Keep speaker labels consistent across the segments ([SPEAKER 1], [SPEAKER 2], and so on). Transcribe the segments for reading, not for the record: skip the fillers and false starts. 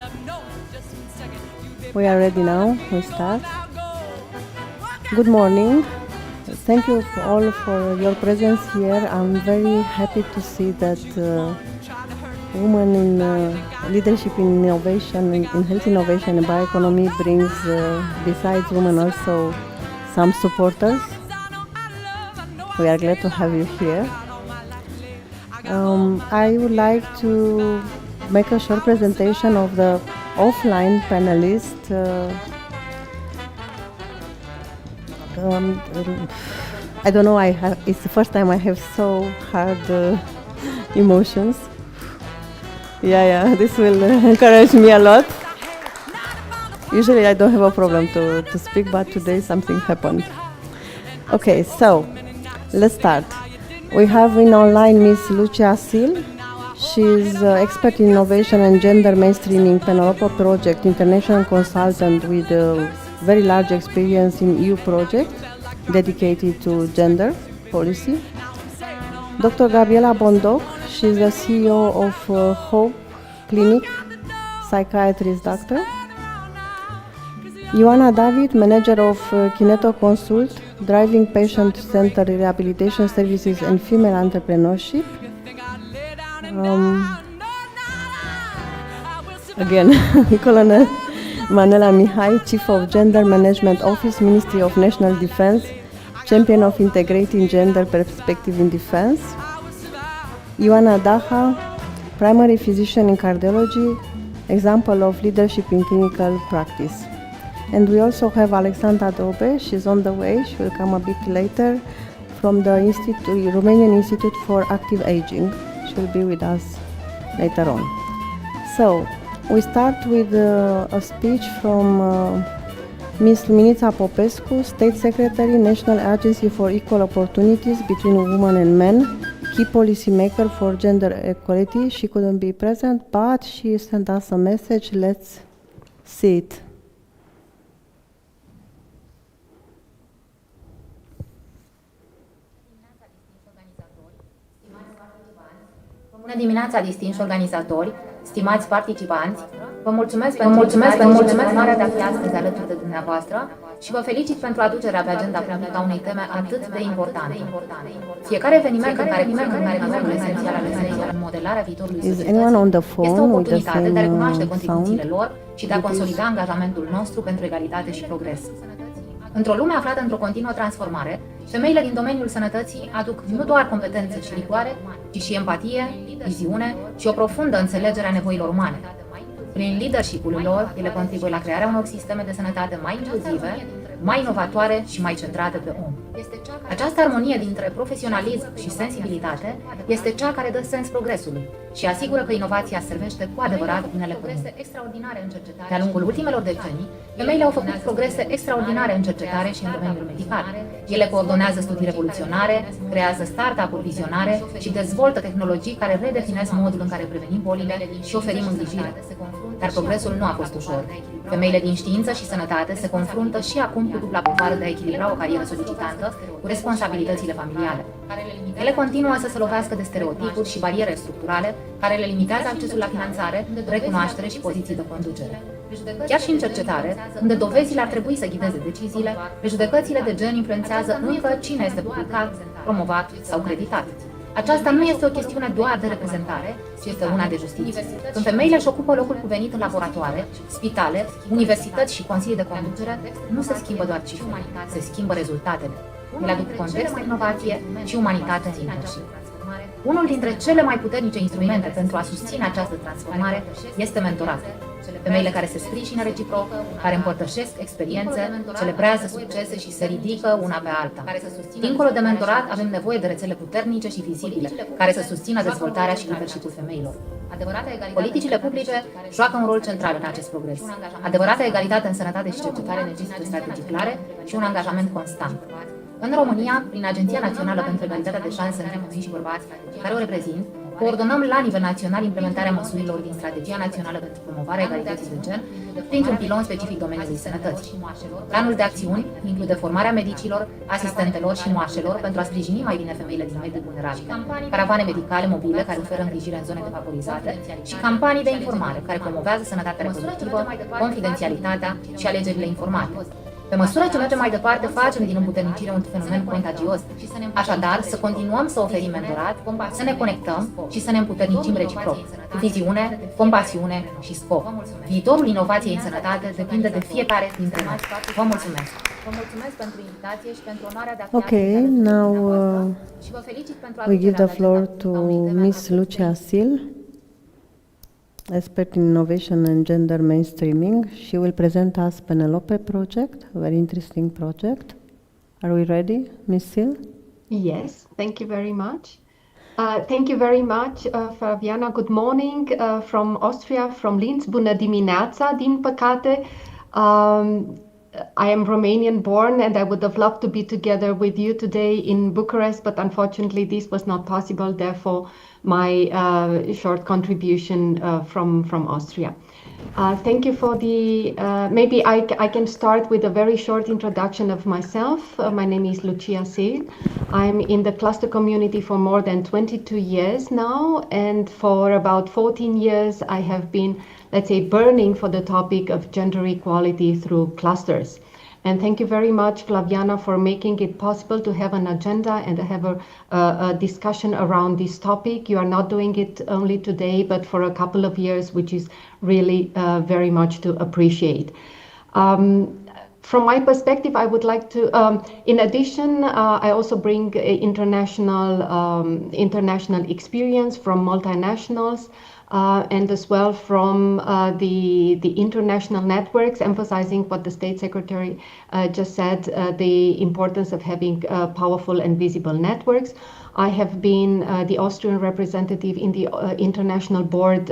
[SPEAKER 1] We are ready now. We start. Good morning. Thank you all for your presence here. I'm very happy to see that women in leadership in innovation, in health innovation and bioeconomy brings, besides women, also some supporters. We are glad to have you here. I would like to make a short presentation of the offline panelist. I don't know, it's the first time I have so hard emotions. Yeah, this will encourage me a lot. Usually I don't have a problem to speak, but today something happened. Okay, so let's start. We have in online Miss Lucia Sil. She's expert in innovation and gender mainstreaming Penelope project, international consultant with very large experience in EU projects dedicated to gender policy. Dr. Gabriela Bondoc, she's the CEO of Hope Clinic, psychiatrist doctor. Ioana David, manager of Kineto Consult, driving patient-centered rehabilitation services and female entrepreneurship. Again, Colonel Manuela Mihai, Chief of Gender Management Office, Ministry of National Defense, champion of integrating gender perspective in defense. Ioana Daha, primary physician in cardiology, example of leadership in clinical practice. And we also have Alexandra Dobe, she's on the way, she will come a bit later, from the Romanian Institute for Active Aging. She will be with us later on. So, we start with a speech from Ms. Luminița Popescu, State Secretary, National Agency for Equal Opportunities between Women and Men, key policy maker for gender equality. She couldn't be present, but she sent us a message. Let's see it.
[SPEAKER 2] Bună dimineața, distinși organizatori, stimați participanți! Vă mulțumesc pentru onoarea de a fi astăzi alături de dumneavoastră și vă felicit pentru aducerea pe agenda publică a unei teme atât de importante. Fiecare eveniment în care punem esențial ale femeilor în modelarea viitorului societății este o oportunitate de a recunoaște contribuțiile lor și de a consolida angajamentul nostru pentru egalitate și progres. Într-o lume aflată într-o continuă transformare, femeile din domeniul sănătății aduc nu doar competențe și rigoare, ci și empatie, viziune și o profundă înțelegere a nevoilor umane. Prin leadership-ul lor, ele contribuie la crearea unor sisteme de sănătate mai inclusive, mai inovatoare și mai centrate pe om. Această armonie dintre profesionalism și sensibilitate este cea care dă sens progresului și asigură că inovația servește cu adevărat binele comun. De-a lungul ultimelor decenii, femeile au făcut progrese extraordinare în cercetare și în domeniul medical. Ele coordonează studii revoluționare, creează start-up-uri vizionare și dezvoltă tehnologii care redefinesc modul în care prevenim bolile și oferim îngrijire. Dar progresul nu a fost ușor. Femeile din știință și sănătate se confruntă și acum cu dubla povară de a echilibra o carieră solicitantă cu responsabilitățile familiale. Ele continuă să se lovească de stereotipuri și bariere structurale care le limitează accesul la finanțare, recunoaștere și poziții de conducere. Chiar și în cercetare, unde dovezile ar trebui să ghideze deciziile, prejudecățile de gen influențează încă cine este publicat, promovat sau creditat. Aceasta nu este o chestiune doar de reprezentare, ci este una de justiție. Când femeile își ocupă locul cuvenit în laboratoare, spitale, universități și consilii de conducere, nu se schimbă doar cifrele, se schimbă rezultatele. Ele aduc context de inovație și umanitate în leadership. Unul dintre cele mai puternice instrumente pentru a susține această transformare este mentoratul. Femeile care se sprijină reciproc, care împărtășesc experiențe, celebrează succese și se ridică una pe alta. Dincolo de mentorat, avem nevoie de rețele puternice și vizibile, care să susțină dezvoltarea și leadership-ul femeilor. Politicile publice joacă un rol central în acest progres. Adevărata egalitate în sănătate și cercetare necesită strategii clare și un angajament constant. În România, prin Agenția Națională pentru Egalitatea de Șanse între Femei și Bărbați, care o reprezint, Coordonăm la nivel național implementarea măsurilor din Strategia Națională pentru promovarea egalității de gen printr-un pilon specific domeniului sănătății. Planul de acțiuni include formarea medicilor, asistentelor și moașelor pentru a sprijini mai bine femeile din medii vulnerabile, caravane medicale mobile care oferă îngrijire în zone defavorizate și campanii de informare care promovează sănătatea reproductivă, confidențialitatea și alegerile informate. Pe măsură ce mergem mai departe, facem din împuternicire un fenomen contagios. Așadar, să continuăm să oferim mentorat, să ne conectăm și să ne împuternicim reciproc, cu viziune, compasiune și scop. Viitorul inovației în sănătate depinde de fiecare dintre noi. Vă mulțumesc! Vă mulțumesc pentru invitație și pentru onoarea de a fi
[SPEAKER 1] Okay, now we give the floor to Miss Lucia Sil, expert in innovation and gender mainstreaming. She will present us Penelope project, a very interesting project. Are we ready, Miss Sil?
[SPEAKER 3] Yes, thank you very much. Thank you very much, Flaviana. Good morning from Austria, from Linz. Bună dimineața, din păcate. I am Romanian born and I would have loved to be together with you today in Bucharest, but unfortunately this was not possible. Therefore, my short contribution from Austria. Thank you for the, maybe I can start with a very short introduction of myself. My name is Lucia Sil. I'm in the cluster community for more than 22 years now, and for about 14 years I have been, let's say, burning for the topic of gender equality through clusters. And thank you very much, Flaviana, for making it possible to have an agenda and have a discussion around this topic. You are not doing it only today, but for a couple of years, which is really very much to appreciate. From my perspective, I would like to, in addition, I also bring international experience from multinationals, and as well from the international networks, emphasizing what the State Secretary just said, the importance of having powerful and visible networks. I have been the Austrian representative in the international board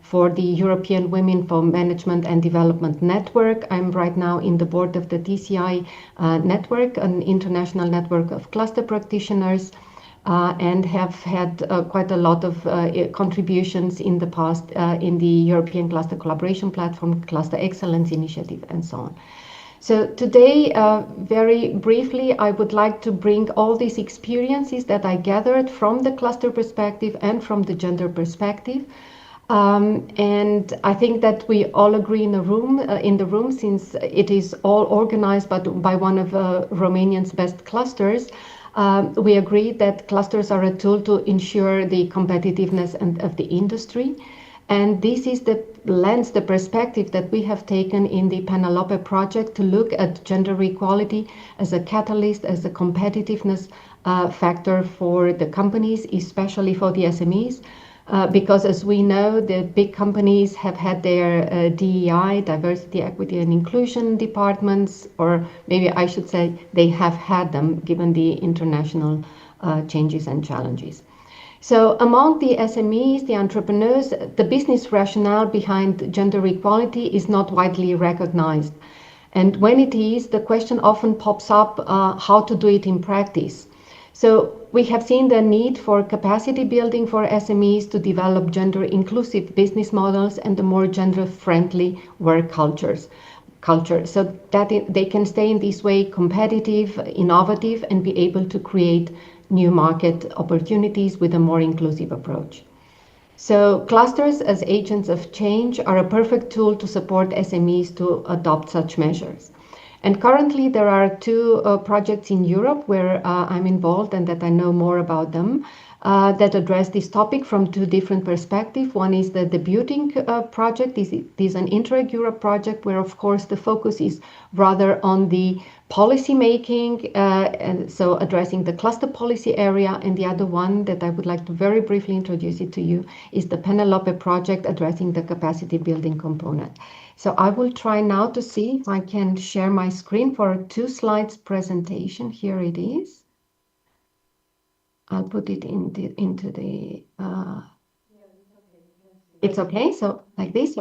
[SPEAKER 3] for the European Women for Management and Development Network. I'm right now in the board of the TCI network, an international network of cluster practitioners. And have had quite a lot of contributions in the past in the European Cluster Collaboration Platform, Cluster Excellence Initiative, and so on. So today, very briefly, I would like to bring all these experiences that I gathered from the cluster perspective and from the gender perspective. And I think that we all agree in the room, since it is all organized by one of Romania's best clusters. We agree that clusters are a tool to ensure the competitiveness of the industry. And this is the lens, the perspective that we have taken in the Penelope project to look at gender equality as a catalyst, as a competitiveness factor for the companies, especially for the SMEs. Because as we know, the big companies have had their DEI, diversity, equity and inclusion departments, or maybe I should say they have had them given the international changes and challenges. So among the SMEs, the entrepreneurs, the business rationale behind gender equality is not widely recognized. And when it is, the question often pops up how to do it in practice. So we have seen the need for capacity building for SMEs to develop gender inclusive business models and a more gender friendly work culture, so that they can stay in this way competitive, innovative, and be able to create new market opportunities with a more inclusive approach. So clusters as agents of change are a perfect tool to support SMEs to adopt such measures. And currently there are two projects in Europe where I'm involved and that I know more about them that address this topic from two different perspectives. One is the debuting project. This is an Interreg-Europe project where, of course, the focus is rather on the policy making, and so addressing the cluster policy area. And the other one that I would like to very briefly introduce it to you is the Penelope project addressing the capacity building component. So I will try now to see if I can share my screen for a 2 slides presentation. Here it is. I'll put it into the, it's okay, so like this.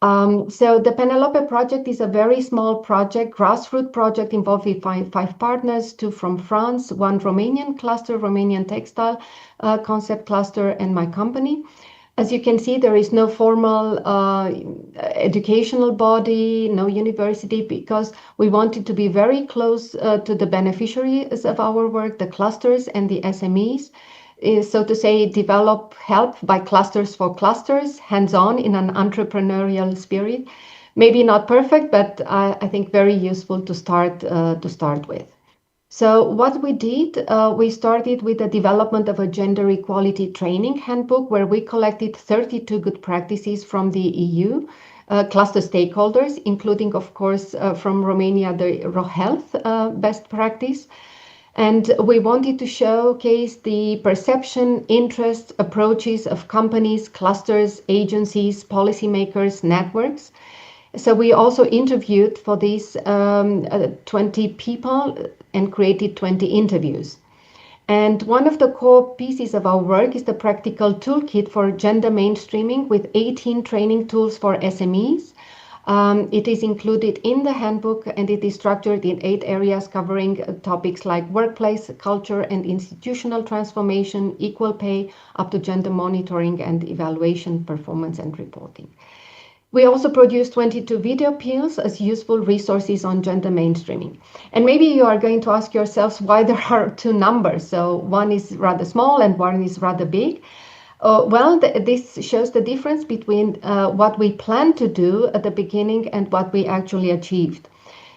[SPEAKER 3] So the Penelope project is a very small project, grassroots project involving five partners, 2 from France, 1 Romanian cluster, Romanian textile concept cluster, and my company. As you can see, there is no formal educational body, no university, because we wanted to be very close to the beneficiaries of our work, the clusters and the SMEs. Is, so to say, develop help by clusters for clusters, hands-on in an entrepreneurial spirit. Maybe not perfect, but I think very useful to start with. So what we did, we started with the development of a gender equality training handbook where we collected 32 good practices from the EU, cluster stakeholders, including, of course, from Romania, the ROHEALTH best practice. And we wanted to showcase the perception, interest, approaches of companies, clusters, agencies, policymakers, networks. So we also interviewed for these 20 people and created 20 interviews. And one of the core pieces of our work is the practical toolkit for gender mainstreaming with 18 training tools for SMEs. It is included in the handbook and it is structured in 8 areas covering topics like workplace, culture and institutional transformation, equal pay, up to gender monitoring and evaluation, performance and reporting. We also produce 22 video appeals as useful resources on gender mainstreaming. And maybe you are going to ask yourselves why there are 2 numbers. So one is rather small and one is rather big. This shows the difference between what we planned to do at the beginning and what we actually achieved.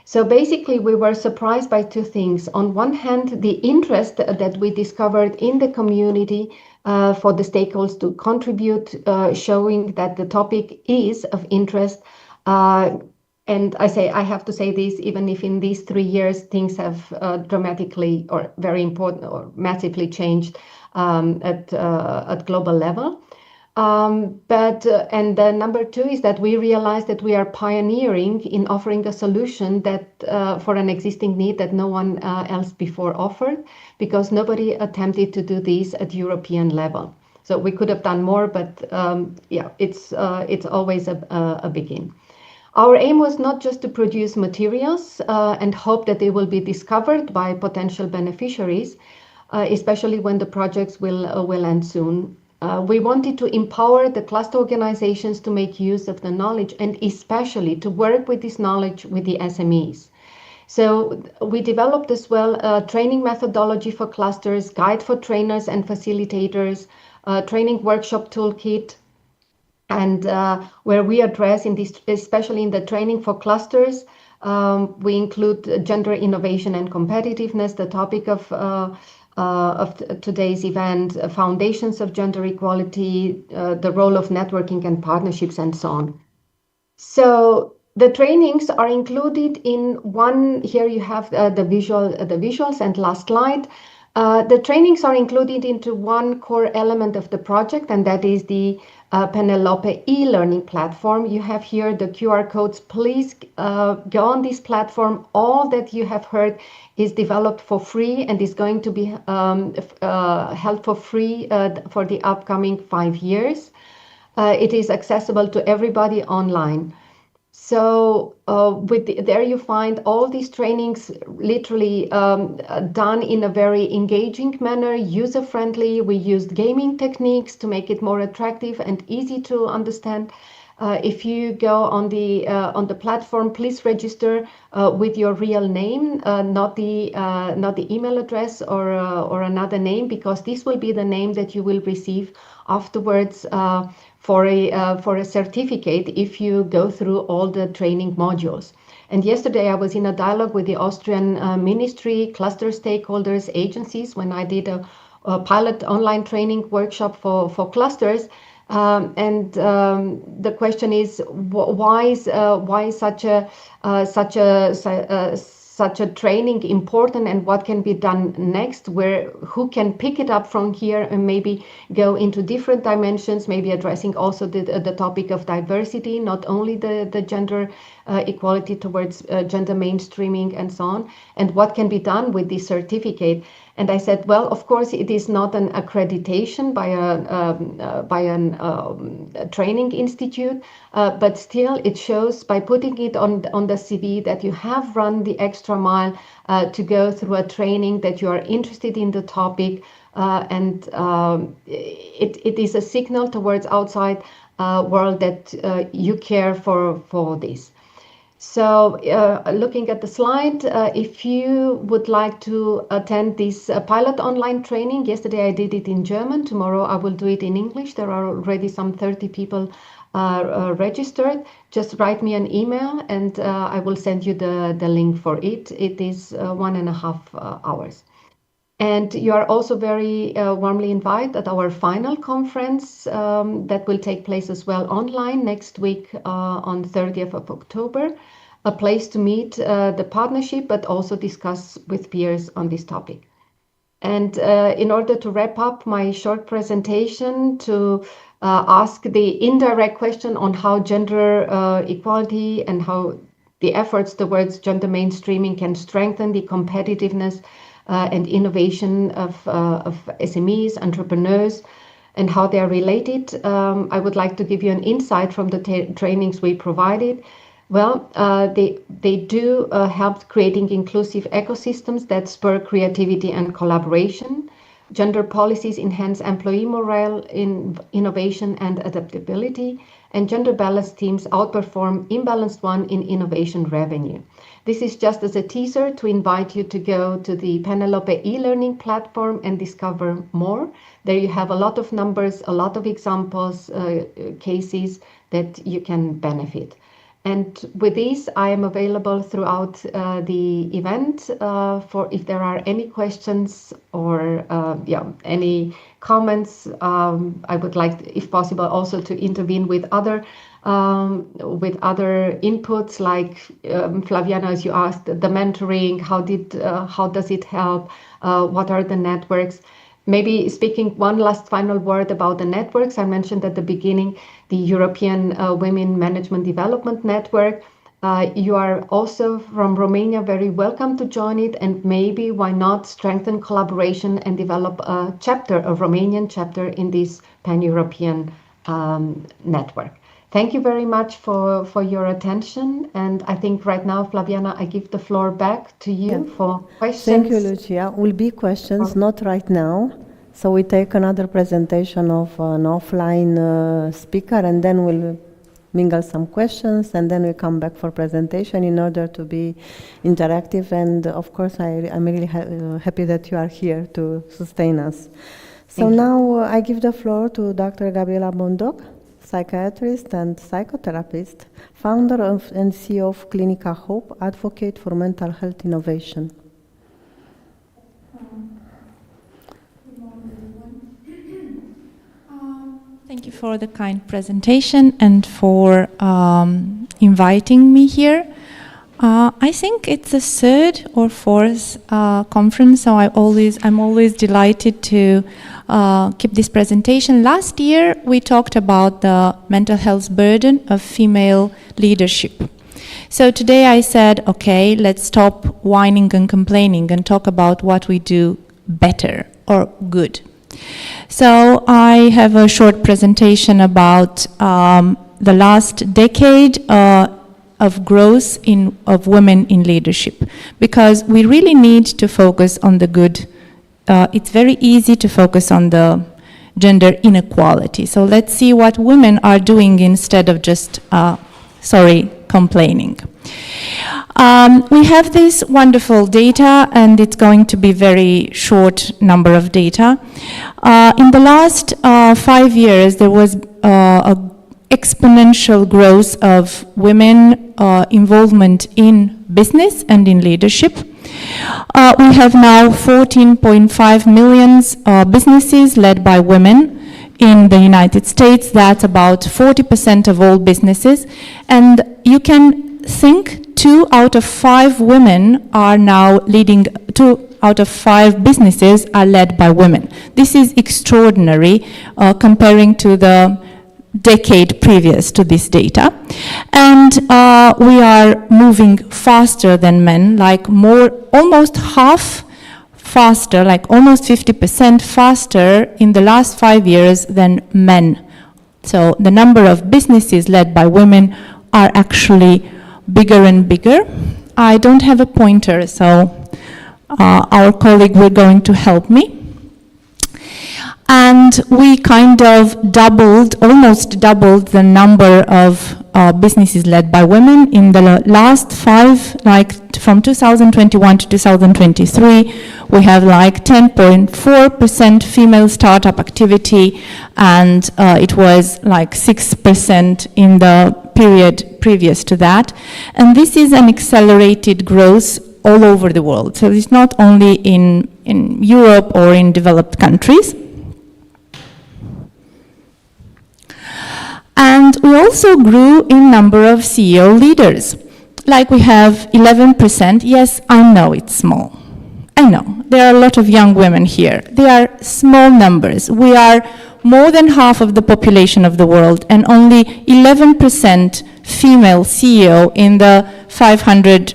[SPEAKER 3] So basically, we were surprised by 2 things. On one hand, the interest that we discovered in the community for the stakeholders to contribute, showing that the topic is of interest. And I have to say this, even if in these 3 years things have dramatically or very important or massively changed at global level. And the number 2 is that we realized that we are pioneering in offering a solution that for an existing need that no one else before offered, because nobody attempted to do this at European level. So we could have done more, but it's always a begin. Our aim was not just to produce materials and hope that they will be discovered by potential beneficiaries, especially when the projects will end soon. We wanted to empower the cluster organizations to make use of the knowledge and especially to work with this knowledge with the SMEs. So we developed as well a training methodology for clusters, guide for trainers and facilitators, training workshop toolkit, and where we address, in this, especially in the training for clusters, we include gender innovation and competitiveness, the topic of today's event, foundations of gender equality, the role of networking and partnerships, and so on. So the trainings are included in one. Here you have the visuals, and last slide. The trainings are included into one core element of the project, and that is the Penelope e-learning platform. You have here the QR codes. Please go on this platform. All that you have heard is developed for free and is going to be held for free for the upcoming 5 years. It is accessible to everybody online. So there you find all these trainings literally done in a very engaging manner, user-friendly. We used gaming techniques to make it more attractive and easy to understand. If you go on the platform, please register with your real name, not the email address or another name, because this will be the name that you will receive afterwards for a certificate if you go through all the training modules. And yesterday I was in a dialogue with the Austrian ministry, cluster stakeholders, agencies, when I did a pilot online training workshop for clusters. The question is, why is such a training important, and what can be done next? Who can pick it up from here and maybe go into different dimensions, maybe addressing also the topic of diversity, not only the gender equality towards gender mainstreaming and so on, and what can be done with this certificate. And I said, well, of course, it is not an accreditation by a training institute, but still it shows by putting it on the CV that you have run the extra mile to go through a training, that you are interested in the topic, and it is a signal towards outside world that you care for this. So looking at the slide, if you would like to attend this pilot online training, yesterday I did it in German, tomorrow I will do it in English. There are already some 30 people registered. Just write me an email and I will send you the link for it. It is 1.5 hours. And you are also very warmly invited at our final conference that will take place as well online next week on 30th of October, a place to meet the partnership, but also discuss with peers on this topic. And in order to wrap up my short presentation, to ask the indirect question on how gender equality and how the efforts towards gender mainstreaming can strengthen the competitiveness and innovation of SMEs, entrepreneurs, and how they are related. I would like to give you an insight from the trainings we provided. Well, they do help creating inclusive ecosystems that spur creativity and collaboration. Gender policies enhance employee morale, innovation and adaptability, and gender balanced teams outperform imbalanced one in innovation revenue. This is just as a teaser to invite you to go to the Penelope e-learning platform and discover more. There you have a lot of numbers, a lot of examples, cases that you can benefit. And with this, I am available throughout the event for if there are any questions or any comments. I would like, if possible, also to intervene with other inputs, like Flaviana, as you asked, the mentoring. How does it help? What are the networks? Maybe speaking one last final word about the networks. I mentioned at the beginning the European Women Management Development Network. You are also from Romania very welcome to join it, and maybe why not strengthen collaboration and develop a Romanian chapter in this pan-European network. Thank you very much for your attention, and I think right now, Flaviana, I give the floor back to you for questions.
[SPEAKER 1] Thank you, Lucia. Will be questions, not right now. So we take another presentation of an offline speaker, and then we'll mingle some questions, and then we come back for presentation in order to be interactive. And of course, I'm really happy that you are here to sustain us. So now I give the floor to Dr. Gabriela Bondoc, psychiatrist and psychotherapist, founder and CEO of Clinica Hope, advocate for mental health innovation.
[SPEAKER 4] Good morning, everyone. Thank you for the kind presentation and for inviting me here. I think it's the third or fourth conference, so I'm always delighted to keep this presentation. Last year, we talked about the mental health burden of female leadership. So today I said, okay, let's stop whining and complaining and talk about what we do better or good. So I have a short presentation about the last decade of growth of women in leadership, because we really need to focus on the good. It's very easy to focus on the gender inequality. So let's see what women are doing instead of just, complaining. We have this wonderful data, and it's going to be very short number of data. In the last 5 years, there was a exponential growth of women involvement in business and in leadership. We have now 14.5 million businesses led by women in the United States. That's about 40% of all businesses. And you can think 2 out of 5 women are now leading, 2 out of 5 businesses are led by women. This is extraordinary comparing to the decade previous to this data. And we are moving faster than men, like almost half faster, like almost 50% faster in the last 5 years than men. So the number of businesses led by women are actually bigger and bigger. I don't have a pointer, so our colleague will going to help me. And we kind of doubled, almost doubled the number of businesses led by women in the last 5, like from 2021 to 2023, we have like 10.4% female startup activity, and it was like 6% in the period previous to that. And this is an accelerated growth all over the world. So it's not only in Europe or in developed countries. And we also grew in number of CEO leaders. Like we have 11%. Yes, I know it's small. I know. There are a lot of young women here. They are small numbers. We are more than half of the population of the world, and only 11% female CEO in the 500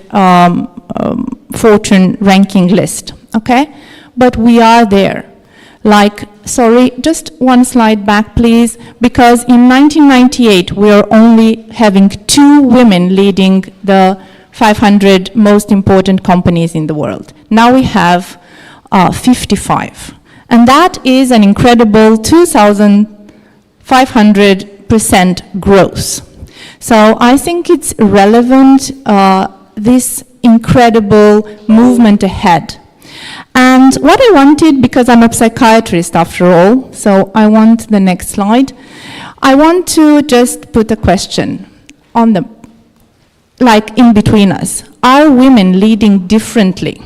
[SPEAKER 4] Fortune ranking list, okay? But we are there. Like, sorry, just one slide back, please, because in 1998, we were only having 2 women leading the 500 most important companies in the world. Now we have 55. And that is an incredible 2,500% growth. So I think it's relevant, this incredible movement ahead. And what I wanted, because I'm a psychiatrist after all, so I want the next slide. I want to just put a question on the, like in between us. Are women leading differently?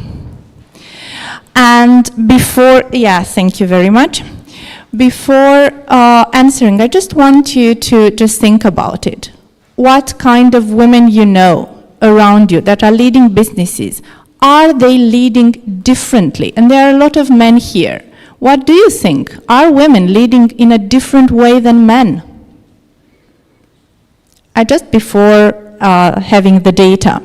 [SPEAKER 4] And before, yeah, thank you very much. Before answering, I just want you to just think about it. What kind of women you know around you that are leading businesses? Are they leading differently? And there are a lot of men here. What do you think? Are women leading in a different way than men? Just before having the data.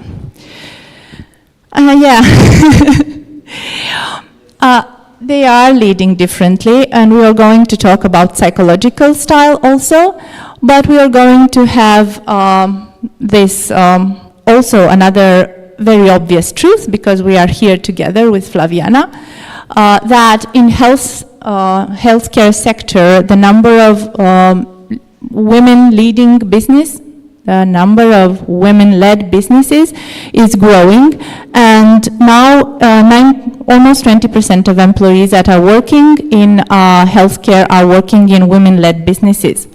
[SPEAKER 4] They are leading differently, and we are going to talk about psychological style also, but we are going to have this also another very obvious truth, because we are here together with Flaviana, that in healthcare sector, the number of women leading business, the number of women-led businesses is growing, and now almost 20% of employees that are working in healthcare are working in women-led businesses.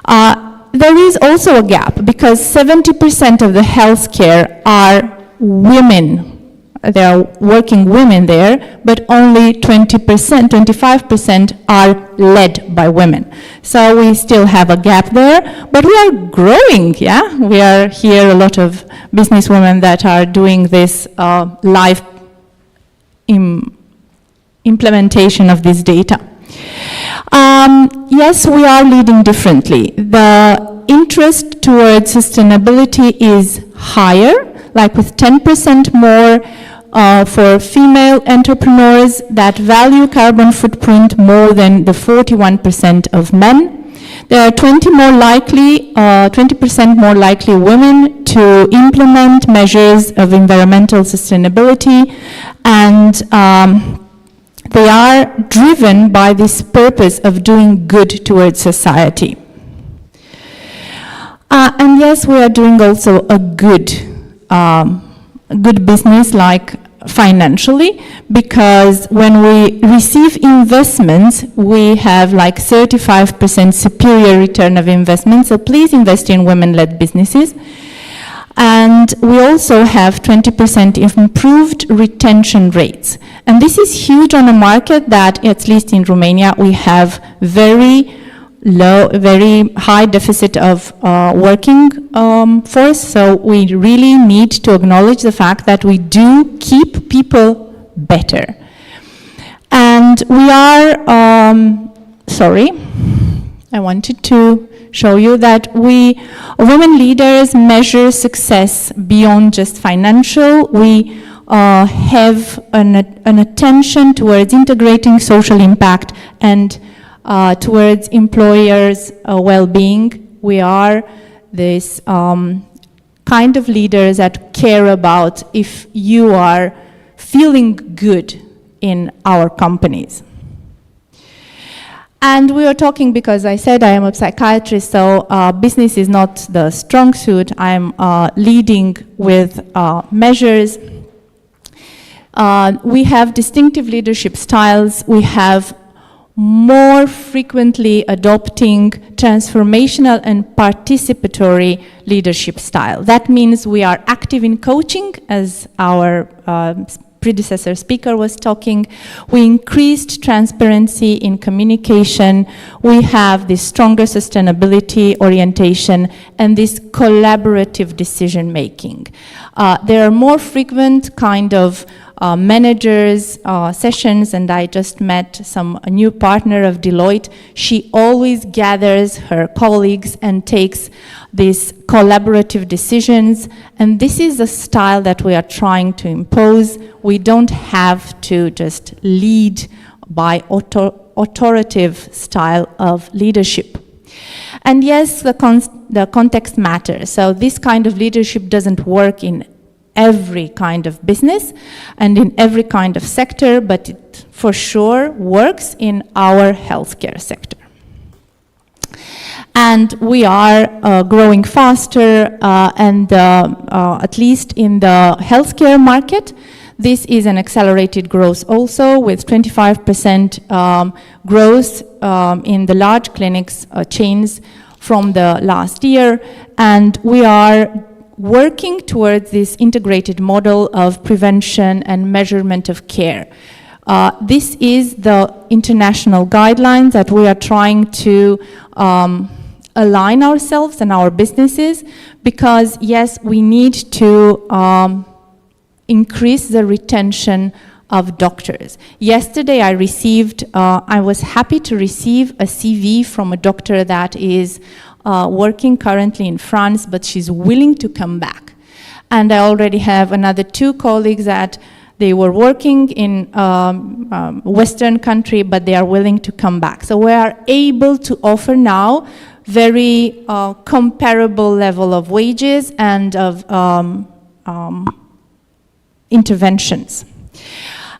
[SPEAKER 4] There is also a gap, because 70% of the healthcare are women. There are working women there, but only 20%, 25% are led by women. So we still have a gap there, but we are growing, yeah? We are here, a lot of businesswomen that are doing this live implementation of this data. Yes, we are leading differently. The interest towards sustainability is higher, like with 10% more for female entrepreneurs that value carbon footprint more than the 41% of men. There are 20% more likely women to implement measures of environmental sustainability, and they are driven by this purpose of doing good towards society. And yes, we are doing also a good business, like financially, because when we receive investments, we have like 35% superior return of investment. So please invest in women-led businesses. And we also have 20% improved retention rates. And this is huge on a market that, at least in Romania, we have very high deficit of working force. So we really need to acknowledge the fact that we do keep people better. And we are, I wanted to show you that women leaders measure success beyond just financial. We have an attention towards integrating social impact and towards employers' well-being. We are this kind of leaders that care about if you are feeling good in our companies. And we were talking because I said I am a psychiatrist, so business is not the strong suit. I'm leading with measures. We have distinctive leadership styles. We have more frequently adopting transformational and participatory leadership style. That means we are active in coaching, as our predecessor speaker was talking. We increased transparency in communication. We have this stronger sustainability orientation and this collaborative decision making. There are more frequent kind of managers sessions, and I just met a new partner of Deloitte. She always gathers her colleagues and takes these collaborative decisions, and this is a style that we are trying to impose. We don't have to just lead by authoritative style of leadership. And yes, the context matters. So this kind of leadership doesn't work in every kind of business and in every kind of sector, but it for sure works in our healthcare sector. And we are growing faster, and at least in the healthcare market, this is an accelerated growth also, with 25% growth in the large clinics chains from the last year. And we are working towards this integrated model of prevention and measurement of care. This is the international guidelines that we are trying to align ourselves and our businesses, because yes, we need to increase the retention of doctors. Yesterday I was happy to receive a CV from a doctor that is working currently in France, but she's willing to come back. And I already have another 2 colleagues that they were working in Western country, but they are willing to come back. So we are able to offer now very comparable level of wages and of interventions.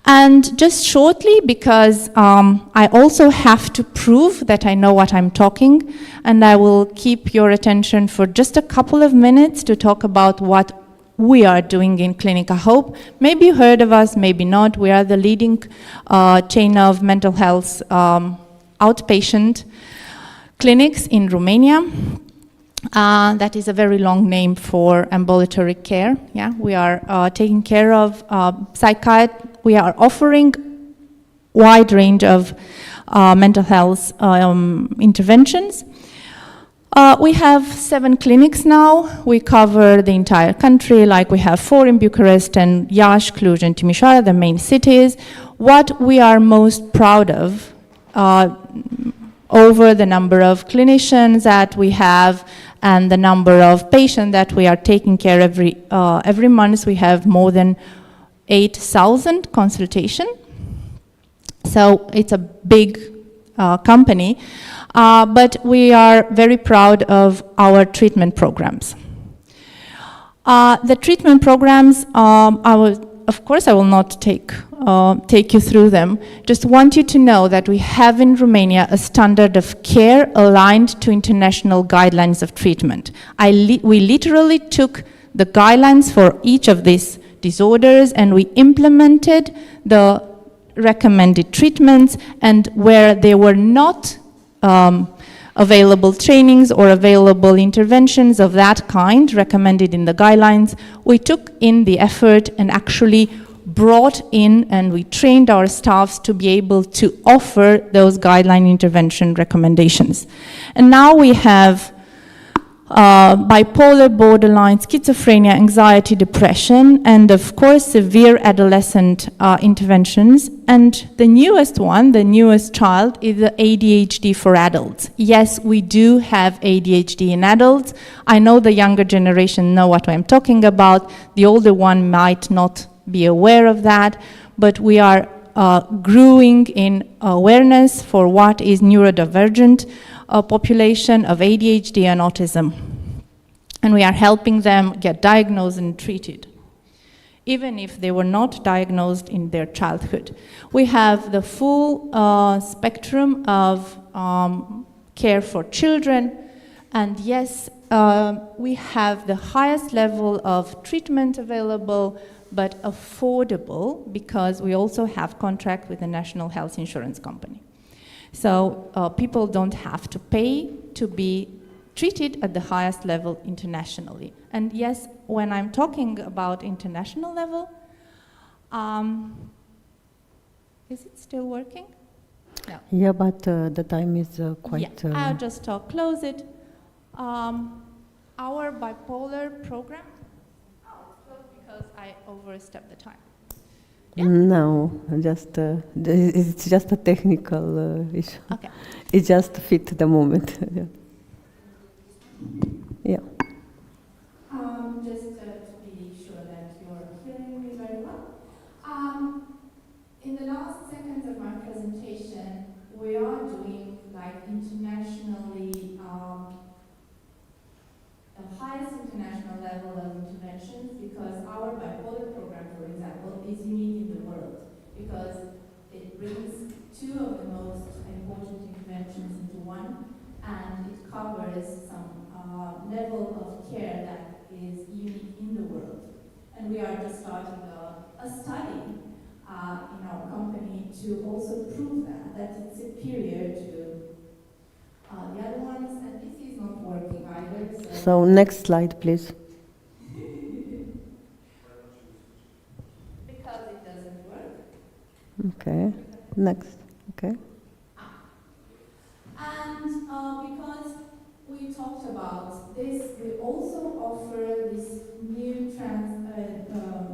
[SPEAKER 4] And just shortly, because I also have to prove that I know what I'm talking, and I will keep your attention for just a couple of minutes to talk about what we are doing in Clinica Hope. Maybe you heard of us, maybe not. We are the leading chain of mental health outpatient clinics in Romania. That is a very long name for ambulatory care. Yeah, we are taking care of psychiatry. We are offering wide range of mental health interventions. We have 7 clinics now. We cover the entire country, like we have 4 in Bucharest and Iași, Cluj and Timișoara, the main cities. What we are most proud of over the number of clinicians that we have and the number of patients that we are taking care every month, we have more than 8,000 consultations. So it's a big company, but we are very proud of our treatment programs. The treatment programs, of course I will not take you through them. Just want you to know that we have in Romania a standard of care aligned to international guidelines of treatment. We literally took the guidelines for each of these disorders and we implemented the recommended treatments, and where there were not available trainings or available interventions of that kind recommended in the guidelines, we took in the effort and actually brought in and we trained our staffs to be able to offer those guideline intervention recommendations. And now we have bipolar, borderline, schizophrenia, anxiety, depression, and of course severe adolescent interventions. And the newest one, the newest child, is the ADHD for adults. Yes, we do have ADHD in adults. I know the younger generation know what I'm talking about. The older one might not be aware of that, but we are growing in awareness for what is neurodivergent population of ADHD and autism. And we are helping them get diagnosed and treated, even if they were not diagnosed in their childhood. We have the full spectrum of care for children, and yes, we have the highest level of treatment available, but affordable, because we also have contract with the National Health Insurance Company. So people don't have to pay to be treated at the highest level internationally. And yes, when I'm talking about international level, is it still working? No.
[SPEAKER 1] Yeah, but the time is quite...
[SPEAKER 4] Yeah, I'll just close it. Our bipolar program, because I overstepped the time. Yeah?
[SPEAKER 1] No, just it's just a technical issue.
[SPEAKER 4] Okay.
[SPEAKER 1] It just fit the moment. Yeah. Yeah.
[SPEAKER 4] Just to be sure that you're hearing me very well. In the last seconds of my presentation, we are doing like internationally, the highest international level of interventions, because our bipolar program, for example, is unique in the world, because it brings two of the most important interventions into one, and it covers some level of care that is unique in the world. And we are just starting a study in our company to also prove that it's superior to the other ones, and this is not working either.
[SPEAKER 1] So next slide, please.
[SPEAKER 4] Because it doesn't work.
[SPEAKER 1] Okay, next, okay.
[SPEAKER 4] And because we talked about this, we also offer this new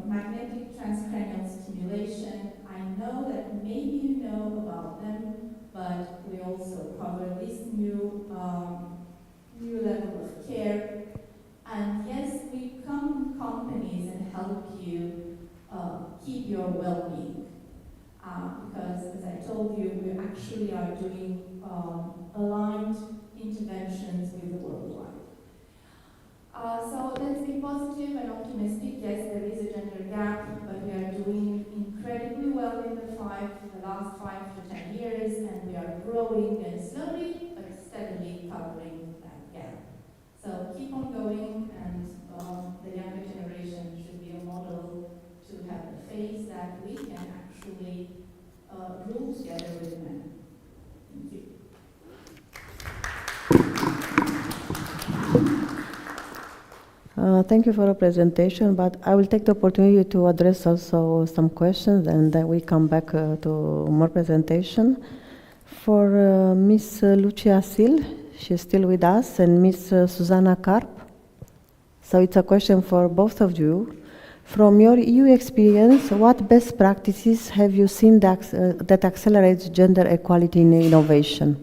[SPEAKER 4] magnetic transcranial stimulation. I know that maybe you know about them, but we also cover this new level of care. And yes, we come companies and help you keep your well-being. Because, as I told you, we actually are doing aligned interventions with the worldwide. So let's be positive and optimistic. Yes, there is a gender gap, but we are doing incredibly well in the last 5 to 10 years, and we are growing and slowly but steadily covering that gap. So keep on going, and the younger generation should be a model to have the faith that we can actually rule together with men. Thank you.
[SPEAKER 1] Thank you for the presentation, but I will take the opportunity to address also some questions, and then we come back to more presentation. For Miss Lucia Sil, she's still with us, and Miss Susanna Karp. So it's a question for both of you. From your EU experience, what best practices have you seen that accelerates gender equality in innovation?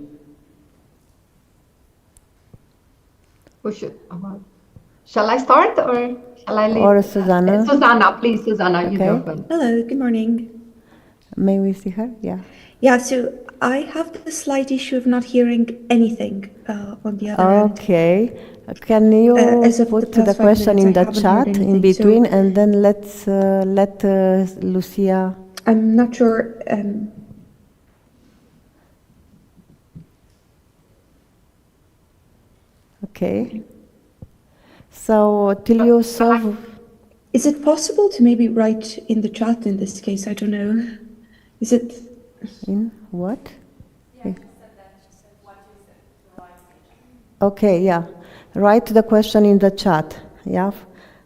[SPEAKER 3] Shall I start, or shall I leave?
[SPEAKER 1] Or Susanna?
[SPEAKER 3] Susanna, please, Susanna,
[SPEAKER 1] Okay.
[SPEAKER 3] you go first.
[SPEAKER 5] Hello, good morning.
[SPEAKER 1] May we see her? Yeah.
[SPEAKER 5] Yeah, so I have the slight issue of not hearing anything on the other end.
[SPEAKER 1] Okay. Can you
[SPEAKER 5] As of
[SPEAKER 1] put
[SPEAKER 5] the
[SPEAKER 1] the
[SPEAKER 5] past 5
[SPEAKER 1] question in
[SPEAKER 5] minutes, I
[SPEAKER 1] the
[SPEAKER 5] haven't
[SPEAKER 1] chat
[SPEAKER 5] heard
[SPEAKER 1] in
[SPEAKER 5] anything,
[SPEAKER 1] between,
[SPEAKER 5] so
[SPEAKER 1] and then let's let Lucia.
[SPEAKER 5] I'm not sure.
[SPEAKER 1] Okay. So till you solve.
[SPEAKER 5] Is it possible to maybe write in the chat in this case? I don't know. Is it?
[SPEAKER 1] In what?
[SPEAKER 4] Yeah, she said that. She said what you said to write in the chat.
[SPEAKER 1] Okay, yeah. Write the question in the chat. Yeah.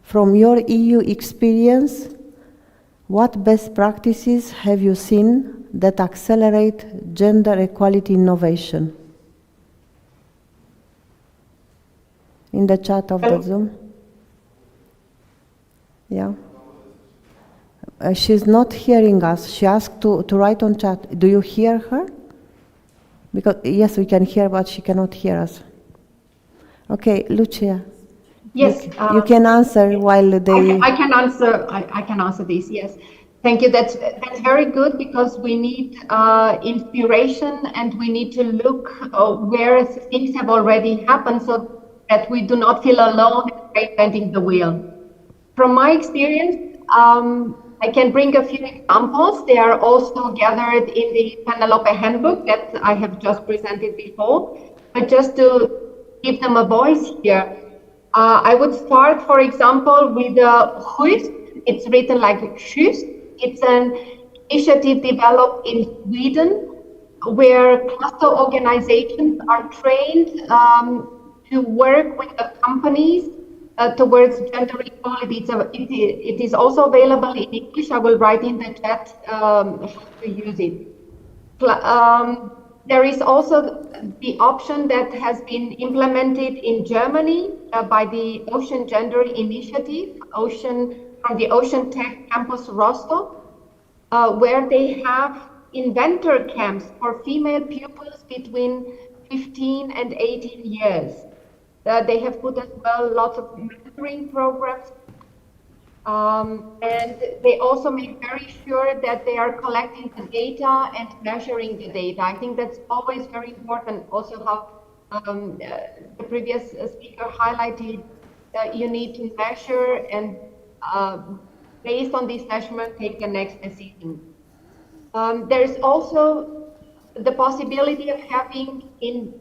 [SPEAKER 1] From your EU experience, what best practices have you seen that accelerate gender equality innovation? In the chat of the Zoom. Yeah. She's not hearing us. She asked to write on chat. Do you hear her? Because yes, we can hear, but she cannot hear us. Okay, Lucia.
[SPEAKER 3] Yes,
[SPEAKER 1] You can answer while they...
[SPEAKER 3] I can answer. I can answer this. Yes, thank you. That's very good because we need inspiration and we need to look where things have already happened so that we do not feel alone reinventing the wheel. From my experience, I can bring a few examples. They are also gathered in the Penelope handbook that I have just presented before. But just to give them a voice here, I would start, for example, with Schysst. It's written like Schysst. It's an initiative developed in Sweden where cluster organizations are trained to work with the companies towards gender equality. It is also available in English. I will write in the chat how to use it. There is also the option that has been implemented in Germany by the Ocean Gender Initiative, from the Ocean Tech Campus Rostock, where they have inventor camps for female pupils between 15 and 18 years. They have put as well lots of mentoring programs. And they also make very sure that they are collecting the data and measuring the data. I think that's always very important. Also, how the previous speaker highlighted, you need to measure and based on this measurement, take the next decision. There's also the possibility of having in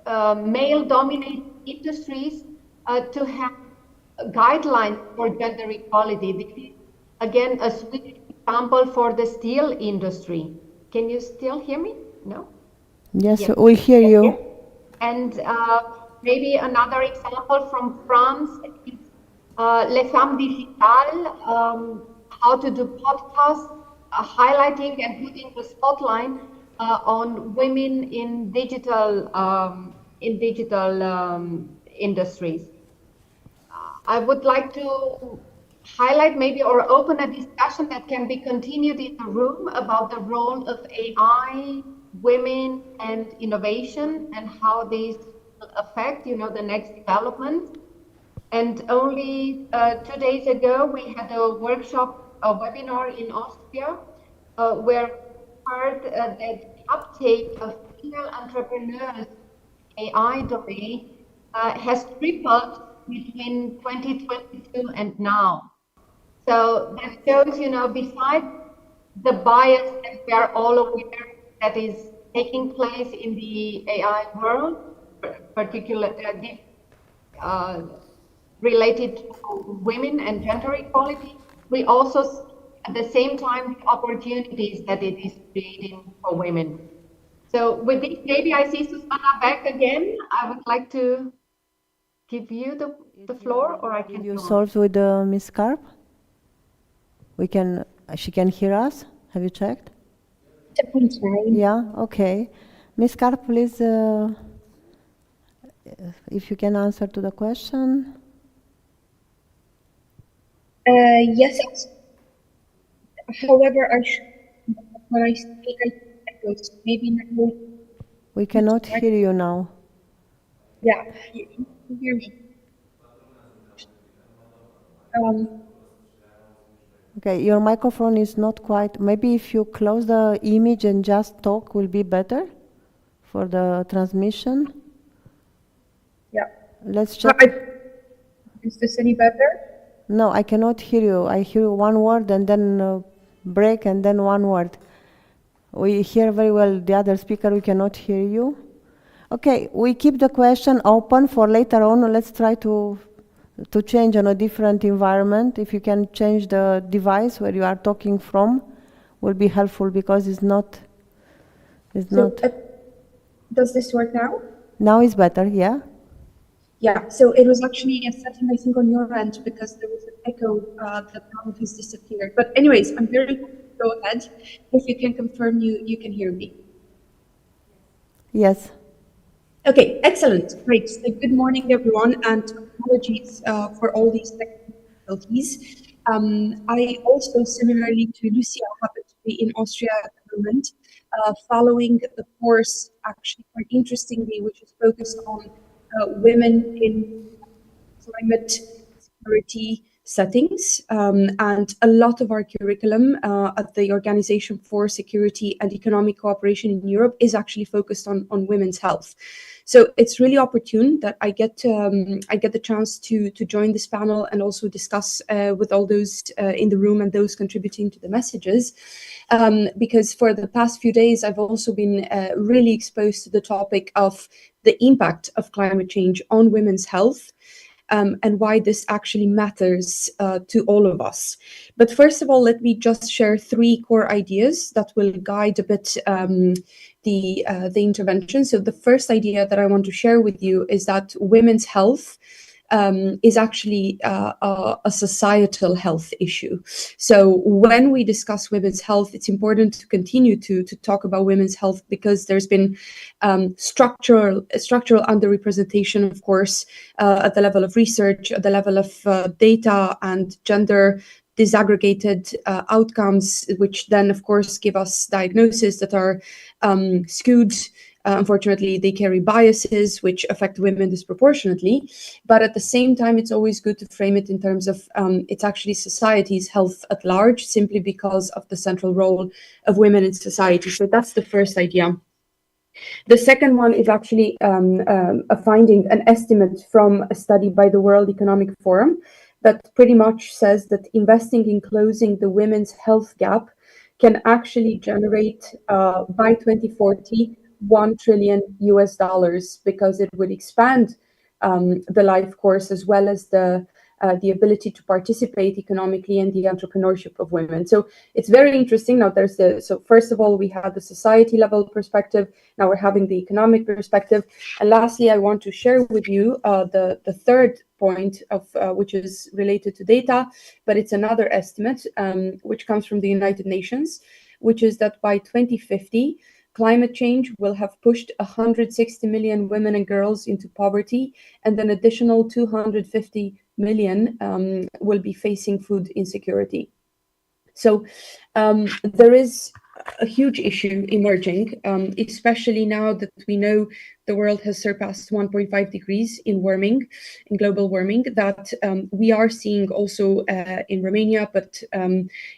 [SPEAKER 3] male-dominated industries to have guidelines for gender equality. This is, again, a sweet example for the steel industry. Can you still hear me? No?
[SPEAKER 1] Yes, we hear you.
[SPEAKER 3] And maybe another example from France is Les Femmes Digitales, how to do podcasts, highlighting and putting the spotlight on women in digital industries. I would like to highlight maybe or open a discussion that can be continued in the room about the role of AI, women, and innovation, and how these will affect, the next development. And only 2 days ago, we had a workshop, a webinar in Austria, where we heard that the uptake of female entrepreneurs AI domain has tripled between 2022 and now. So that shows, besides the bias that we are all aware that is taking place in the AI world, particularly related to women and gender equality, we also see at the same time the opportunities that it is creating for women. So with this, maybe I see Susanna back again. I would like to give you the floor, or I can.
[SPEAKER 1] Did you solve with Miss Karp? She can hear us. Have you checked? Yeah. Okay. Miss Karp, please, if you can answer to the question.
[SPEAKER 5] Yes. However, when I speak, I echoes. Maybe not.
[SPEAKER 1] We cannot hear you now.
[SPEAKER 5] Yeah, you can hear me.
[SPEAKER 1] Okay, your microphone is not quite. Maybe if you close the image and just talk will be better for the transmission.
[SPEAKER 5] Yeah.
[SPEAKER 1] Let's check.
[SPEAKER 5] Is this any better?
[SPEAKER 1] No, I cannot hear you. I hear one word and then break and then one word. We hear very well the other speaker. We cannot hear you. Okay, we keep the question open for later on. Let's try to change on a different environment. If you can change the device where you are talking from, will be helpful because it's not.
[SPEAKER 5] Does this work now?
[SPEAKER 1] Now it's better, yeah.
[SPEAKER 5] Yeah. So it was actually a setting, I think, on your end because there was an echo that now has disappeared. But anyways, I'm very happy to go ahead. If you can confirm you can hear me.
[SPEAKER 1] Yes.
[SPEAKER 5] Okay, excellent, great. So good morning, everyone, and apologies for all these technical difficulties. I also, similarly to Lucia, happen to be in Austria at the moment, following the course, actually quite interestingly, which is focused on women in climate security settings, and a lot of our curriculum at the Organization for Security and Economic Cooperation in Europe is actually focused on women's health. So it's really opportune that I get the chance to join this panel and also discuss with all those in the room and those contributing to the messages, because for the past few days I've also been really exposed to the topic of the impact of climate change on women's health. And why this actually matters to all of us. But first of all, let me just share 3 core ideas that will guide a bit the intervention. So the first idea that I want to share with you is that women's health is actually a societal health issue. So when we discuss women's health, it's important to continue to talk about women's health, because there's been structural underrepresentation, of course, at the level of research, at the level of data and gender disaggregated outcomes, which then, of course, give us diagnoses that are skewed. Unfortunately, they carry biases which affect women disproportionately. But at the same time, it's always good to frame it in terms of it's actually society's health at large, simply because of the central role of women in society. So that's the first idea. The second one is actually a finding, an estimate from a study by the World Economic Forum that pretty much says that investing in closing the women's health gap can actually generate by 2040 $1 trillion because it would expand the life course as well as the ability to participate economically in the entrepreneurship of women. So it's very interesting. Now so first of all, we had the society level perspective. Now we're having the economic perspective. And lastly, I want to share with you the third point of which is related to data, but it's another estimate which comes from the United Nations, which is that by 2050, climate change will have pushed 160 million women and girls into poverty, and an additional 250 million will be facing food insecurity. So there is a huge issue emerging, especially now that we know the world has surpassed 1.5 degrees in global warming, that we are seeing also in Romania, but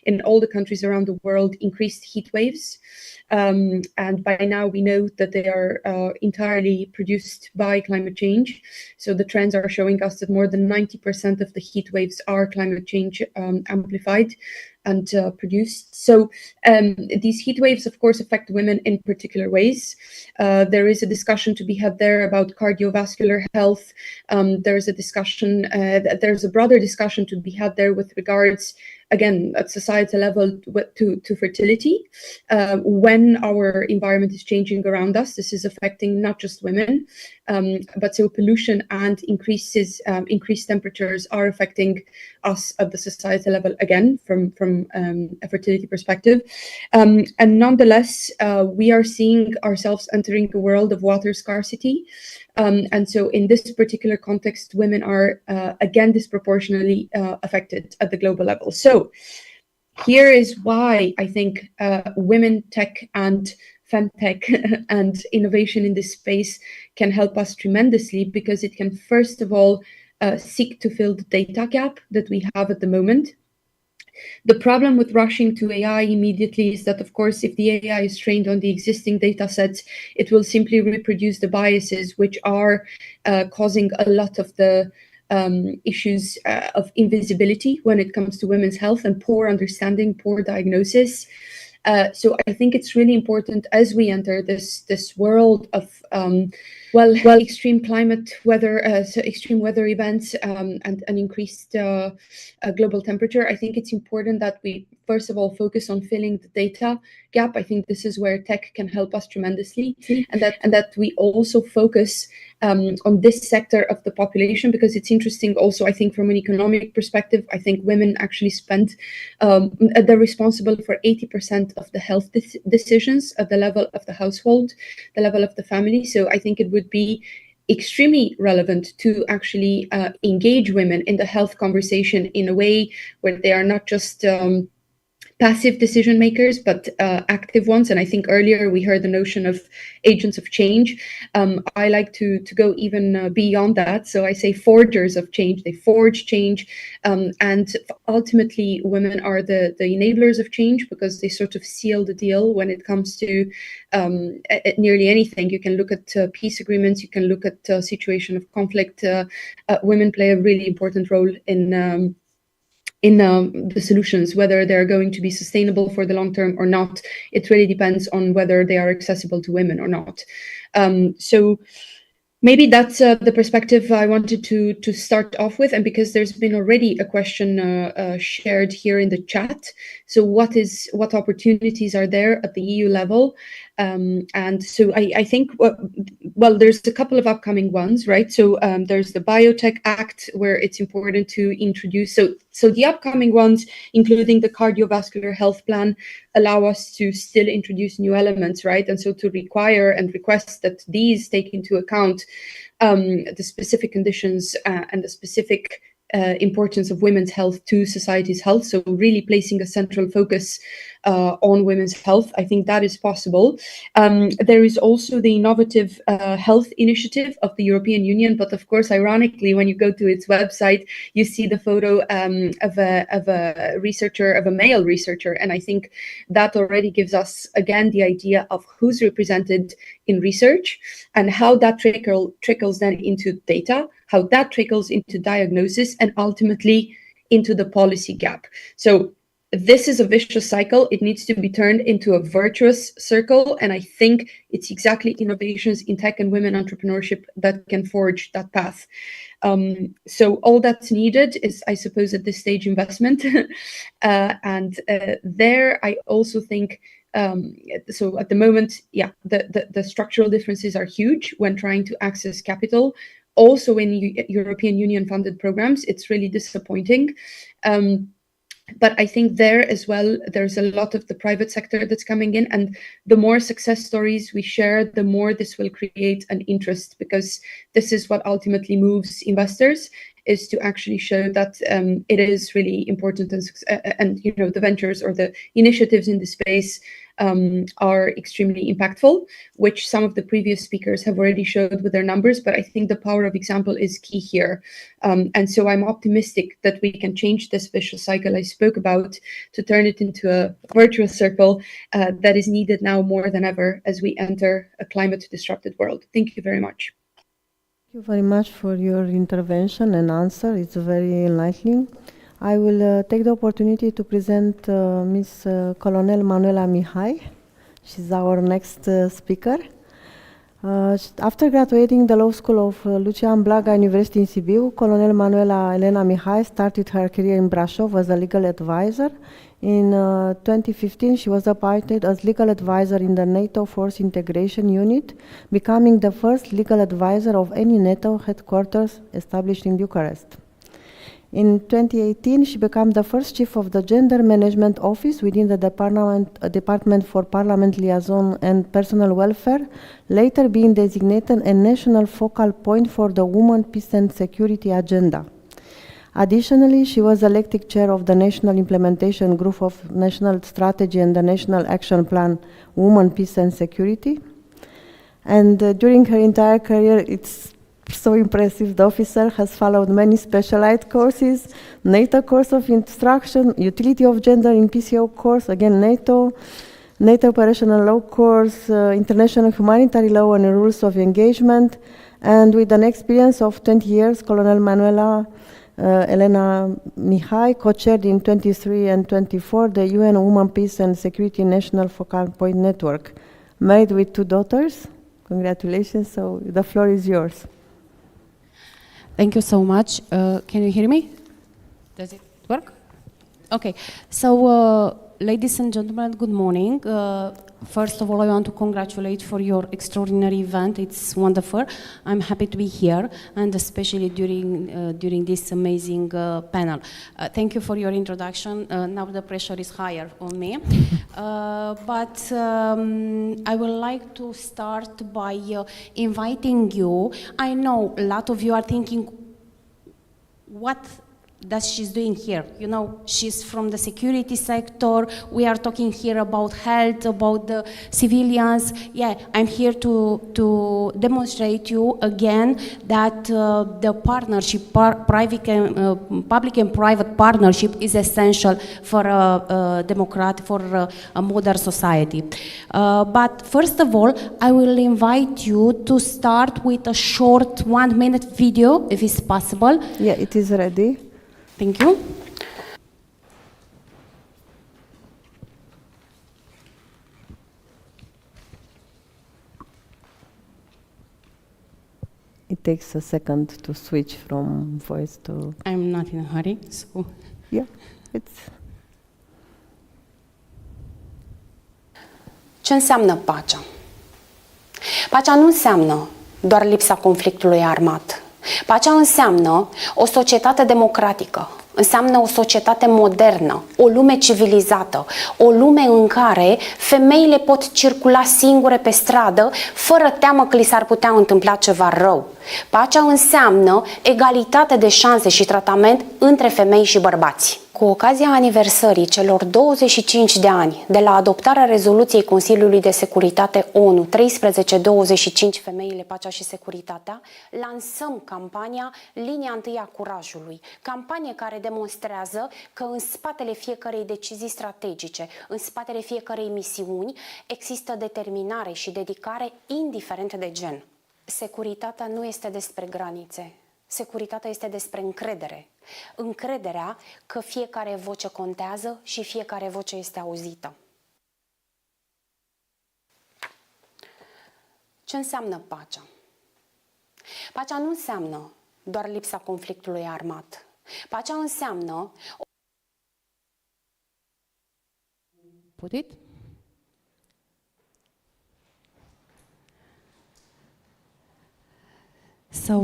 [SPEAKER 5] in all the countries around the world, increased heat waves. And by now we know that they are entirely produced by climate change. So the trends are showing us that more than 90% of the heat waves are climate change amplified and produced. So these heat waves, of course, affect women in particular ways. There is a discussion to be had there about cardiovascular health. There's a broader discussion to be had there with regards, again, at societal level to fertility. When our environment is changing around us, this is affecting not just women, but so pollution and increased temperatures are affecting us at the societal level, again, from a fertility perspective. And nonetheless, we are seeing ourselves entering a world of water scarcity. And so in this particular context, women are, again, disproportionately affected at the global level. So here is why I think women tech and femtech and innovation in this space can help us tremendously, because it can, first of all, seek to fill the data gap that we have at the moment. The problem with rushing to AI immediately is that, of course, if the AI is trained on the existing data sets, it will simply reproduce the biases which are causing a lot of the issues of invisibility when it comes to women's health and poor understanding, poor diagnosis. So I think it's really important as we enter this world of extreme climate weather, extreme weather events, and an increased global temperature. I think it's important that we first of all focus on filling the data gap. I think this is where tech can help us tremendously, and that we also focus on this sector of the population, because it's interesting also, I think, from an economic perspective. I think women actually spend, they're responsible for 80% of the health decisions at the level of the household, the level of the family. So I think it would be extremely relevant to actually engage women in the health conversation in a way where they are not just passive decision makers, but active ones. And I think earlier we heard the notion of agents of change. I like to go even beyond that. So I say forgers of change. They forge change. And ultimately, women are the enablers of change, because they sort of seal the deal when it comes to nearly anything. You can look at peace agreements. You can look at a situation of conflict. Women play a really important role in the solutions, whether they're going to be sustainable for the long term or not. It really depends on whether they are accessible to women or not. So maybe that's the perspective I wanted to start off with. And because there's been already a question shared here in the chat, so what opportunities are there at the EU level? And so I think, well, there's a couple of upcoming ones, right? So there's the Biotech Act, where it's important to introduce. So the upcoming ones, including the cardiovascular health plan, allow us to still introduce new elements, right? And so to require and request that these take into account the specific conditions and the specific importance of women's health to society's health. So really placing a central focus on women's health. I think that is possible. There is also the Innovative Health Initiative of the European Union, but of course, ironically, when you go to its website, you see the photo of a researcher, of a male researcher, and I think that already gives us again the idea of who's represented in research and how that trickles then into data, how that trickles into diagnosis, and ultimately into the policy gap. So this is a vicious cycle. It needs to be turned into a virtuous circle. And I think it's exactly innovations in tech and women entrepreneurship that can forge that path. So all that's needed is, I suppose, at this stage, investment. There, I also think, so at the moment, yeah, the structural differences are huge when trying to access capital. Also in European Union funded programs, it's really disappointing. But I think there as well, there's a lot of the private sector that's coming in, and the more success stories we share, the more this will create an interest, because this is what ultimately moves investors, is to actually show that it is really important, and you know, the ventures or the initiatives in the space are extremely impactful, which some of the previous speakers have already showed with their numbers. But I think the power of example is key here. And so I'm optimistic that we can change this vicious cycle I spoke about to turn it into a virtuous circle that is needed now more than ever as we enter a climate disrupted world. Thank you very much.
[SPEAKER 1] Thank you very much for your intervention and answer. It's very enlightening. I will take the opportunity to present Ms. Colonel Manuela Mihai. She's our next speaker. After graduating the law school of Lucian Blaga University in Sibiu, Colonel Manuela Elena Mihai started her career in Brașov as a legal advisor. In 2015, she was appointed as legal advisor in the NATO Force Integration Unit, becoming the first legal advisor of any NATO headquarters established in Bucharest. In 2018, she became the first chief of the Gender Management Office within the Department for Parliament Liaison and Personal Welfare, later being designated a national focal point for the Women, Peace and Security agenda. Additionally, she was elected chair of the National Implementation Group of National Strategy and the National Action Plan Women, Peace and Security. And during her entire career, it's so impressive. The officer has followed many specialized courses, NATO course of instruction, utility of gender in PCO course, again NATO operational law course, international humanitarian law and rules of engagement. And with an experience of 20 years, Colonel Manuela Elena Mihai co-chaired in 23 and 24 the UN Women, Peace and Security National Focal Point Network. Married with 2 daughters. Congratulations. So the floor is yours.
[SPEAKER 6] Thank you so much. Can you hear me? Does it work? Okay. So, ladies and gentlemen, good morning. First of all, I want to congratulate for your extraordinary event. It's wonderful. I'm happy to be here, and especially during this amazing panel. Thank you for your introduction. Now the pressure is higher on me. But I would like to start by inviting you. I know a lot of you are thinking, what that she's doing here. You know, she's from the security sector. We are talking here about health, about the civilians. Yeah, I'm here to demonstrate you again that the partnership, public and private partnership is essential for a a modern society. But first of all, I will invite you to start with a short 1-minute video, if it's possible.
[SPEAKER 1] Yeah, it is ready.
[SPEAKER 6] Thank you.
[SPEAKER 1] It takes a second to switch from voice to...
[SPEAKER 6] I'm not in a hurry, so...
[SPEAKER 1] Yeah, it's...
[SPEAKER 7] Ce înseamnă pacea? Pacea nu înseamnă doar lipsa conflictului armat. Pacea înseamnă o societate democratică, înseamnă o societate modernă, o lume civilizată, o lume în care femeile pot circula singure pe stradă fără teamă că li s-ar putea întâmpla ceva rău. Pacea înseamnă egalitate de șanse și tratament între femei și bărbați. Cu ocazia aniversării celor 25 de ani de la adoptarea rezoluției Consiliului de Securitate ONU 1325 Femeile, Pacea și Securitatea, lansăm campania Linia întâi a curajului, campanie care demonstrează că în spatele fiecărei decizii strategice, în spatele fiecărei misiuni, există determinare și dedicare indiferent de gen. Securitatea nu este despre granițe. Securitatea este despre încredere. Încrederea că fiecare voce contează și fiecare voce este auzită. Ce înseamnă pacea? Pacea nu înseamnă doar lipsa conflictului armat. Pacea înseamnă...
[SPEAKER 6] Put it? So,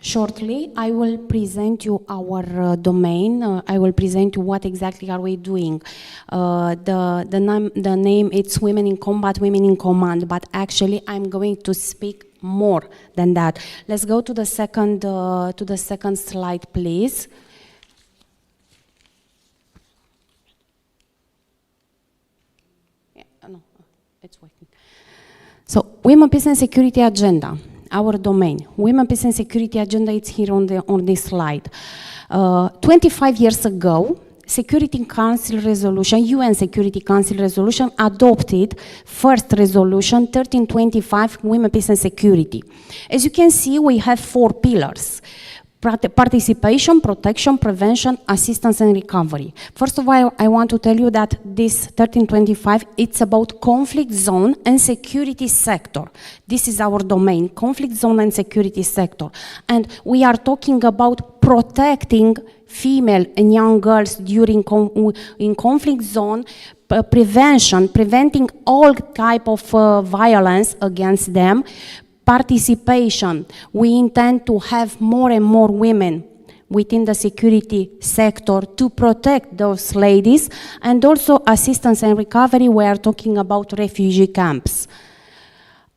[SPEAKER 6] shortly I will present you our domain. I will present you what exactly are we doing. The name it's Women in Combat, Women in Command, but actually I'm going to speak more than that. Let's go to the second slide, please. Yeah, no, it's working. So, Women, Peace and Security Agenda, our domain. Women, Peace and Security Agenda, it's here on this slide. 25 years ago, Security Council resolution, UN Security Council resolution adopted first resolution 1325, Women, Peace and Security. As you can see, we have 4 pillars. Participation, protection, prevention, assistance and recovery. First of all, I want to tell you that this 1325, it's about conflict zone and security sector. This is our domain, conflict zone and security sector. And we are talking about protecting female and young girls during in conflict zone, preventing all type of violence against them. Participation, we intend to have more and more women within the security sector to protect those ladies, and also assistance and recovery, we are talking about refugee camps.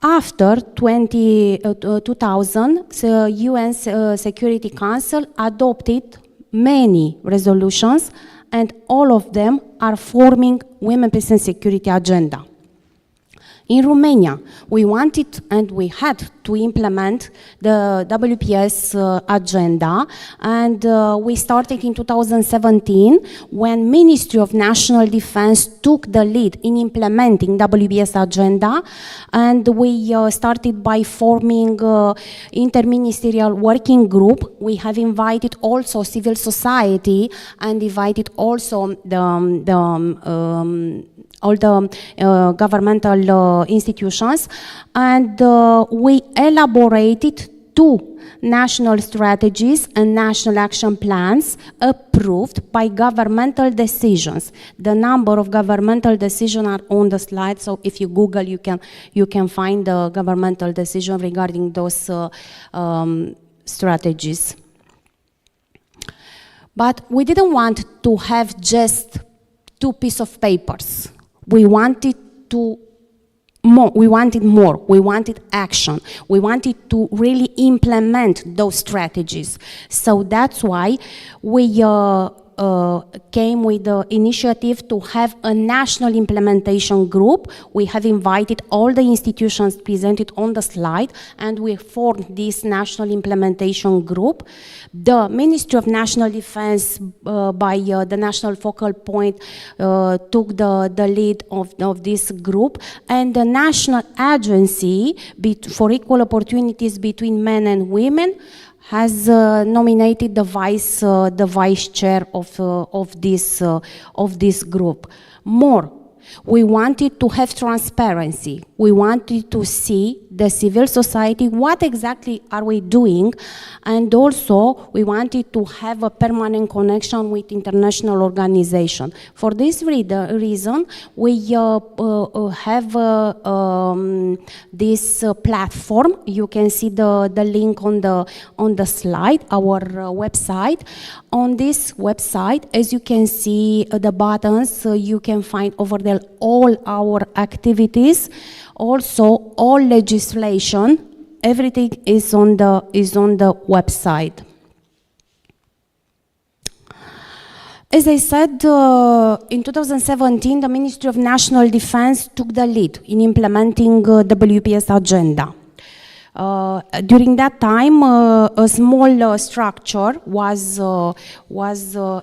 [SPEAKER 6] After 2000, the UN Security Council adopted many resolutions, and all of them are forming Women, Peace and Security Agenda. In Romania, we wanted and we had to implement the WPS agenda, and we started in 2017 when Ministry of National Defense took the lead in implementing WPS agenda, and we started by forming interministerial working group. We have invited also civil society and invited also all the governmental institutions, and we elaborated 2 national strategies and national action plans approved by governmental decisions. The number of governmental decisions are on the slide, so if you Google, you can find the governmental decision regarding those strategies. But we didn't want to have just 2 pieces of papers. We wanted to
[SPEAKER 7] more. We wanted more. We wanted action. We wanted to really implement those strategies. So that's why we came with the initiative to have a national implementation group. We have invited all the institutions presented on the slide, and we formed this national implementation group. The Ministry of National Defense, by the National Focal Point, took the lead of this group, and the National Agency for Equal Opportunities between Men and Women has nominated the vice chair of this group. More, we wanted to have transparency. We wanted to see the civil society, what exactly are we doing, and also we wanted to have a permanent connection with international organizations. For this reason, we have this platform. You can see the link on the slide, our website. On this website, as you can see the buttons, you can find over there all our activities, also all legislation. Everything is on the website. As I said, in 2017, the Ministry of National Defense took the lead in implementing WPS agenda. During that time, a small structure was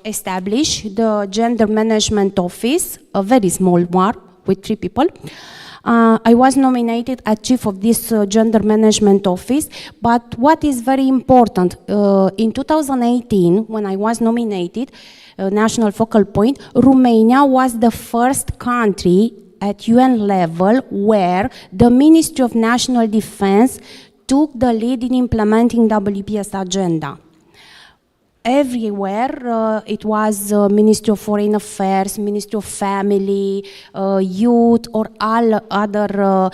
[SPEAKER 7] established, the Gender Management Office, a very small one with 3 people. I was nominated as chief of this Gender Management Office, but what is very important, in 2018, when I was nominated, National Focal Point, Romania was the first country at UN level where the Ministry of National Defense took the lead in implementing WPS agenda. Everywhere, it was Ministry of Foreign Affairs, Ministry of Family, Youth, or all other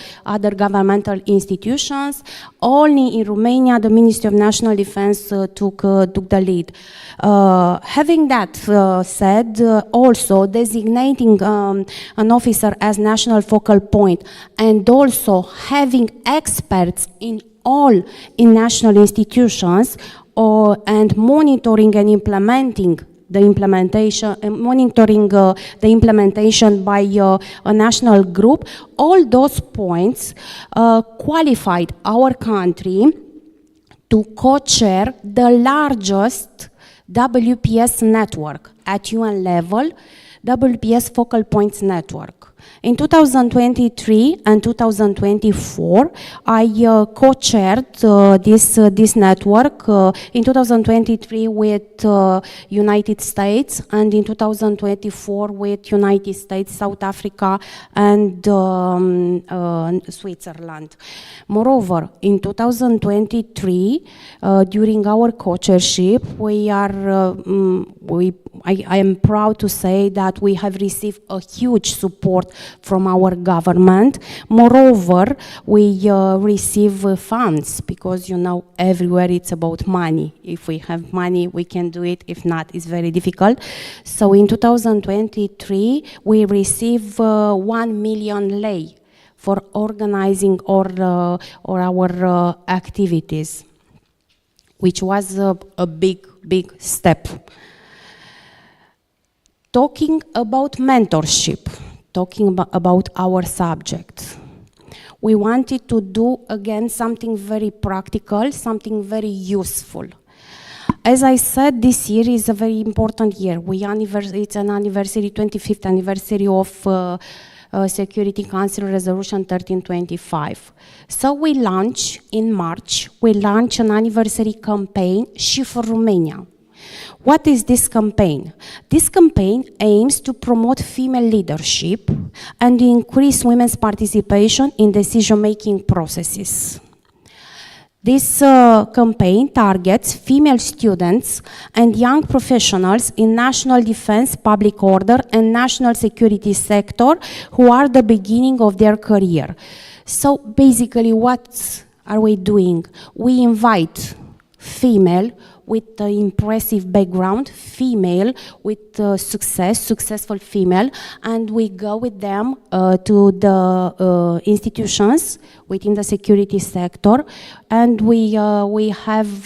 [SPEAKER 7] governmental institutions. Only in Romania, the Ministry of National Defense took the lead. Having that said, also designating an officer as national focal point, and also having experts in national institutions, and monitoring and implementing the implementation by a national group, all those points qualified our country to co-chair the largest WPS network at UN level, WPS Focal Points Network. In 2023 and 2024, I co-chaired this network, in 2023 with United States, and in 2024 with United States, South Africa, and Switzerland. Moreover, in 2023, during our co-chairship, I am proud to say that we have received a huge support from our government. Moreover, we receive funds, because everywhere it's about money. If we have money, we can do it. If not, it's very difficult. So in 2023, we received 1 million lei for organizing our activities, which was a big step. Talking about mentorship, talking about our subject, we wanted to do again something very practical, something very useful. As I said, this year is a very important year. It's an anniversary, 25th anniversary of Security Council Resolution 1325. So we launch in March, an anniversary campaign, She for Romania. What is this campaign? This campaign aims to promote female leadership and increase women's participation in decision-making processes. This campaign targets female students and young professionals in national defense, public order, and national security sector who are the beginning of their career. So basically, what are we doing? We invite female with an impressive background, female with successful female, and we go with them to the institutions within the security sector, and we have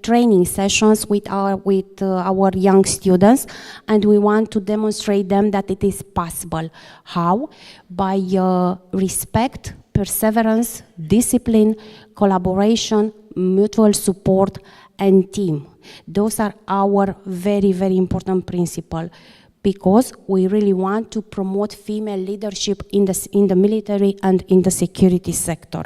[SPEAKER 7] training sessions with our young students, and we want to demonstrate them that it is possible. How? By respect, perseverance, discipline, collaboration, mutual support, and team. Those are our very, very important principles, because we really want to promote female leadership in the military and in the security sector.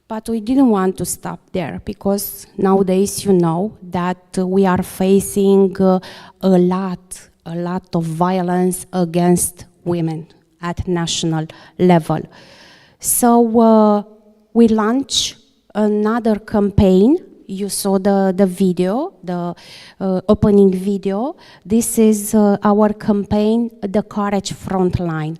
[SPEAKER 7] But we didn't want to stop there, because nowadays you know that we are facing a lot of violence against women at national level. So we launched another campaign. You saw the video, the opening video. This is our campaign, The Courage Frontline.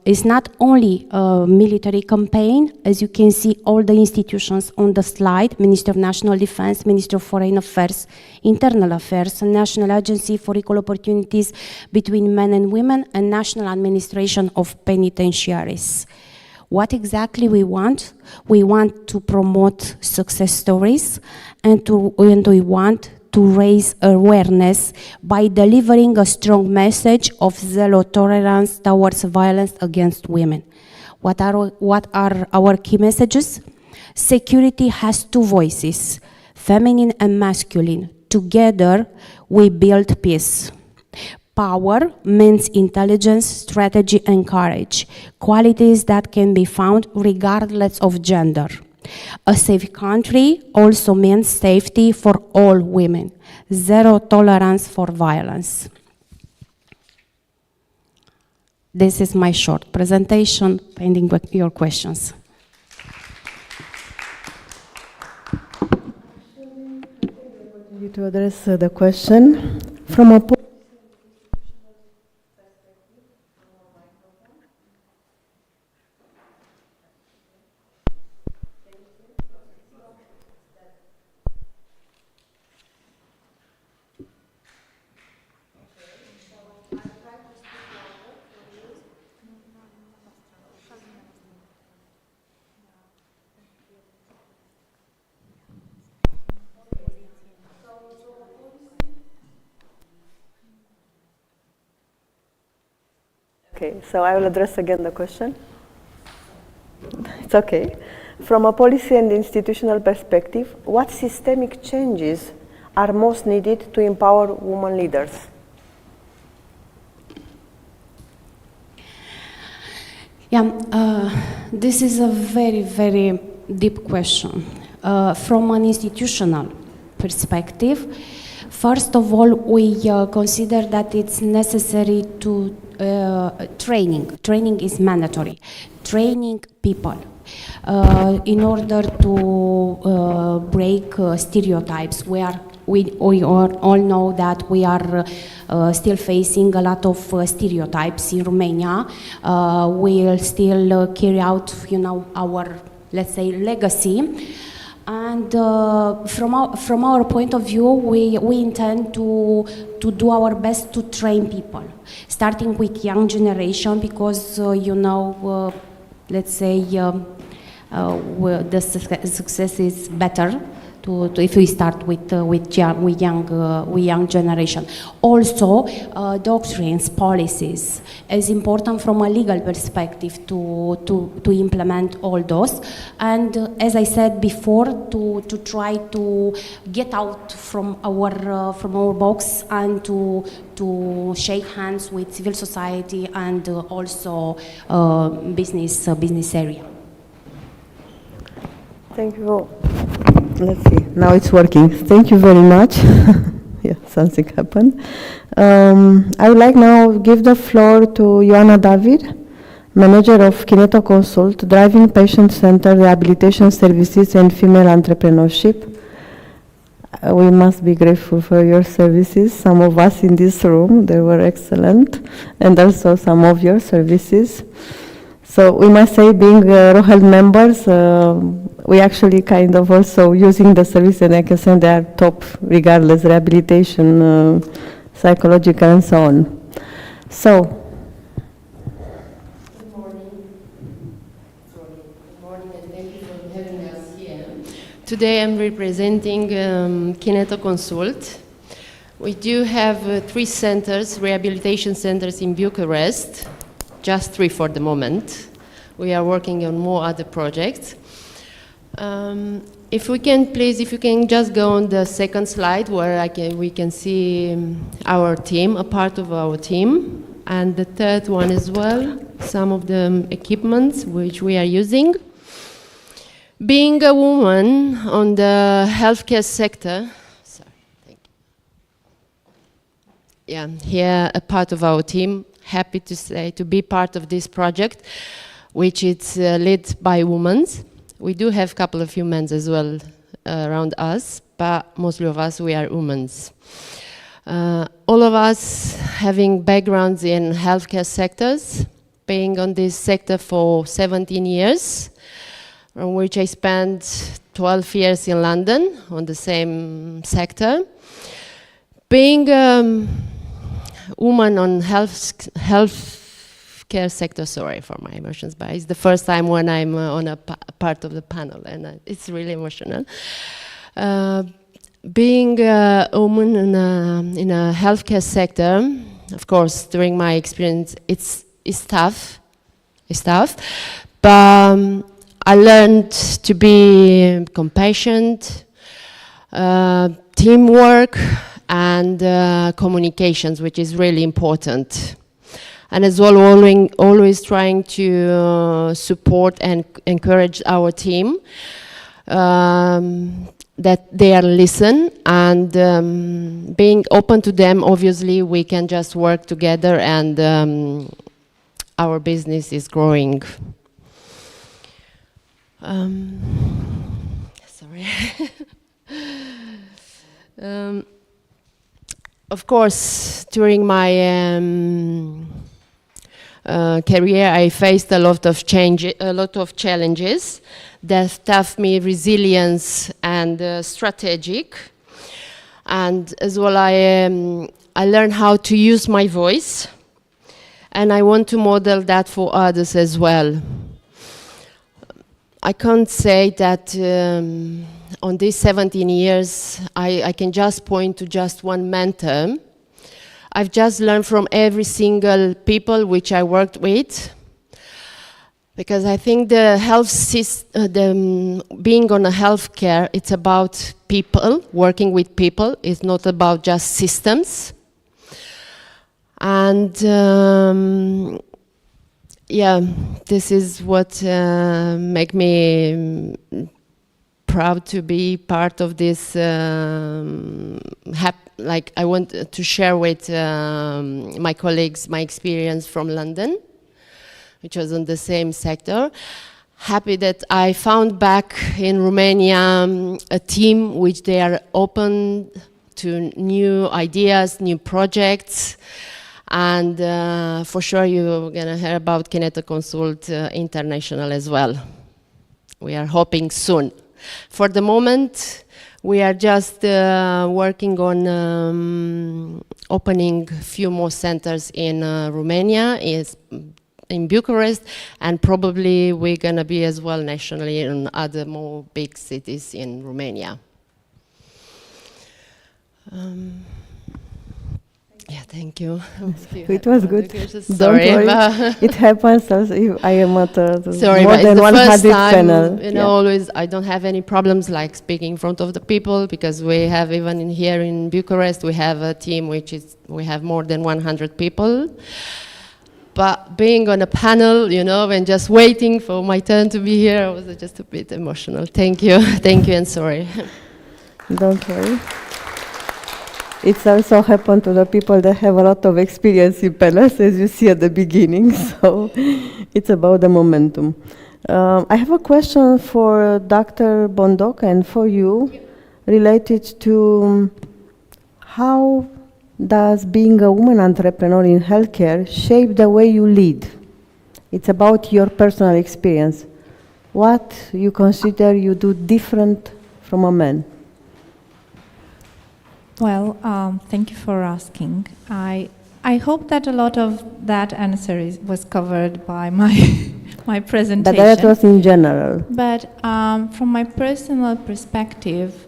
[SPEAKER 7] It's not only a military campaign. As you can see, all the institutions on the slide: Ministry of National Defense, Ministry of Foreign Affairs, Internal Affairs, National Agency for Equal Opportunities Between Men and Women, and National Administration of Penitentiaries. What exactly we want? We want to promote success stories, and we want to raise awareness by delivering a strong message of zero tolerance towards violence against women. What are our key messages? Security has two voices, feminine and masculine. Together, we build peace. Power means intelligence, strategy, and courage, qualities that can be found regardless of gender. A safe country also means safety for all women. Zero tolerance for violence. This is my short presentation, pending your questions.
[SPEAKER 1] You to address the question from a Okay, so I will address again the question. It's okay. From a policy and institutional perspective, what systemic changes are most needed to empower women leaders?
[SPEAKER 7] Yeah, this is a very, very deep question. From an institutional perspective, first of all, we consider that it's necessary to training. Training is mandatory. Training people in order to break stereotypes. We all know that we are still facing a lot of stereotypes in Romania. We'll still carry out, our, let's say, legacy. And from our point of view, we intend to do our best to train people, starting with young generation, because let's say the success is better if we start with young generation. Also, doctrines, policies is important from a legal perspective to implement all those. And as I said before, to try to get out from our box and to shake hands with civil society and also business area.
[SPEAKER 1] Thank you. Let's see, now it's working. Thank you very much. Yeah, something happened. I would like now give the floor to Ioana David, Manager of Kineto Consult, Driving Patient Center Rehabilitation Services and Female Entrepreneurship. we must be grateful for your services. Some of us in this room, they were excellent, and also some of your services. So we must say, being ROHEALTH members, we actually kind of also using the service, and I can say they are top regardless, rehabilitation, psychological and so on. So,
[SPEAKER 8] today I'm representing Kineto Consult. We do have 3 centers, rehabilitation centers in Bucharest, just 3 for the moment. We are working on more other projects. If we can, please, if you can just go on the second slide where we can see our team, a part of our team, and the third one as well, some of the equipments which we are using. Being a woman on the healthcare sector, yeah, here a part of our team, happy to say, to be part of this project, which is led by women. We do have a couple of humans as well around us, but mostly of us, we are women. All of us having backgrounds in healthcare sectors, being on this sector for 17 years, from which I spent 12 years in London on the same sector. Being a woman on healthcare sector, sorry for my emotions, but it's the first time when I'm on a part of the panel, and it's really emotional. Being a woman in a healthcare sector, of course, during my experience, it's tough. It's tough, but I learned to be compassionate, teamwork, and communications, which is really important. And as well, always trying to support and encourage our team, that they are listen, and being open to them. Obviously, we can just work together, and our business is growing. Sorry. Of course, during my career, I faced a lot of challenges that taught me resilience and strategic. And as well, I learned how to use my voice, and I want to model that for others as well. I can't say that on these 17 years, I can just point to just one mentor. I've just learned from every single people which I worked with, because I think the health system, being on a healthcare, it's about people, working with people. It's not about just systems. And yeah, this is what make me proud to be part of this. Like, I want to share with my colleagues my experience from London, which was in the same sector. Happy that I found back in Romania a team which they are open to new ideas, new projects. And for sure you're going to hear about Kineto Consult International as well. We are hoping soon. For the moment, we are just working on opening a few more centers in Romania, in Bucharest, and probably we're going to be as well nationally in other more big cities in Romania. Yeah, thank you.
[SPEAKER 1] It was good.
[SPEAKER 8] Sorry,
[SPEAKER 1] don't worry. It happens. I am at
[SPEAKER 8] sorry,
[SPEAKER 1] more
[SPEAKER 8] but
[SPEAKER 1] than
[SPEAKER 8] it's the
[SPEAKER 1] 100
[SPEAKER 8] first time,
[SPEAKER 1] panel.
[SPEAKER 8] you know, always I don't have any problems like speaking in front of the people, because we have even here in Bucharest, we have a team we have more than 100 people. But being on a panel, you know, and just waiting for my turn to be here, I was just a bit emotional. Thank you, and sorry.
[SPEAKER 1] Don't worry. It's also happened to the people that have a lot of experience in panels, as you see at the beginning, so it's about the momentum. I have a question for Dr. Bondoc and for you. related to how does being a woman entrepreneur in healthcare shape the way you lead? It's about your personal experience. What you consider you do different from a man?
[SPEAKER 4] Well, thank you for asking. I hope that a lot of that answer was covered by my presentation.
[SPEAKER 1] But that was in general.
[SPEAKER 4] But from my personal perspective,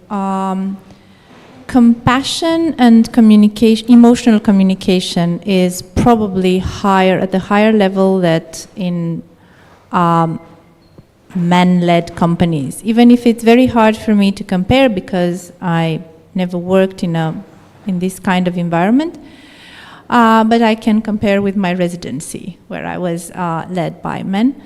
[SPEAKER 4] compassion and communication, emotional communication, is probably higher at the higher level that in men-led companies. Even if it's very hard for me to compare because I never worked in this kind of environment, but I can compare with my residency where I was led by men.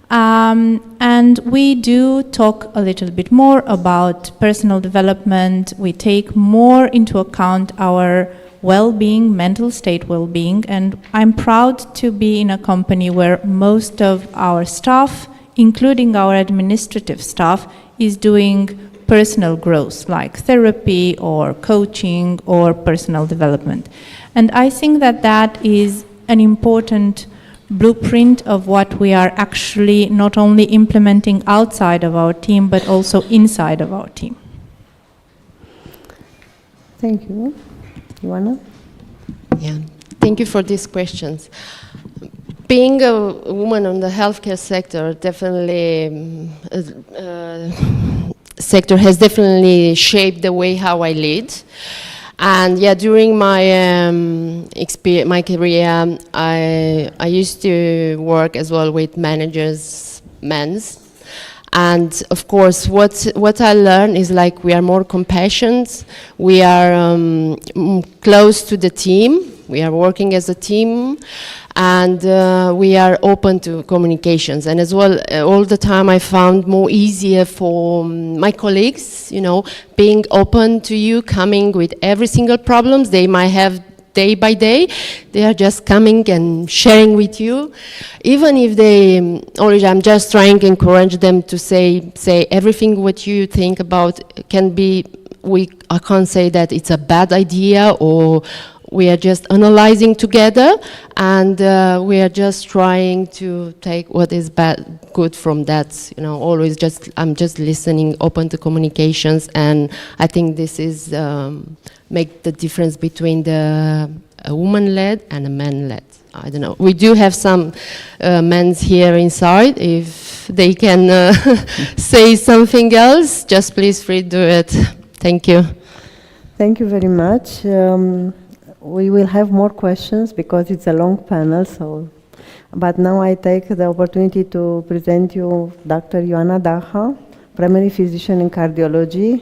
[SPEAKER 4] And we do talk a little bit more about personal development. We take more into account our well-being, mental state well-being, and I'm proud to be in a company where most of our staff, including our administrative staff, is doing personal growth, like therapy or coaching or personal development. And I think that that is an important blueprint of what we are actually not only implementing outside of our team, but also inside of our team.
[SPEAKER 1] Thank you. Ioana?
[SPEAKER 8] Yeah, thank you for these questions. Being a woman in the healthcare sector sector has definitely shaped the way how I lead. And yeah, during my my career, I used to work as well with managers, men's. And of course, what I learned is like we are more compassionate, we are close to the team, we are working as a team, and we are open to communications. And as well, all the time I found more easier for my colleagues, you know, being open to you, coming with every single problems they might have day by day. They are just coming and sharing with you. Even if they, I'm just trying to encourage them to say everything what you think about can be, I can't say that it's a bad idea, or we are just analyzing together, and we are just trying to take what is good from that. You know, always I'm just listening, open to communications, and I think this is make the difference between a woman-led and a man-led. I don't know. We do have some men here inside. If they can say something else, just please free to do it. Thank you.
[SPEAKER 1] Thank you very much. We will have more questions because it's a long panel. But now I take the opportunity to present you Dr. Ioana Daha, primary physician in cardiology,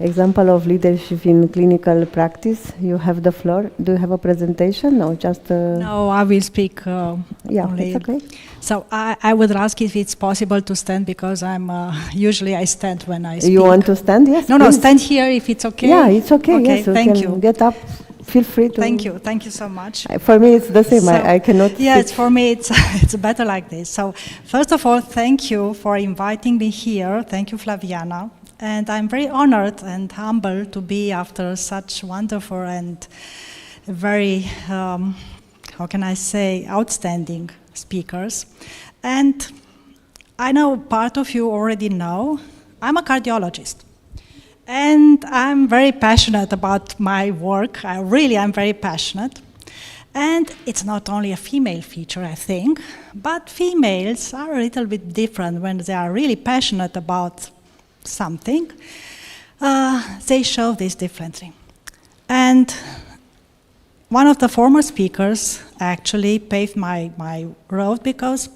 [SPEAKER 1] example of leadership in clinical practice. You have the floor. Do you have a presentation? No, just...
[SPEAKER 9] No, I will speak
[SPEAKER 1] yeah,
[SPEAKER 9] only.
[SPEAKER 1] it's okay.
[SPEAKER 9] So I would ask if it's possible to stand, because I'm usually I stand when I speak.
[SPEAKER 1] You want to stand? Yes,
[SPEAKER 9] No,
[SPEAKER 1] please.
[SPEAKER 9] no, stand here if it's okay.
[SPEAKER 1] Yeah, it's okay.
[SPEAKER 9] Okay,
[SPEAKER 1] Yes, you
[SPEAKER 9] thank
[SPEAKER 1] can
[SPEAKER 9] you.
[SPEAKER 1] get up. Feel free to...
[SPEAKER 9] Thank you so much.
[SPEAKER 1] For me, it's the same.
[SPEAKER 9] So,
[SPEAKER 1] I cannot...
[SPEAKER 9] Yes, for me, it's better like this. So first of all, thank you for inviting me here. Thank you, Flaviana. And I'm very honored and humbled to be after such wonderful and very, how can I say, outstanding speakers. And I know part of you already know, I'm a cardiologist. And I'm very passionate about my work. I'm very passionate. And it's not only a female feature, I think, but females are a little bit different when they are really passionate about something. They show this differently. And one of the former speakers actually paved my road, because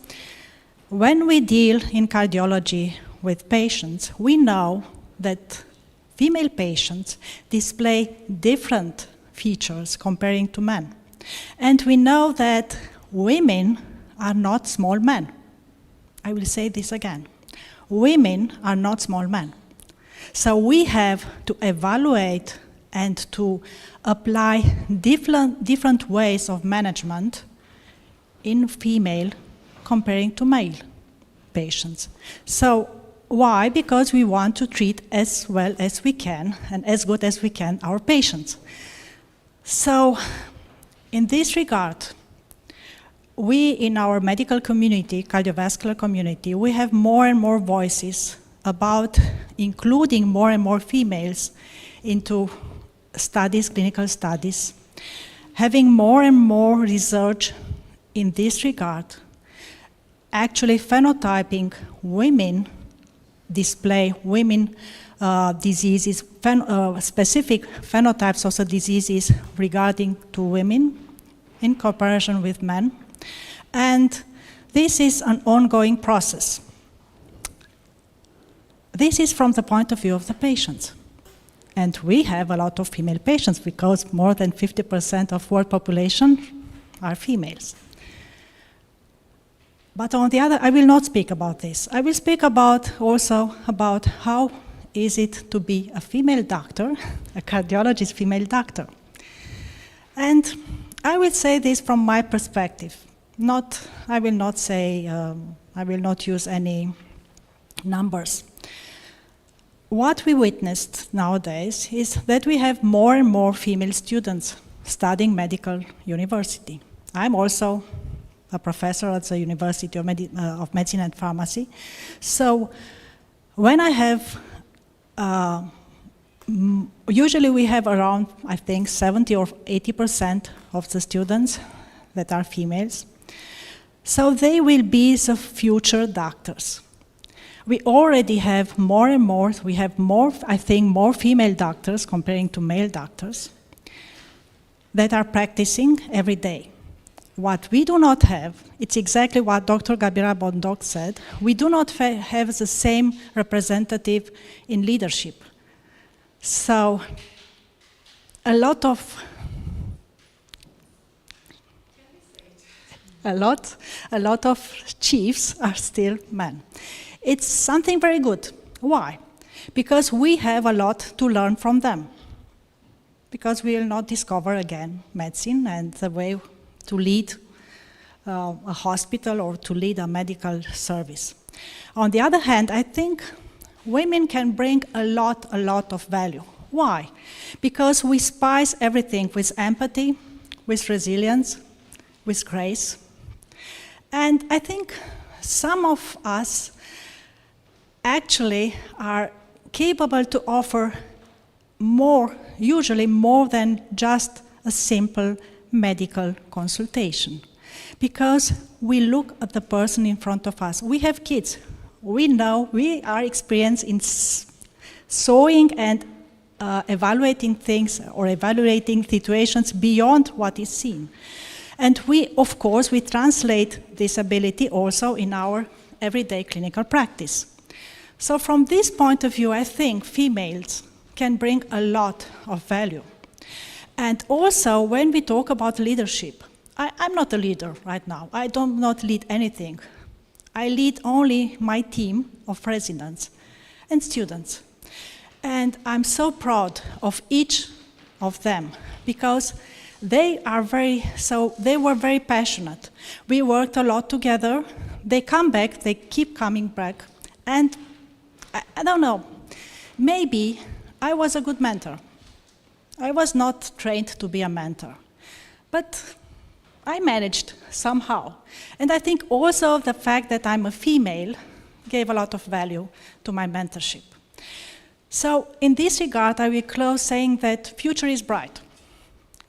[SPEAKER 9] when we deal in cardiology with patients, we know that female patients display different features comparing to men. And we know that women are not small men. I will say this again. Women are not small men. So we have to evaluate and to apply different ways of management in female comparing to male patients. So why? Because we want to treat as well as we can and as good as we can our patients. So, in this regard, we in our medical community, cardiovascular community, we have more and more voices about including more and more females into studies, clinical studies, having more and more research in this regard, actually phenotyping women, display women diseases, specific phenotypes of the diseases regarding to women in comparison with men. And this is an ongoing process. This is from the point of view of the patients. And we have a lot of female patients because more than 50% of world population are females. But on the other, I will not speak about this. I will speak also about how is it to be a female doctor, a cardiologist female doctor. And I will say this from my perspective. I will not use any numbers. What we witnessed nowadays is that we have more and more female students studying medical university. I'm also a professor at the University of Medicine and Pharmacy. So when I have, usually we have around, I think, 70 or 80% of the students that are females. So they will be the future doctors. We already have more and more, we have more, I think, more female doctors comparing to male doctors that are practicing every day. What we do not have, it's exactly what Dr. Gabriela Bondoc said, we do not have the same representative in leadership. So a lot of chiefs are still men. It's something very good. Why? Because we have a lot to learn from them. Because we will not discover again medicine and the way to lead a hospital or to lead a medical service. On the other hand, I think women can bring a lot of value. Why? Because we spice everything with empathy, with resilience, with grace. And I think some of us actually are capable to offer more, usually more than just a simple medical consultation. Because we look at the person in front of us. We have kids. We know, we are experienced in sewing and evaluating things or evaluating situations beyond what is seen. And we, of course, we translate this ability also in our everyday clinical practice. So from this point of view, I think females can bring a lot of value. And also, when we talk about leadership, I'm not a leader right now. I do not lead anything. I lead only my team of residents and students. And I'm so proud of each of them because they were very passionate. We worked a lot together. They come back, they keep coming back. And I don't know, maybe I was a good mentor. I was not trained to be a mentor, but I managed somehow. And I think also the fact that I'm a female gave a lot of value to my mentorship. So in this regard, I will close saying that future is bright.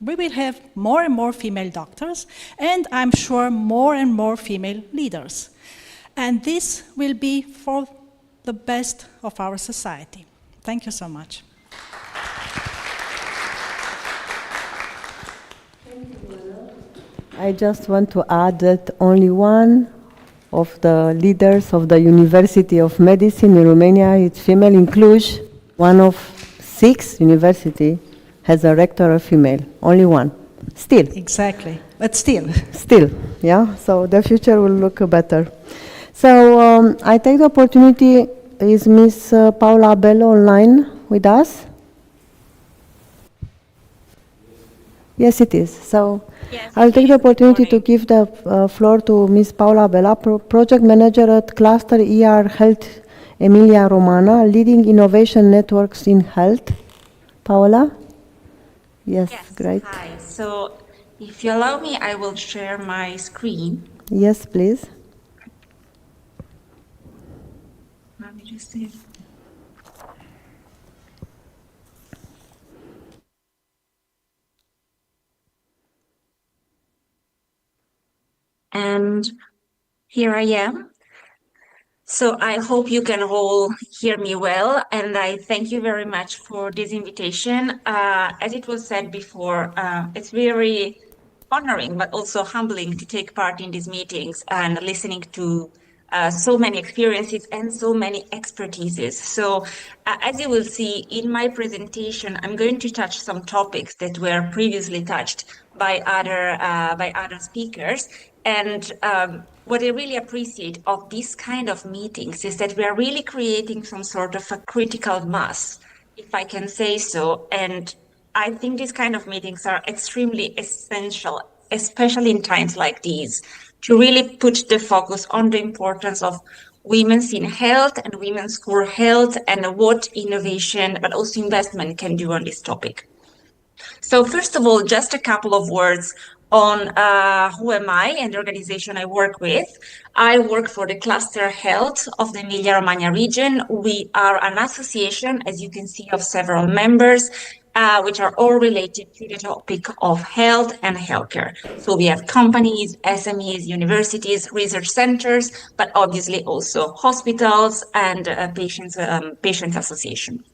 [SPEAKER 9] We will have more and more female doctors, and I'm sure more and more female leaders. And this will be for the best of our society. Thank you so much.
[SPEAKER 1] I just want to add that only one of the leaders of the University of Medicine in Romania is female in Cluj. One of 6 universities has a rector a female. Only one. Still.
[SPEAKER 9] Exactly. But still.
[SPEAKER 1] Still, yeah. So the future will look better. So I take the opportunity, is Miss Paula Bello online with us? Yes, it is. So yes, I'll take the opportunity to give the floor to Ms. Paula Bella, Project Manager at Cluster ER Health Emilia Romana, leading innovation networks in health. Paola? Yes, great.
[SPEAKER 10] Hi. So if you allow me, I will share my screen.
[SPEAKER 1] Yes, please.
[SPEAKER 10] Let me just see. And here I am. So I hope you can all hear me well, and I thank you very much for this invitation. As it was said before, it's very honoring, but also humbling to take part in these meetings and listening to so many experiences and so many expertises. So as you will see in my presentation, I'm going to touch some topics that were previously touched by other speakers. And what I really appreciate of these kind of meetings is that we are really creating some sort of a critical mass, if I can say so. And I think these kind of meetings are extremely essential, especially in times like these, to really put the focus on the importance of women's in health and women's for health and what innovation, but also investment can do on this topic. So first of all, just a couple of words on who am I and the organization I work with. I work for the Cluster Health of the Emilia-Romagna region. We are an association, as you can see, of several members, which are all related to the topic of health and healthcare. So we have companies, SMEs, universities, research centers, but obviously also hospitals and patients association.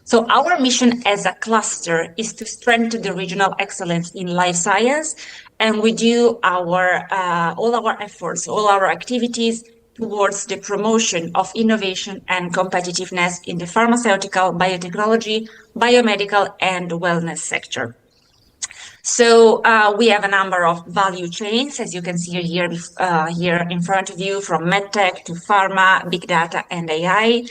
[SPEAKER 10] So our mission as a cluster is to strengthen the regional excellence in life science, and we do all our efforts, all our activities towards the promotion of innovation and competitiveness in the pharmaceutical, biotechnology, biomedical, and wellness sector. So we have a number of value chains, as you can see here in front of you, from medtech to pharma, big data, and AI.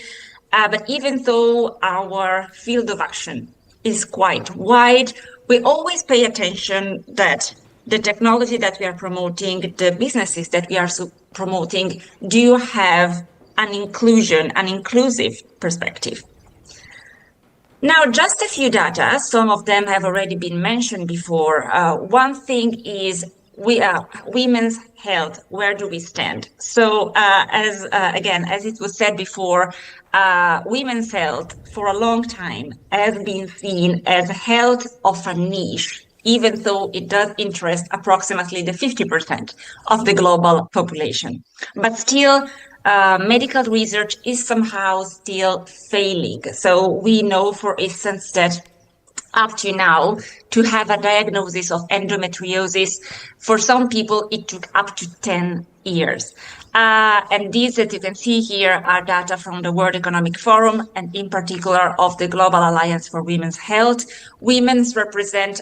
[SPEAKER 10] But even though our field of action is quite wide, we always pay attention that the technology that we are promoting, the businesses that we are promoting, do have an inclusive perspective. Now, just a few data, some of them have already been mentioned before. One thing is women's health, where do we stand? So as it was said before, women's health for a long time has been seen as health of a niche, even though it does interest approximately the 50% of the global population. But still, medical research is somehow still failing. So we know, for instance, that up to now, to have a diagnosis of endometriosis, for some people, it took up to 10 years. And these that you can see here are data from the World Economic Forum, and in particular of the Global Alliance for Women's Health. Women's represent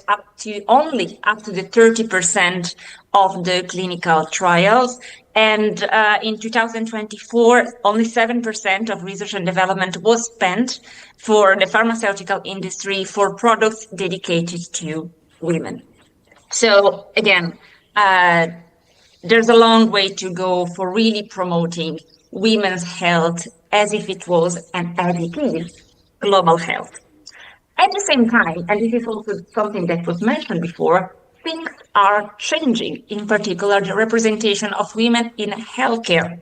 [SPEAKER 10] only up to the 30% of the clinical trials. And in 2024, only 7% of research and development was spent for the pharmaceutical industry for products dedicated to women. So again, there's a long way to go for really promoting women's health as if it was and as it is global health. At the same time, and this is also something that was mentioned before, things are changing, in particular the representation of women in healthcare.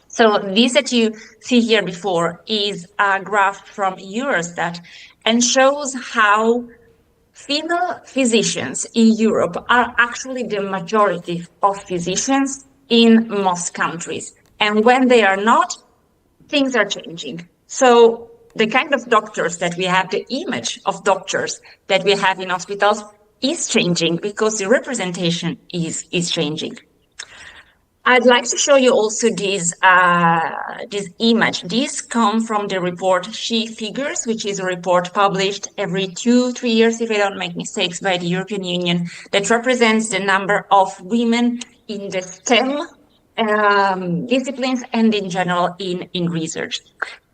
[SPEAKER 10] So this that you see here before is a graph from Eurostat and shows how female physicians in Europe are actually the majority of physicians in most countries. And when they are not, things are changing. So the kind of doctors that we have, the image of doctors that we have in hospitals is changing because the representation is changing. I'd like to show you also this image. These come from the report She Figures, which is a report published every 2-3 years, if I don't make mistakes, by the European Union, that represents the number of women in the STEM disciplines and in general in research.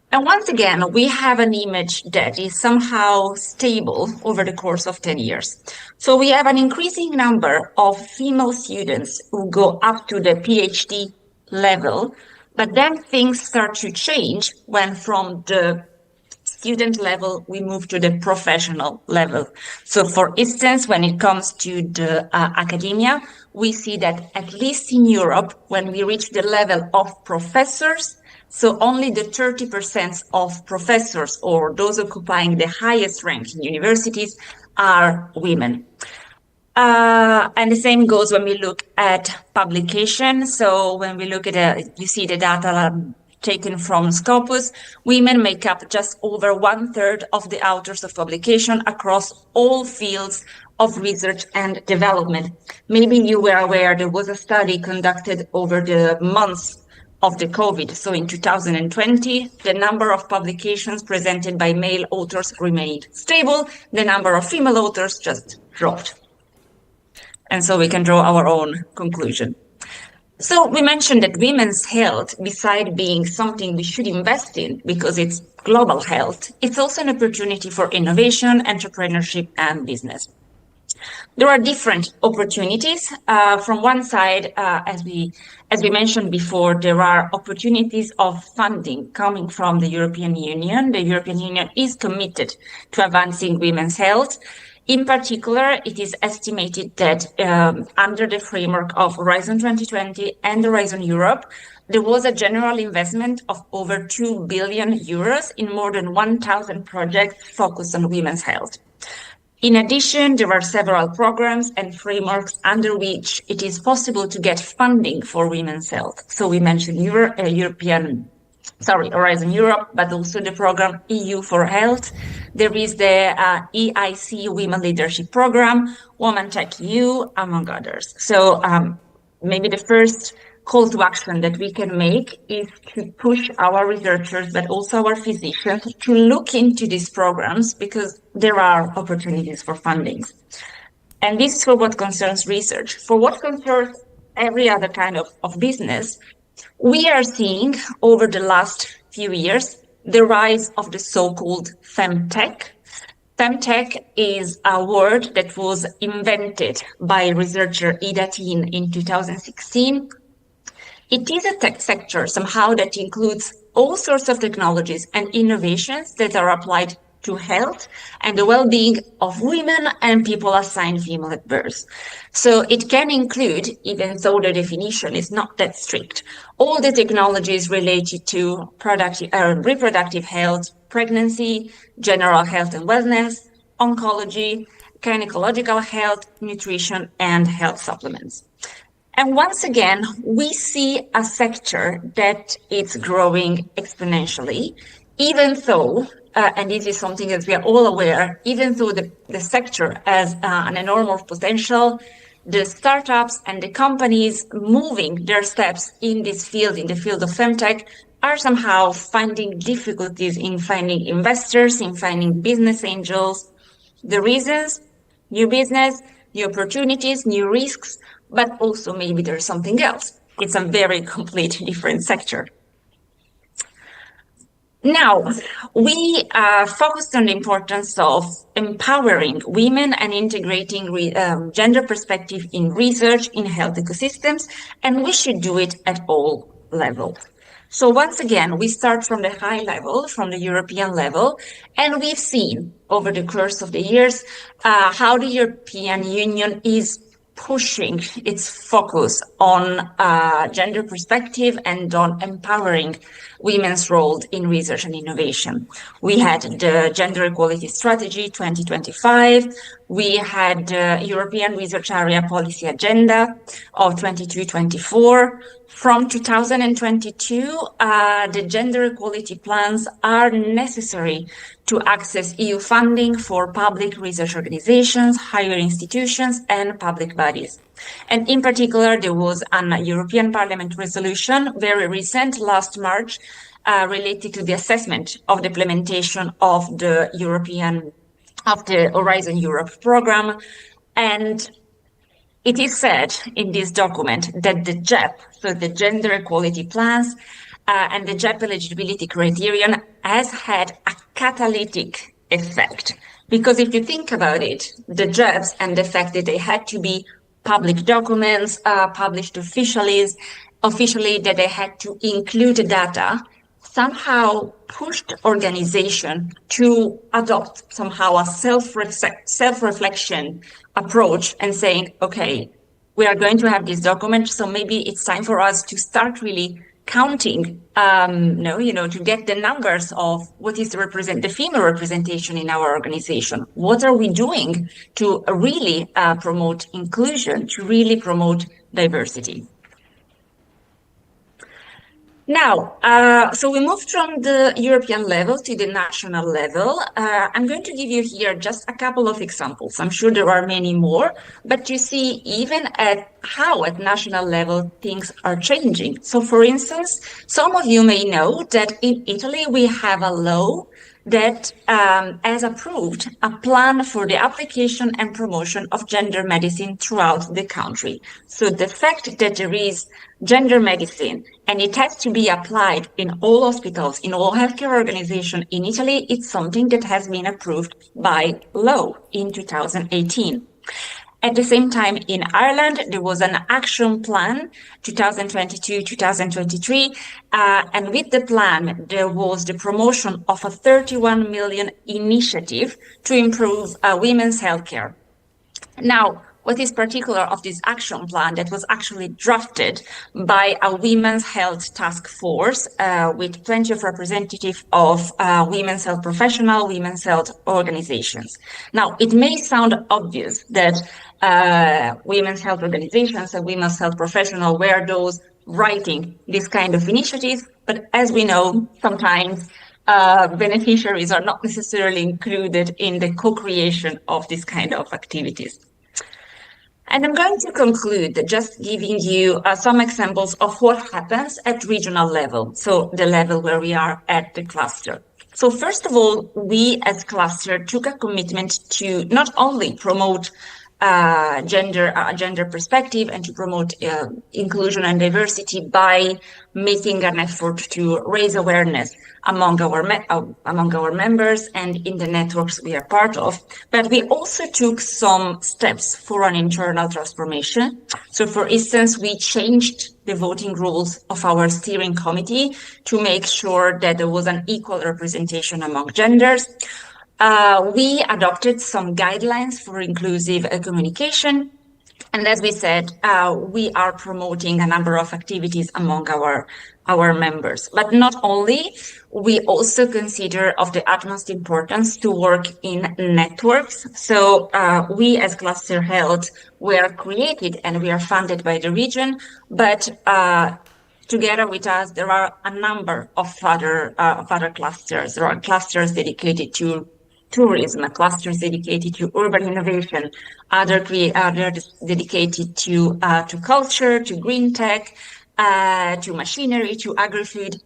[SPEAKER 10] And once again, we have an image that is somehow stable over the course of 10 years. So we have an increasing number of female students who go up to the PhD level, But then things start to change when from the student level, we move to the professional level. So for instance, when it comes to the academia, we see that at least in Europe, when we reach the level of professors, so only the 30% of professors or those occupying the highest rank in universities are women. And the same goes when we look at publication. So when we look at, you see the data taken from Scopus, women make up just over 1/3 of the authors of publication across all fields of research and development. Maybe you were aware there was a study conducted over the months of the COVID. So in 2020, the number of publications presented by male authors remained stable. The number of female authors just dropped. And so we can draw our own conclusion. So we mentioned that women's health, beside being something we should invest in because it's global health, it's also an opportunity for innovation, entrepreneurship, and business. There are different opportunities. From one side, as we mentioned before, there are opportunities of funding coming from the European Union. The European Union is committed to advancing women's health. In particular, it is estimated that under the framework of Horizon 2020 and Horizon Europe, there was a general investment of over 2 billion euros in more than 1,000 projects focused on women's health. In addition, there are several programs and frameworks under which it is possible to get funding for women's health. So we mentioned Horizon Europe, but also the program EU for Health. There is the EIC Women Leadership Program, Women Tech EU, among others. So maybe the first call to action that we can make is to push our researchers, but also our physicians, to look into these programs because there are opportunities for funding. And this is for what concerns research. For what concerns every other kind of business, we are seeing over the last few years the rise of the so-called femtech. Femtech is a word that was invented by researcher Ida Tin in 2016. It is a tech sector somehow that includes all sorts of technologies and innovations that are applied to health and the well-being of women and people assigned female at birth. So it can include, even though the definition is not that strict, all the technologies related to reproductive health, pregnancy, general health and wellness, oncology, gynecological health, nutrition, and health supplements. And once again, we see a sector that is growing exponentially, even though, and this is something that we are all aware, even though the sector has an enormous potential, the startups and the companies moving their steps in this field, in the field of femtech, are somehow finding difficulties in finding investors, in finding business angels. The reasons: new business, new opportunities, new risks, but also maybe there's something else. It's a very complete different sector. Now, we focused on the importance of empowering women and integrating gender perspective in research in health ecosystems, and we should do it at all levels. So once again, we start from the high level, from the European level, and we've seen over the course of the years how the European Union is pushing its focus on gender perspective and on empowering women's role in research and innovation. We had the Gender Equality Strategy 2025. We had the European Research Area Policy Agenda of 22-24. From 2022, the gender equality plans are necessary to access EU funding for public research organizations, higher institutions, and public bodies. And in particular, there was a European Parliament resolution, very recent, last March, related to the assessment of the implementation of the Horizon Europe program. And it is said in this document that the GEP, so the gender equality plans, and the GEP eligibility criterion has had a catalytic effect. Because if you think about it, the GEPs and the fact that they had to be public documents, published officially, officially that they had to include data, somehow pushed organization to adopt somehow a self-reflection approach and saying, okay, we are going to have this document, so maybe it's time for us to start really counting, to get the numbers of what is the female representation in our organization. What are we doing to really promote inclusion, to really promote diversity? Now, so we moved from the European level to the national level. I'm going to give you here just a couple of examples. I'm sure there are many more, but you see even at how at national level things are changing. So for instance, some of you may know that in Italy we have a law that has approved a plan for the application and promotion of gender medicine throughout the country. So the fact that there is gender medicine and it has to be applied in all hospitals, in all healthcare organizations in Italy, it's something that has been approved by law in 2018. At the same time, in Ireland, there was an action plan, 2022-2023, and with the plan, there was the promotion of a 31 million initiative to improve women's healthcare. Now, what is particular of this action plan that was actually drafted by a women's health task force with plenty of representatives of women's health professionals, women's health organizations. Now, it may sound obvious that women's health organizations and women's health professionals were those writing this kind of initiative, but as we know, sometimes beneficiaries are not necessarily included in the co-creation of this kind of activities. And I'm going to conclude just giving you some examples of what happens at regional level, so the level where we are at the cluster. So first of all, we as cluster took a commitment to not only promote gender perspective and to promote inclusion and diversity by making an effort to raise awareness among our members and in the networks we are part of, but we also took some steps for an internal transformation. So for instance, we changed the voting rules of our steering committee to make sure that there was an equal representation among genders. We adopted some guidelines for inclusive communication. And as we said, we are promoting a number of activities among our members. But not only, we also consider of the utmost importance to work in networks. So we as Cluster Health were created and we are funded by the region, but together with us, there are a number of other clusters. There are clusters dedicated to tourism, clusters dedicated to urban innovation, others dedicated to culture, to green tech, to machinery, to agri-food.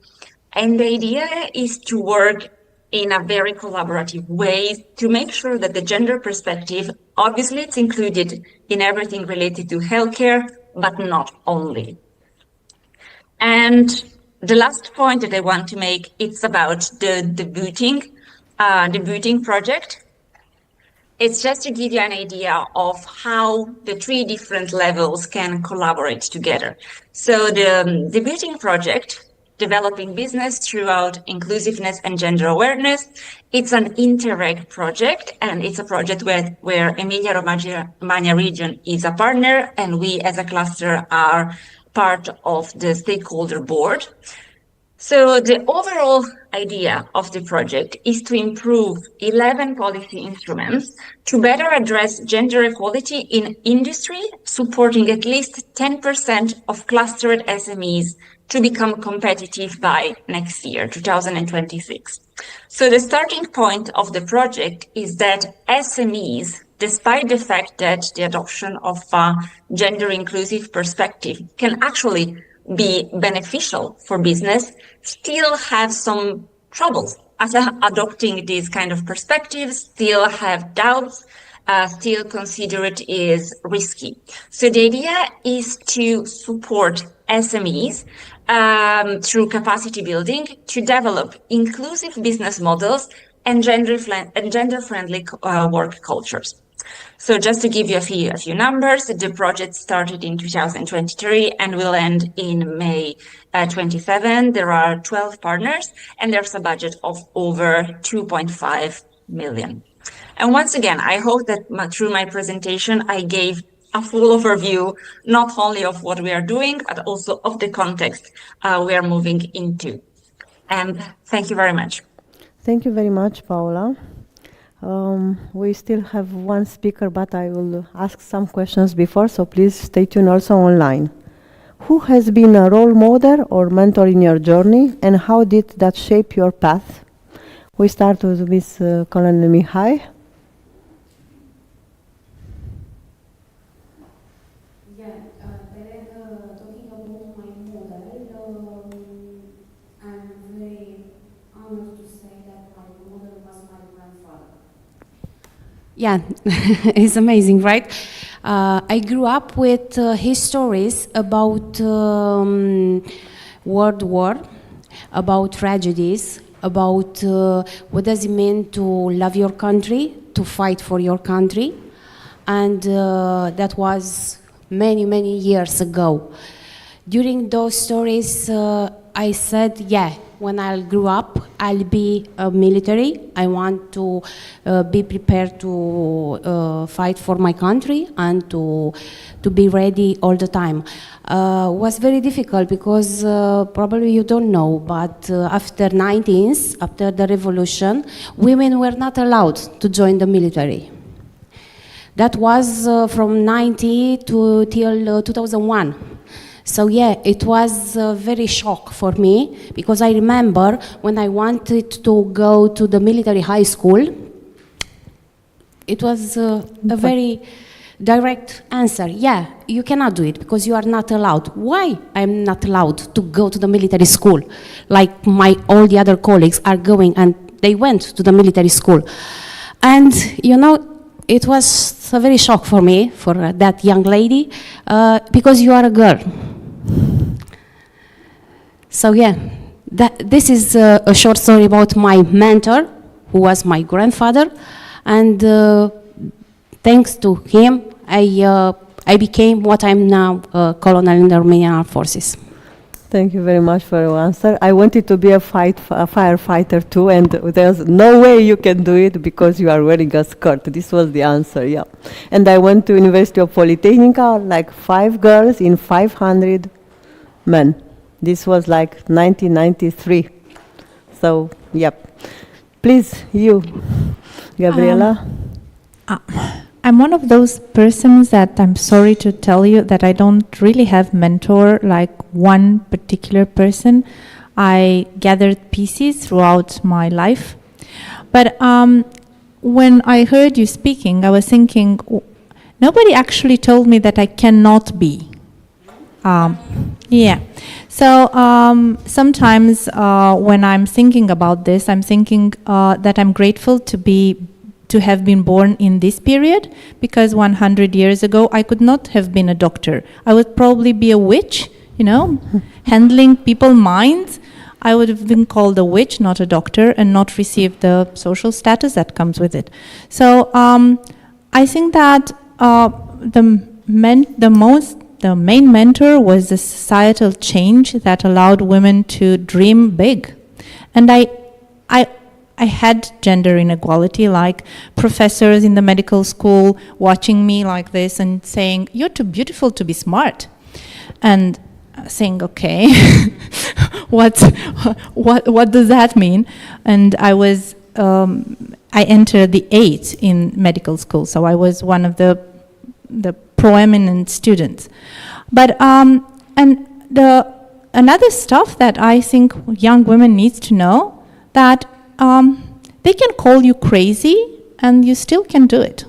[SPEAKER 10] And the idea is to work in a very collaborative way to make sure that the gender perspective, obviously it's included in everything related to healthcare, but not only. And the last point that I want to make, it's about the booting project. It's just to give you an idea of how the three different levels can collaborate together. So the booting project, developing business throughout inclusiveness and gender awareness, it's an Interreg project, and it's a project where Emilia-Romagna region is a partner, and we as a cluster are part of the stakeholder board. So the overall idea of the project is to improve 11 policy instruments to better address gender equality in industry, supporting at least 10% of clustered SMEs to become competitive by next year, 2026. So the starting point of the project is that SMEs, despite the fact that the adoption of a gender inclusive perspective can actually be beneficial for business, still have some troubles as adopting these kind of perspectives, still have doubts, still consider it is risky. So the idea is to support SMEs through capacity building to develop inclusive business models and gender-friendly work cultures. So just to give you a few numbers, the project started in 2023 and will end in May 27. There are 12 partners and there's a budget of over 2.5 million. And once again, I hope that through my presentation, I gave a full overview, not only of what we are doing, but also of the context we are moving into. And thank you very much.
[SPEAKER 1] Thank you very much, Paola. We still have one speaker, but I will ask some questions before, so please stay tuned also online. Who has been a role model or mentor in your journey, and how did that shape your path? We start with Ms. Colonel Mihai.
[SPEAKER 6] Talking about my model, I'm very honored to say that my model was my grandfather. Yeah, it's amazing, right? I grew up with his stories about World War, about tragedies, about what does it mean to love your country, to fight for your country. And that was many, many years ago. During those stories, I said, yeah, when I'll grow up, I'll be a military. I want to be prepared to fight for my country and to be ready all the time. Was very difficult because probably you don't know, but after 19th, after the revolution, women were not allowed to join the military. That was from 90 to till 2001. So yeah, it was a very shock for me because I remember when I wanted to go to the military high school, it was a very direct answer. Yeah, you cannot do it because you are not allowed. Why I'm not allowed to go to the military school? Like all the other colleagues are going, and they went to the military school. And you know, it was a very shock for me, for that young lady, because you are a girl. So yeah, this is a short story about my mentor, who was my grandfather, and thanks to him, I became what I'm now, colonel in the Romanian Armed Forces.
[SPEAKER 1] Thank you very much for your answer. I wanted to be a firefighter too, and there's no way you can do it because you are wearing a skirt. This was the answer, yeah. And I went to University of Polytechnica, like 5 girls in 500 men. This was like 1993. So, yep. Please, you, Gabriela.
[SPEAKER 4] I'm one of those persons that I'm sorry to tell you that I don't really have mentor like one particular person. I gathered pieces throughout my life. But when I heard you speaking, I was thinking, nobody actually told me that I cannot be. Yeah. So sometimes when I'm thinking about this, I'm thinking that I'm grateful to have been born in this period, because 100 years ago I could not have been a doctor. I would probably be a witch, you know, handling people's minds. I would have been called a witch, not a doctor, and not received the social status that comes with it. So I think that the main mentor was the societal change that allowed women to dream big. And I had gender inequality, like professors in the medical school watching me like this and saying, "You're too beautiful to be smart." And saying, okay, what does that mean? And I entered the 8th in medical school, so I was one of the proeminent students. But another stuff that I think young women need to know, that they can call you crazy and you still can do it.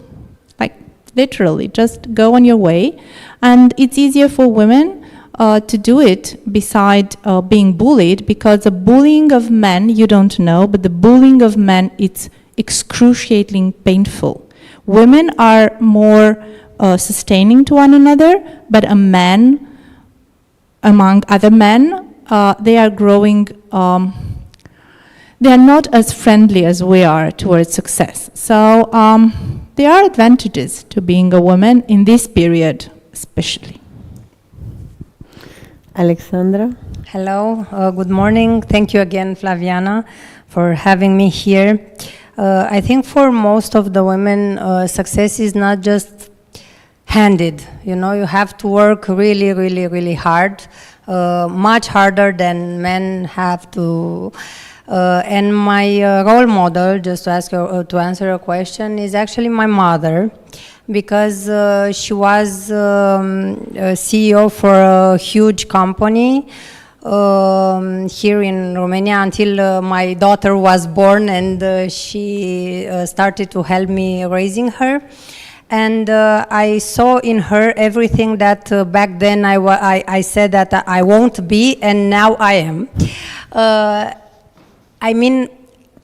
[SPEAKER 4] Like literally, just go on your way. And it's easier for women to do it beside being bullied, because the bullying of men you don't know, but the bullying of men, it's excruciatingly painful. Women are more sustaining to one another, but a man, among other men, they are growing, they are not as friendly as we are towards success. So there are advantages to being a woman in this period, especially.
[SPEAKER 1] Alexandra?
[SPEAKER 11] Hello, good morning. Thank you again, Flaviana, for having me here. I think for most of the women, success is not just handed. You know, you have to work really, really, really hard, much harder than men have to. And my role model, just to answer your question, is actually my mother, because she was a CEO for a huge company here in Romania until my daughter was born, and she started to help me raising her. And I saw in her everything that back then I said that I won't be, and now I am. I mean,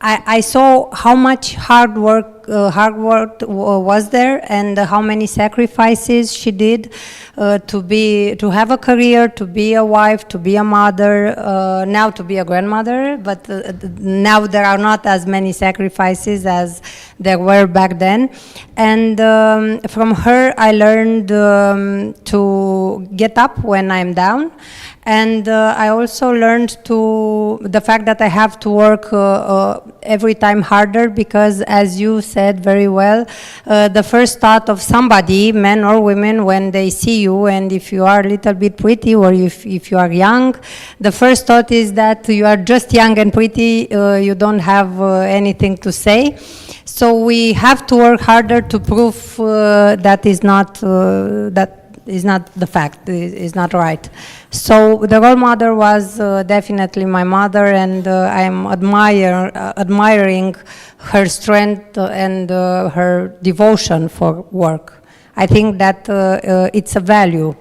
[SPEAKER 11] I saw how much hard work was there, and how many sacrifices she did to have a career, to be a wife, to be a mother, now to be a grandmother. But now there are not as many sacrifices as there were back then. And from her, I learned to get up when I'm down. And I also learned the fact that I have to work every time harder, because as you said very well, the first thought of somebody, men or women, when they see you, and if you are a little bit pretty, or if you are young, the first thought is that you are just young and pretty, you don't have anything to say. So we have to work harder to prove that is not the fact, is not right. So the role model was definitely my mother, and I'm admiring her strength and her devotion for work. I think that it's a value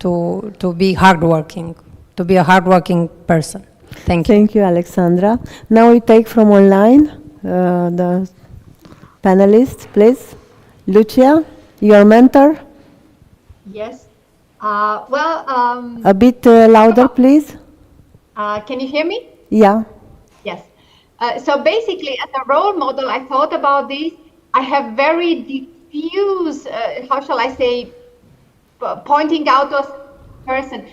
[SPEAKER 11] to be hardworking, to be a hardworking person. Thank you.
[SPEAKER 1] Thank you, Alexandra. Now we take from online the panelists, please. Lucia, your mentor.
[SPEAKER 3] Yes.
[SPEAKER 1] A bit louder, please.
[SPEAKER 3] Can you hear me?
[SPEAKER 1] Yeah.
[SPEAKER 3] Yes. So basically, as a role model, I thought about this. I have very diffuse, how shall I say, pointing out a person.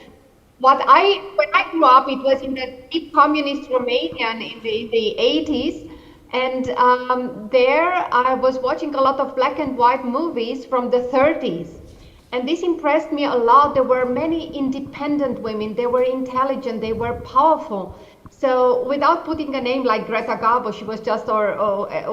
[SPEAKER 3] When I grew up, it was in the deep communist Romania in the 80s. And there I was watching a lot of black and white movies from the 30s. And this impressed me a lot. There were many independent women. They were intelligent. They were powerful. So without putting a name like Greta Garbo, she was just, or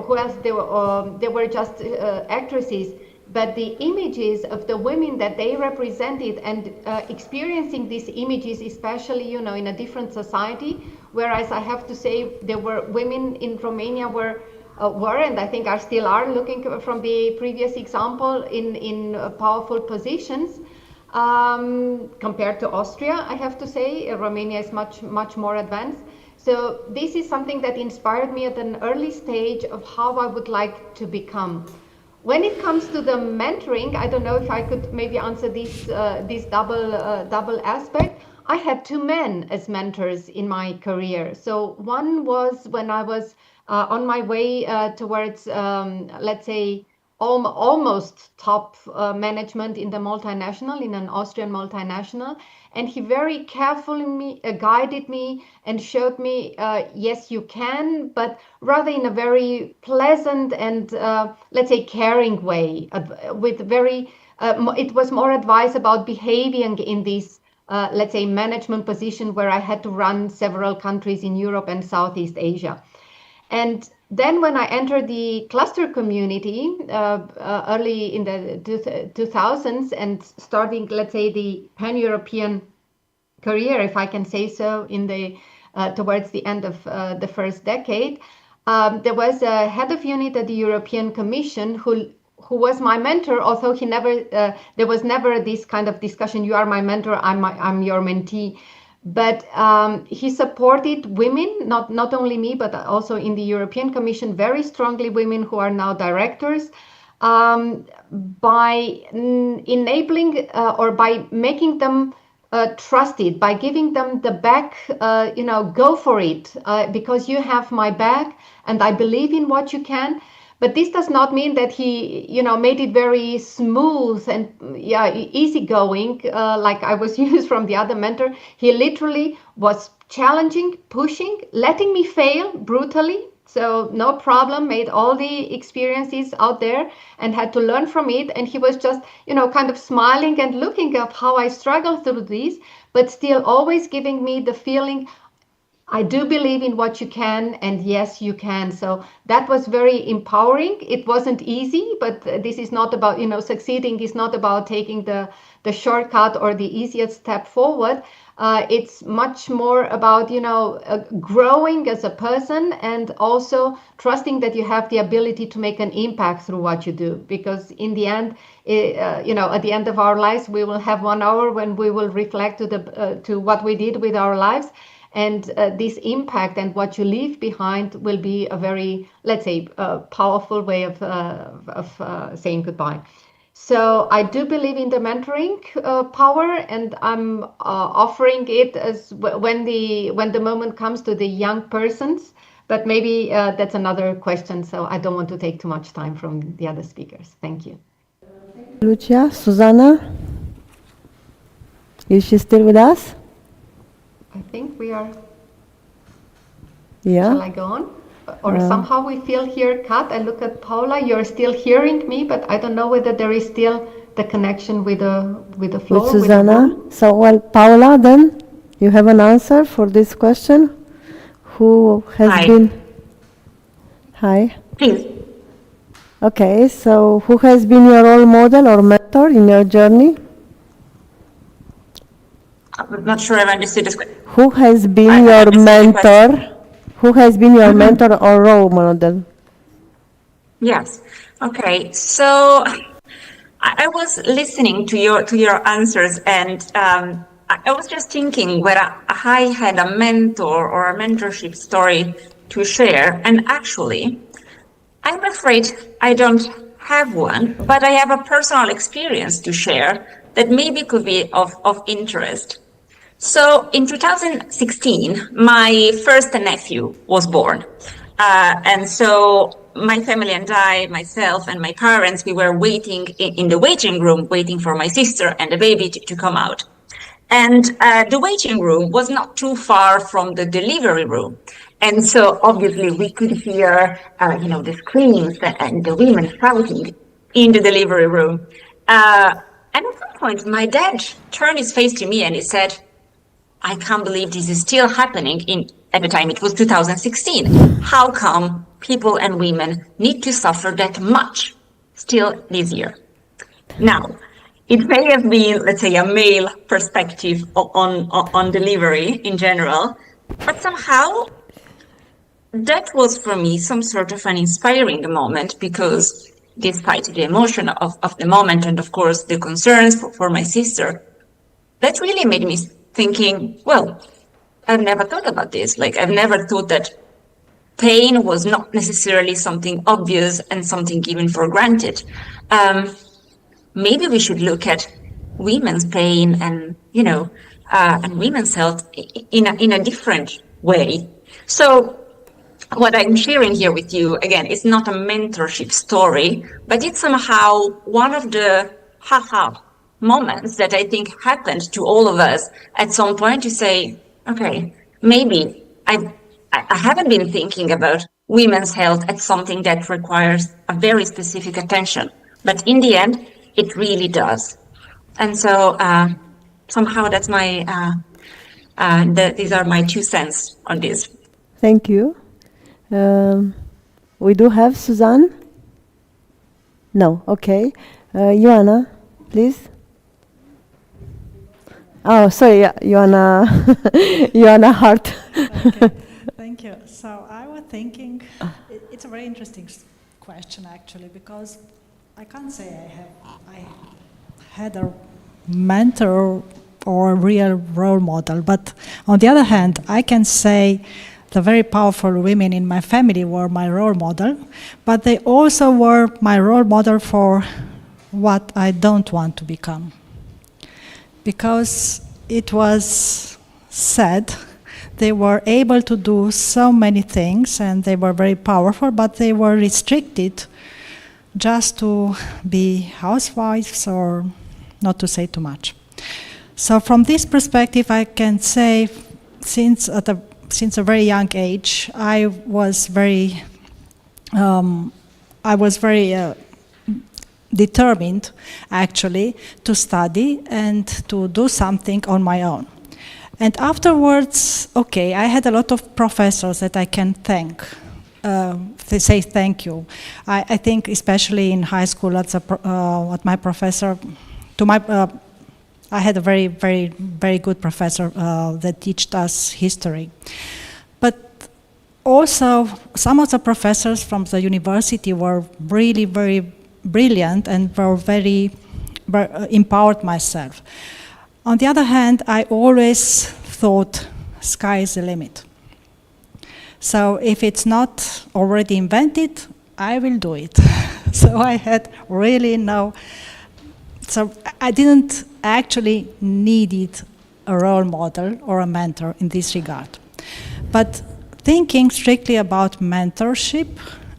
[SPEAKER 3] who else? They were just actresses. But the images of the women that they represented, and experiencing these images, especially, you know, in a different society, whereas I have to say there were women in Romania were, and I think still are, looking from the previous example, in powerful positions. Compared to Austria, I have to say, Romania is much more advanced. So this is something that inspired me at an early stage of how I would like to become. When it comes to the mentoring, I don't know if I could maybe answer this double aspect. I had two men as mentors in my career. So one was when I was on my way towards, let's say, almost top management in the multinational, in an Austrian multinational. And he very carefully guided me and showed me, yes, you can, but rather in a very pleasant and, let's say, caring way, with very, it was more advice about behaving in this, let's say, management position where I had to run several countries in Europe and Southeast Asia. And then when I entered the cluster community early in the 2000s and starting, let's say, the pan-European career, if I can say so, in the towards the end of the first decade, there was a head of unit at the European Commission who was my mentor, although he never, there was never this kind of discussion, you are my mentor, I'm your mentee. But he supported women, not only me, but also in the European Commission, very strongly women who are now directors, by enabling or by making them trusted, by giving them the back, go for it, because you have my back and I believe in what you can. But this does not mean that he, made it very smooth and easygoing, like I was used from the other mentor. He literally was challenging, pushing, letting me fail brutally. So no problem, made all the experiences out there and had to learn from it. And he was just, kind of smiling and looking at how I struggled through these, but still always giving me the feeling, I do believe in what you can, and yes, you can. So that was very empowering. It wasn't easy, but this is not about, succeeding is not about taking the shortcut or the easiest step forward. It's much more about, growing as a person and also trusting that you have the ability to make an impact through what you do. Because in the end, at the end of our lives, we will have 1 hour when we will reflect to what we did with our lives. And this impact and what you leave behind will be a very, let's say, powerful way of saying goodbye. So I do believe in the mentoring power, and I'm offering it as when the moment comes to the young persons. But maybe that's another question, so I don't want to take too much time from the other speakers. Thank you.
[SPEAKER 1] Lucia, Susanna, is she still with us?
[SPEAKER 3] I think we are.
[SPEAKER 1] Yeah.
[SPEAKER 3] Shall I go on? Or somehow we feel here cut. I look at Paula. You're still hearing me, but I don't know whether there is still the connection with the floor.
[SPEAKER 1] With Susanna. So, well, Paula, then you have an answer for this question. Who has been? Hi.
[SPEAKER 10] Please.
[SPEAKER 1] Okay. So, who has been your role model or mentor in your journey?
[SPEAKER 10] I'm not sure I've understood this question.
[SPEAKER 1] Who has been your mentor? Who has been your mentor or role model?
[SPEAKER 10] Yes. Okay. So I was listening to your answers, and I was just thinking whether I had a mentor or a mentorship story to share. And actually, I'm afraid I don't have one, but I have a personal experience to share that maybe could be of interest. So in 2016, my first nephew was born. And so my family and I, myself and my parents, we were waiting in the waiting room, waiting for my sister and the baby to come out. And the waiting room was not too far from the delivery room. And so obviously we could hear, the screams and the women shouting in the delivery room. And at some point, my dad turned his face to me and he said, I can't believe this is still happening at the time it was 2016. How come people and women need to suffer that much still this year? Now, it may have been, let's say, a male perspective on delivery in general, but somehow that was for me some sort of an inspiring moment, because despite the emotion of the moment and of course the concerns for my sister, that really made me thinking, well, I've never thought about this. Like, I've never thought that pain was not necessarily something obvious and something given for granted. Maybe we should look at women's pain and, and women's health in a different way. So what I'm sharing here with you, again, is not a mentorship story, but it's somehow one of the moments that I think happened to all of us at some point, to say, okay, maybe I haven't been thinking about women's health as something that requires a very specific attention, but in the end, it really does. And so somehow that's my, these are my 2 cents on this.
[SPEAKER 1] Thank you. We do have Suzanne? No, okay. Ioana, please. Oh, sorry, Ioana, Ioana Hart.
[SPEAKER 9] Okay, thank you. So I was thinking, it's a very interesting question actually, because I can't say I had a mentor or real role model, but on the other hand, I can say the very powerful women in my family were my role model, but they also were my role model for what I don't want to become. Because it was said they were able to do so many things and they were very powerful, but they were restricted just to be housewives or not to say too much. So from this perspective, I can say since a very young age, I was very determined, actually, to study and to do something on my own. And afterwards, okay, I had a lot of professors that I can thank. They say thank you. I think especially in high school, what my professor, I had a very, very, very good professor that taught us history. But also, some of the professors from the university were really very brilliant and were very empowered myself. On the other hand, I always thought sky is the limit. So if it's not already invented, I will do it. So I had really so I didn't actually need a role model or a mentor in this regard. But thinking strictly about mentorship,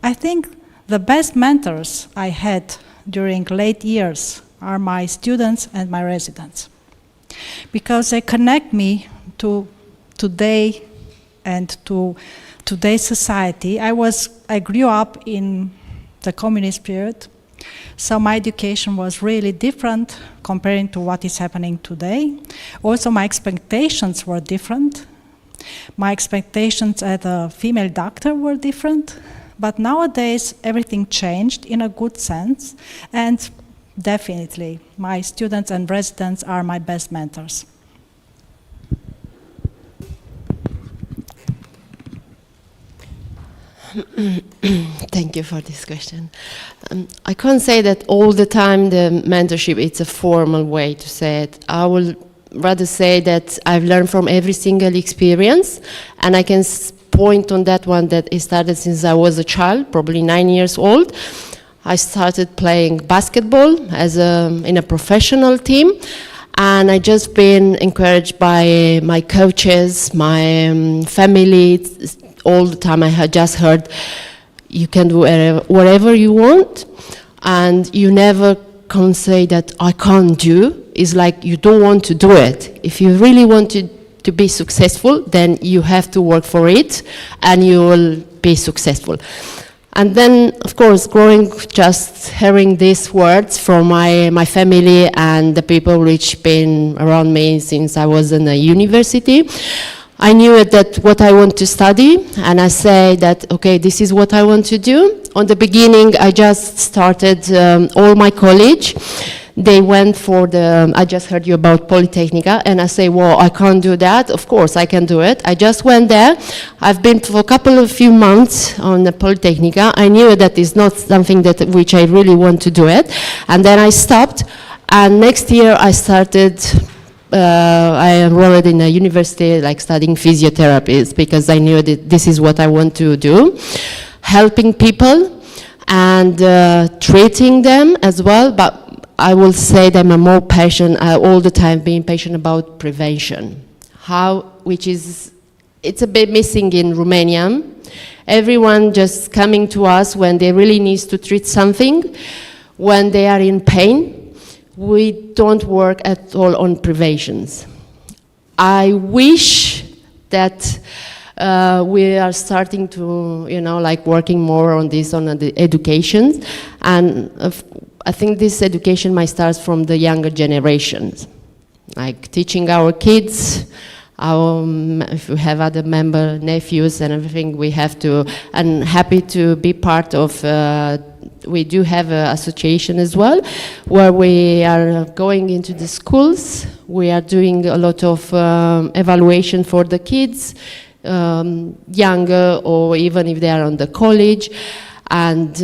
[SPEAKER 9] I think the best mentors I had during late years are my students and my residents, because they connect me to today and to today's society. I grew up in the communist period, so my education was really different comparing to what is happening today. Also, my expectations were different. My expectations as a female doctor were different, but nowadays everything changed in a good sense, and definitely my students and residents are my best mentors.
[SPEAKER 8] Thank you for this question. I can't say that all the time the mentorship, it's a formal way to say it. I will rather say that I've learned from every single experience, and I can point on that one that it started since I was a child, probably 9 years old. I started playing basketball in a professional team, and I just been encouraged by my coaches, my family. All the time I had just heard, you can do whatever you want, and you never can say that I can't do. It's like you don't want to do it. If you really want to be successful, then you have to work for it, and you will be successful. And then, of course, growing, just hearing these words from my family and the people which been around me since I was in the university, I knew that what I want to study, and I say that, okay, this is what I want to do. On the beginning, I just started all my college. They went for I just heard you about Polytechnica, and I say, well, I can't do that. Of course, I can do it. I just went there. I've been for a few months on the Polytechnica. I knew that is not something which I really want to do it. And then I stopped, and next year I started, I enrolled in a university like studying physiotherapy, because I knew that this is what I want to do, helping people and treating them as well. But I will say that I'm more passionate all the time, being passionate about prevention. It's a bit missing in Romania. Everyone just coming to us when they really need to treat something, when they are in pain. We don't work at all on preventions. I wish that we are starting to, working more on this, on the education. And I think this education might start from the younger generations, like teaching our kids, if we have other nephews and everything, we have to, and happy to be part of, we do have an association as well, where we are going into the schools. We are doing a lot of evaluation for the kids, younger, or even if they are on the college, and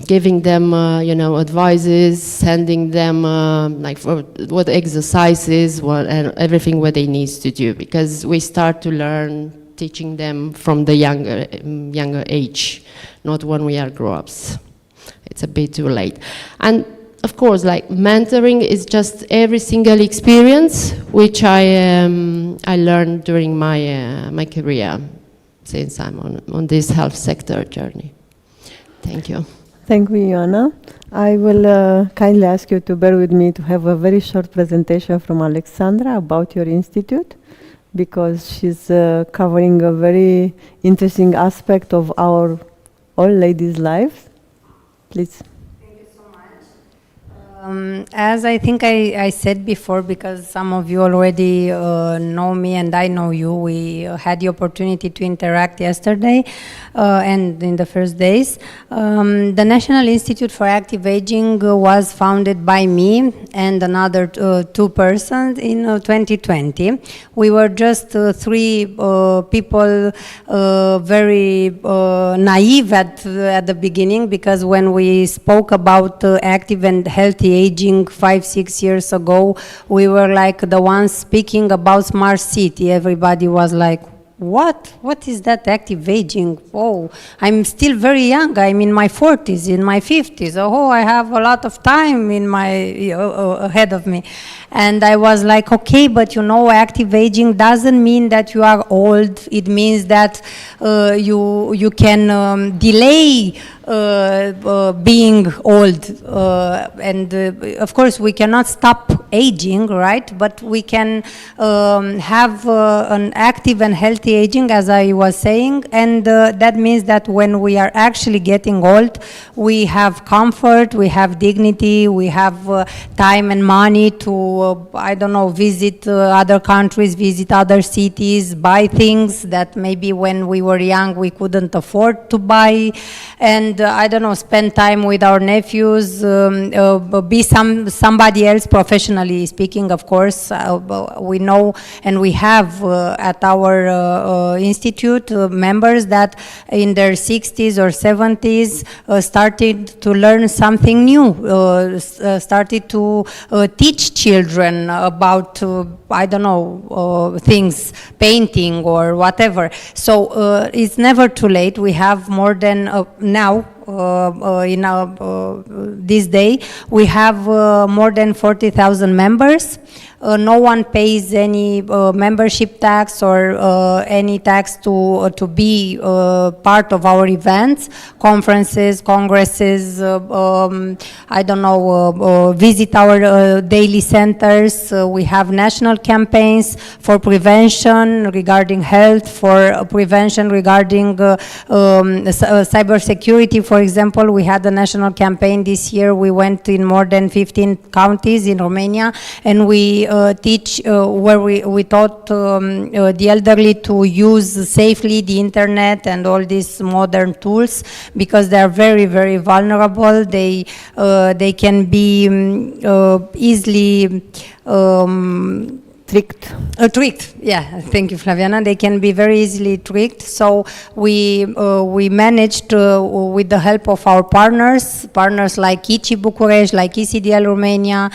[SPEAKER 8] giving them, advices, sending them for what exercises, and everything what they need to do, because we start to learn, teaching them from the younger age, not when we are grown-ups. It's a bit too late. And of course, like mentoring is just every single experience which I learned during my career, since I'm on this health sector journey. Thank you.
[SPEAKER 1] Thank you, Ioana. I will kindly ask you to bear with me to have a very short presentation from Alexandra about your institute, because she's covering a very interesting aspect of our all ladies' lives. Please.
[SPEAKER 11] As I think I said before, because some of you already know me and I know you, we had the opportunity to interact yesterday and in the first days. The National Institute for Active Aging was founded by me and another two persons in 2020. We were just three people, very naive at the beginning, because when we spoke about active and healthy aging 5-6 years ago, we were like the ones speaking about smart city. Everybody was like, what is that active aging? Oh, I'm still very young. I'm in my 40s, in my 50s. Oh, I have a lot of time in my ahead of me. And I was like, okay, but you know, active aging doesn't mean that you are old. It means that you can delay being old. And of course, we cannot stop aging, right? But we can have an active and healthy aging, as I was saying. And that means that when we are actually getting old, we have comfort, we have dignity, we have time and money to I don't know, visit other countries, visit other cities, buy things that maybe when we were young we couldn't afford to buy, and I don't know, spend time with our nephews, be somebody else, professionally speaking, of course. We know and we have at our institute members that in their 60s or 70s started to learn something new, started to teach children about, I don't know, things, painting or whatever. So it's never too late. We have more than now, in our, this day, we have more than 40,000 members. No one pays any membership tax or any tax to be part of our events, conferences, congresses, I don't know, visit our daily centers. We have national campaigns for prevention regarding health, for prevention regarding cybersecurity. For example, we had a national campaign this year. We went in more than 15 counties in Romania, and we teach where we taught the elderly to use safely the internet and all these modern tools, because they are very, very vulnerable. They can be easily tricked. Tricked, yeah. Thank you, Flaviana. They can be very easily tricked. So we managed with the help of our partners like ICI Bucharest, like ECDL Romania,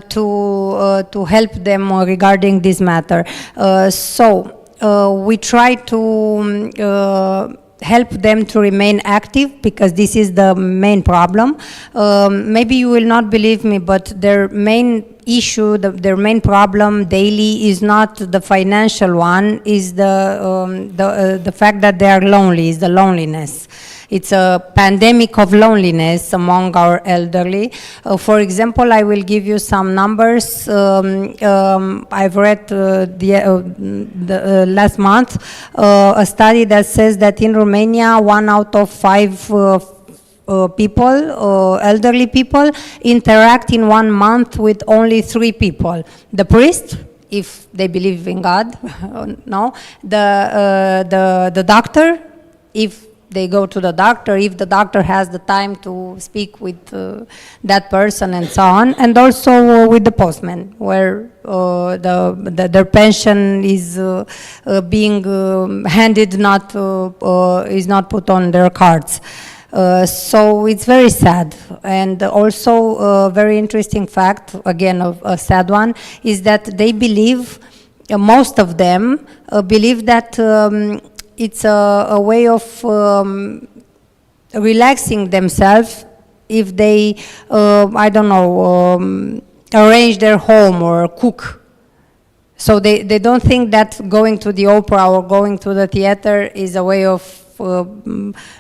[SPEAKER 11] to help them regarding this matter. So we try to help them to remain active, because this is the main problem. Maybe you will not believe me, but their main issue, their main problem daily is not the financial one, is the fact that they are lonely, is the loneliness. It's a pandemic of loneliness among our elderly. For example, I will give you some numbers. I've read the last month a study that says that in Romania, 1 out of 5 people, elderly people, interact in 1 month with only 3 people. The priest, if they believe in God, no. The doctor, if they go to the doctor, if the doctor has the time to speak with that person, and so on, and also with the postman, where their pension is being handed, is not put on their cards. So it's very sad. And also a very interesting fact, again a sad one, is that they believe, most of them believe that it's a way of relaxing themselves if they, I don't know, arrange their home or cook. So they don't think that going to the opera or going to the theater is a way of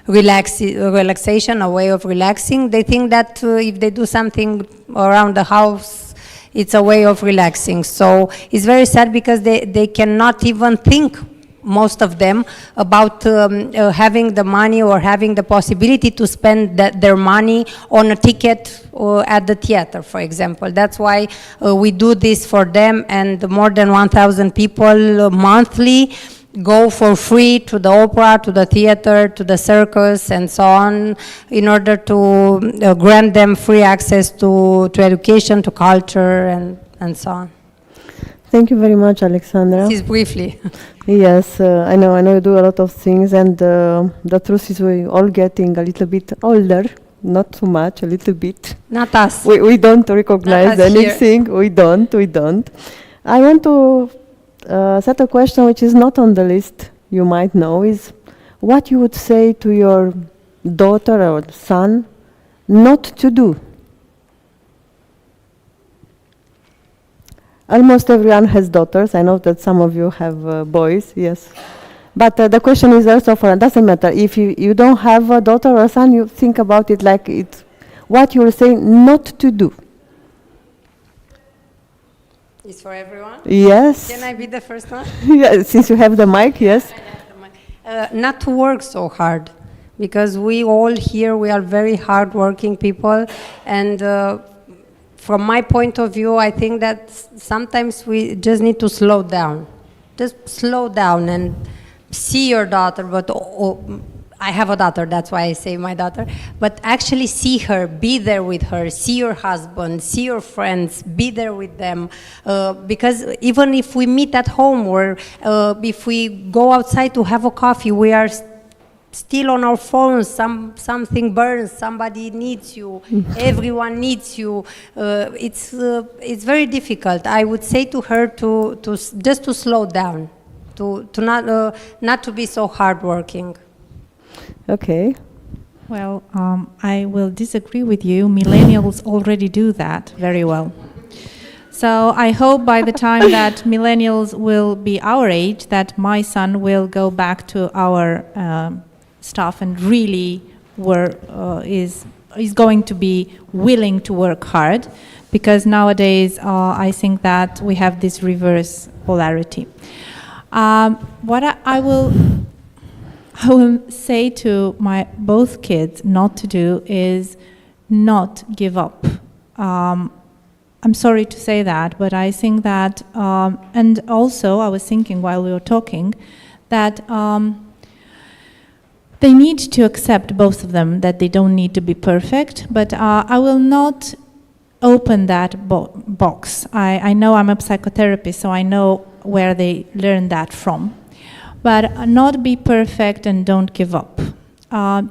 [SPEAKER 11] relaxation, a way of relaxing. They think that if they do something around the house, it's a way of relaxing. So it's very sad because they cannot even think, most of them, about having the money or having the possibility to spend their money on a ticket at the theater, for example. That's why we do this for them, and more than 1,000 people monthly go for free to the opera, to the theater, to the circus, and so on, in order to grant them free access to education, to culture, and so on.
[SPEAKER 1] Thank you very much, Alexandra.
[SPEAKER 11] This is briefly.
[SPEAKER 1] Yes, I know you do a lot of things, and the truth is we're all getting a little bit older, not too much, a little bit.
[SPEAKER 11] Not us.
[SPEAKER 1] We don't recognize
[SPEAKER 11] Not us
[SPEAKER 1] anything, we don't. I want to set a question which is not on the list, you might know, is what you would say to your daughter or son not to do. Almost everyone has daughters. I know that some of you have boys, yes. But the question is also for, it doesn't matter. If you don't have a daughter or a son, you think about it like it's what you're saying not to do.
[SPEAKER 11] It's for everyone?
[SPEAKER 1] Yes.
[SPEAKER 11] Can I be the first one?
[SPEAKER 1] Yeah, since you have the mic, yes.
[SPEAKER 11] Not to work so hard, because we all here, we are very hard-working people, and from my point of view, I think that sometimes we just need to slow down. Just slow down and see your daughter, but I have a daughter, that's why I say my daughter, but actually see her, be there with her, see your husband, see your friends, be there with them, because even if we meet at home or if we go outside to have a coffee, we are still on our phones, something burns, somebody needs you, everyone needs you. It's very difficult. I would say to her to just to slow down, to not to be so hardworking.
[SPEAKER 1] Okay.
[SPEAKER 4] Well, I will disagree with you. Millennials already do that very well. So I hope by the time that millennials will be our age, that my son will go back to our stuff and really is going to be willing to work hard, because nowadays I think that we have this reverse polarity. What I will say to my both kids not to do is not give up. I'm sorry to say that, but I think that, and also I was thinking while we were talking, that they need to accept, both of them, that they don't need to be perfect, but I will not open that box. I know I'm a psychotherapist, so I know where they learn that from. But not be perfect and don't give up.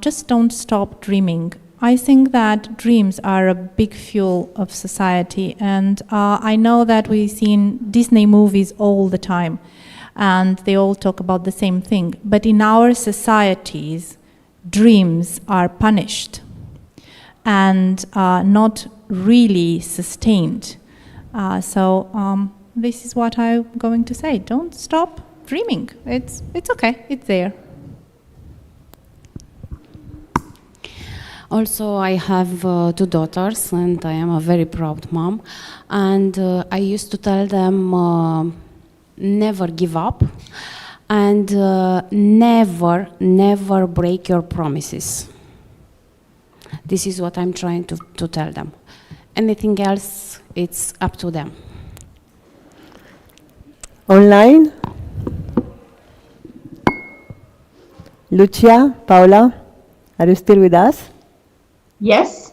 [SPEAKER 4] Just don't stop dreaming. I think that dreams are a big fuel of society, and I know that we see in Disney movies all the time, and they all talk about the same thing. But in our societies, dreams are punished and not really sustained. So this is what I'm going to say. Don't stop dreaming. It's okay. It's there.
[SPEAKER 7] Also, I have 2 daughters, and I am a very proud mom. And I used to tell them, never give up, and never break your promises. This is what I'm trying to tell them. Anything else, it's up to them.
[SPEAKER 1] Online? Lucia, Paula, are you still with us?
[SPEAKER 3] Yes.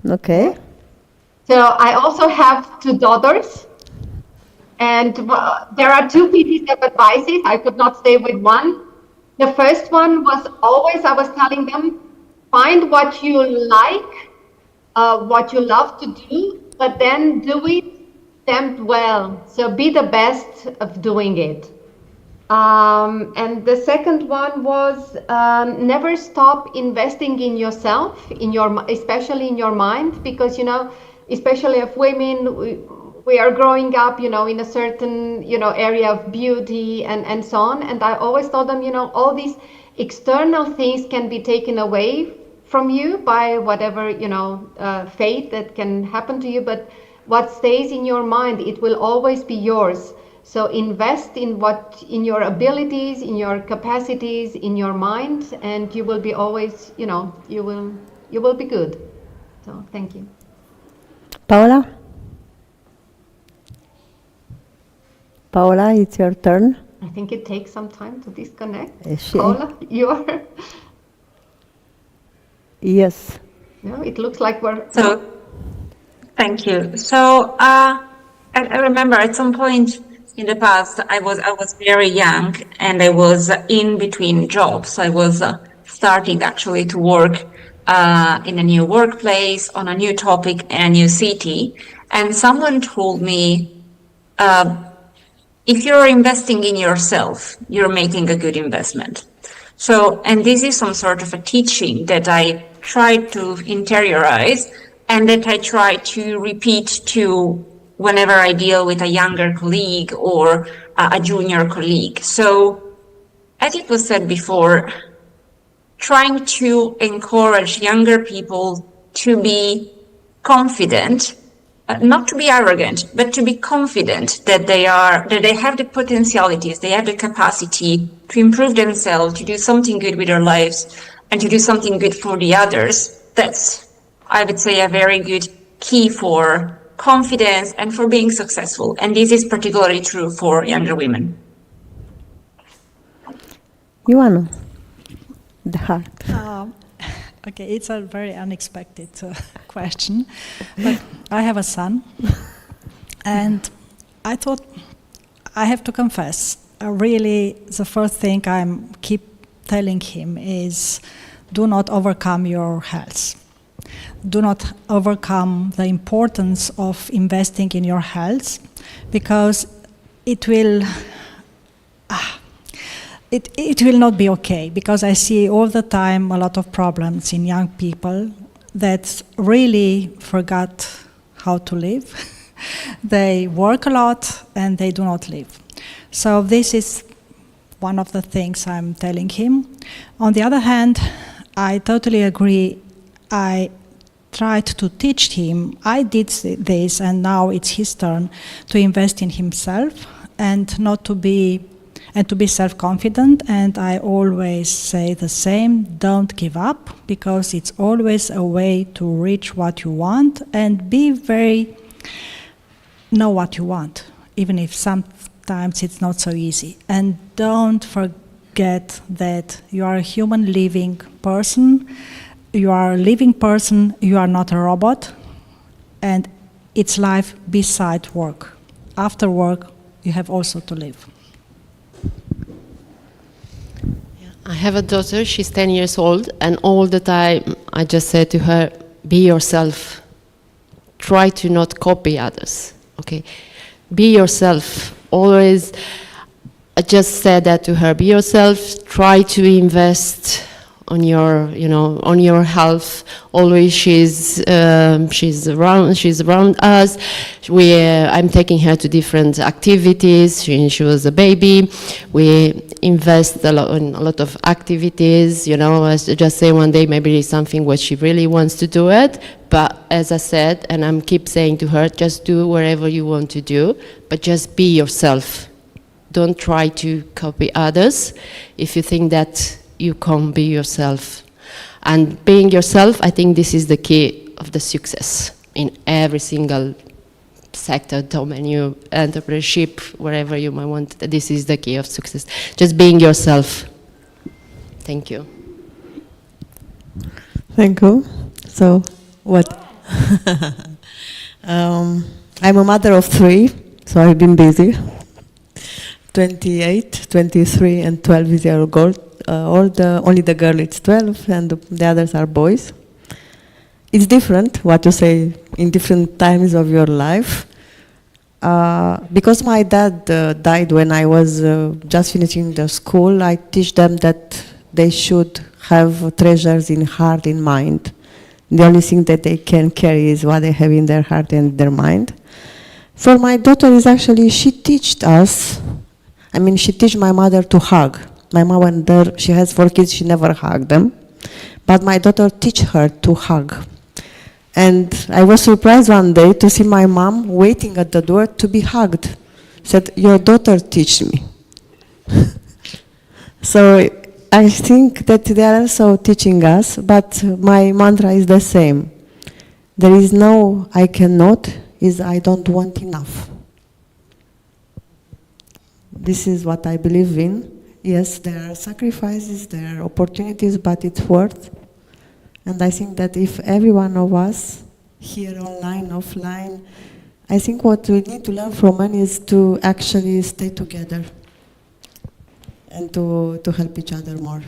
[SPEAKER 1] Okay.
[SPEAKER 3] So I also have 2 daughters, and there are 2 pieces of advices. I could not stay with one. The first one was always, I was telling them, find what you like, what you love to do, but then do it damned well. So be the best of doing it. And the second one was never stop investing in yourself, especially in your mind, because especially if women, we are growing up, in a certain area of beauty and so on. And I always told them, all these external things can be taken away from you by whatever fate that can happen to you, but what stays in your mind, it will always be yours. So invest in your abilities, in your capacities, in your mind, and you will be always, you will be good. So thank you.
[SPEAKER 1] Paola? Paola, it's your turn.
[SPEAKER 3] I think it takes some time to disconnect.
[SPEAKER 1] Yes.
[SPEAKER 3] Paola, you are?
[SPEAKER 1] Yes.
[SPEAKER 3] No, it looks like we're...
[SPEAKER 10] So, thank you. So, I remember at some point in the past, I was very young and I was in between jobs. I was starting actually to work in a new workplace, on a new topic, in a new city. And someone told me, if you're investing in yourself, you're making a good investment. So, and this is some sort of a teaching that I tried to interiorize and that I try to repeat to whenever I deal with a younger colleague or a junior colleague. So, as it was said before, trying to encourage younger people to be confident, not to be arrogant, but to be confident that they have the potentialities, they have the capacity to improve themselves, to do something good with their lives, and to do something good for the others. That's, I would say, a very good key for confidence and for being successful. And this is particularly true for younger women.
[SPEAKER 1] Ioana, the heart.
[SPEAKER 9] Okay, it's a very unexpected question, but I have a son, and I thought, I have to confess, really the first thing I keep telling him is, do not overcome your health. Do not overcome the importance of investing in your health, because it will it will not be okay, because I see all the time a lot of problems in young people that really forgot how to live. They work a lot and they do not live. So this is one of the things I'm telling him. On the other hand, I totally agree. I tried to teach him. I did this, and now it's his turn to invest in himself and not to be self-confident. And I always say the same: don't give up, because it's always a way to reach what you want, and know what you want, even if sometimes it's not so easy. And don't forget that you are a human living person. You are a living person, you are not a robot, and it's life beside work. After work, you have also to live.
[SPEAKER 8] I have a daughter, she's 10 years old, and all the time I just say to her, be yourself. Try to not copy others, okay? Be yourself. Always, I just said that to her, be yourself, try to invest on your health. Always she's around us. I'm taking her to different activities. She was a baby. We invest in a lot of activities. I just say one day maybe it's something what she really wants to do it. But as I said, and I keep saying to her, just do whatever you want to do, but just be yourself. Don't try to copy others. If you think that you can't be yourself. And being yourself, I think this is the key of the success in every single sector, domain, entrepreneurship, wherever you might want. This is the key of success. Just being yourself. Thank you.
[SPEAKER 12] Thank you. So, what? I'm a mother of 3, so I've been busy. 28, 23, and 12-year-old girl. Only the girl is 12 and the others are boys. It's different what you say in different times of your life. Because my dad died when I was just finishing the school, I teach them that they should have treasures in heart, in mind. The only thing that they can carry is what they have in their heart and their mind. For my daughter is actually, she taught us, she teach my mother to hug. My mother, she has 4 kids, she never hugged them. But my daughter teach her to hug. And I was surprised one day to see my mom waiting at the door to be hugged. Said, your daughter teach me. So I think that they are also teaching us, but my mantra is the same. There is no I cannot, is I don't want enough. This is what I believe in. Yes, there are sacrifices, there are opportunities, but it's worth. And I think that if every one of us, here online, offline, I think what we need to learn from men is to actually stay together and to help each other more.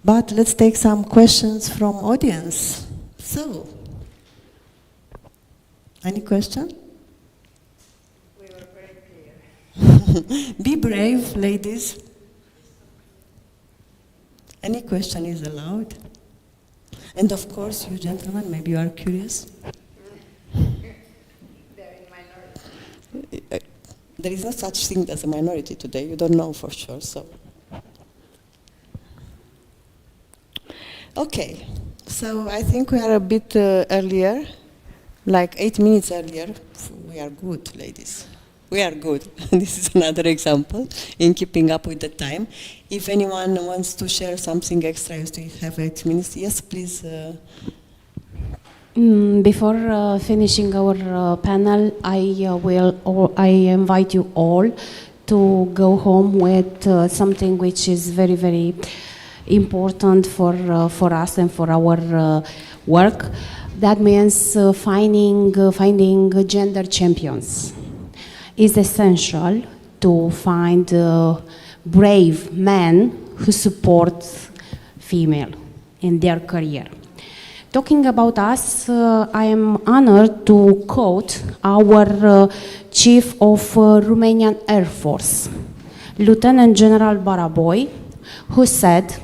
[SPEAKER 12] But let's take some questions from audience. So, any question?
[SPEAKER 11] We were very clear.
[SPEAKER 12] Be brave, ladies. Any question is allowed. And of course, you gentlemen, maybe you are curious.
[SPEAKER 11] They're in minority.
[SPEAKER 12] There is no such thing as a minority today. You don't know for sure, so. Okay, so I think we are a bit earlier, like 8 minutes earlier. We are good, ladies. We are good. This is another example in keeping up with the time. If anyone wants to share something extra, you still have 8 minutes. Yes, please.
[SPEAKER 7] Before finishing our panel, I invite you all to go home with something which is very, very important for us and for our work. That means finding gender champions. It's essential to find brave men who support female in their career. Talking about us, I am honored to quote our Chief of Romanian Air Force, Lieutenant General Baraboy, who said,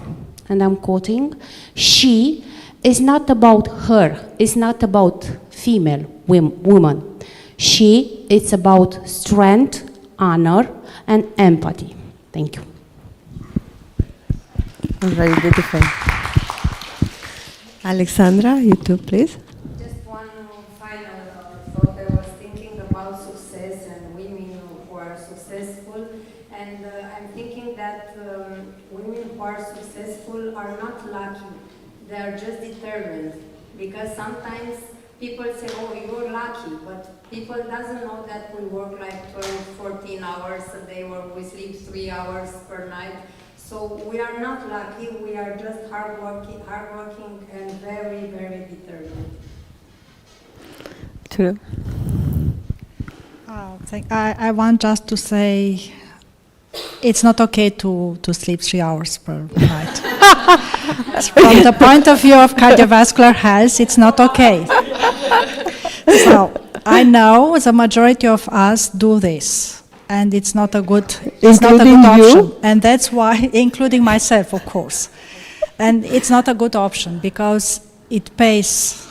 [SPEAKER 7] and I'm quoting, "She is not about her, it's not about female woman. She is about strength, honor, and empathy." Thank you.
[SPEAKER 12] Very beautiful. Alexandra, you too, please.
[SPEAKER 11] Just one final thought. I was thinking about success and women who are successful, and I'm thinking that women who are successful are not lucky. They are just determined, because sometimes people say, oh, you're lucky, but people doesn't know that we work like 12, 14 hours a day, or we sleep 3 hours per night. So we are not lucky, we are just hardworking and very, very determined.
[SPEAKER 12] True.
[SPEAKER 9] I want just to say, it's not okay to sleep 3 hours per night. From the point of view of cardiovascular health, it's not okay. So I know the majority of us do this, and it's not a good option. And that's why, including myself, of course. And it's not a good option because it pays.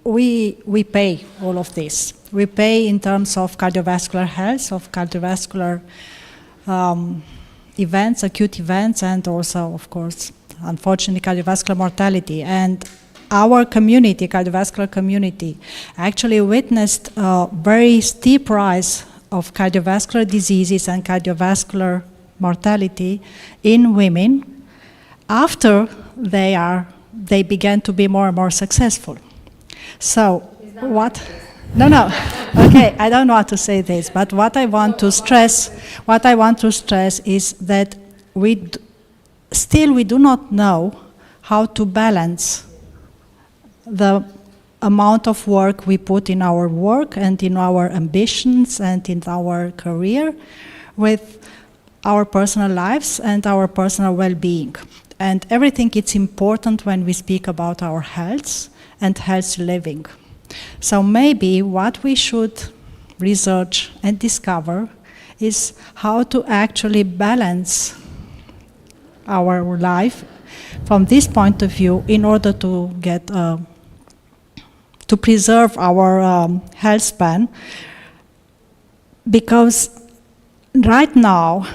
[SPEAKER 9] We pay all of this. We pay in terms of cardiovascular health, of cardiovascular events, acute events, and also, of course, unfortunately, cardiovascular mortality. And our community, cardiovascular community, actually witnessed a very steep rise of cardiovascular diseases and cardiovascular mortality in women after they began to be more and more successful. So what? No. Okay, I don't want to say this, but what I want to stress is that we do not know how to balance the amount of work we put in our work and in our ambitions and in our career with our personal lives and our personal well-being. And everything is important when we speak about our health and healthy living. So maybe what we should research and discover is how to actually balance our life from this point of view in order to get to preserve our health span, because right now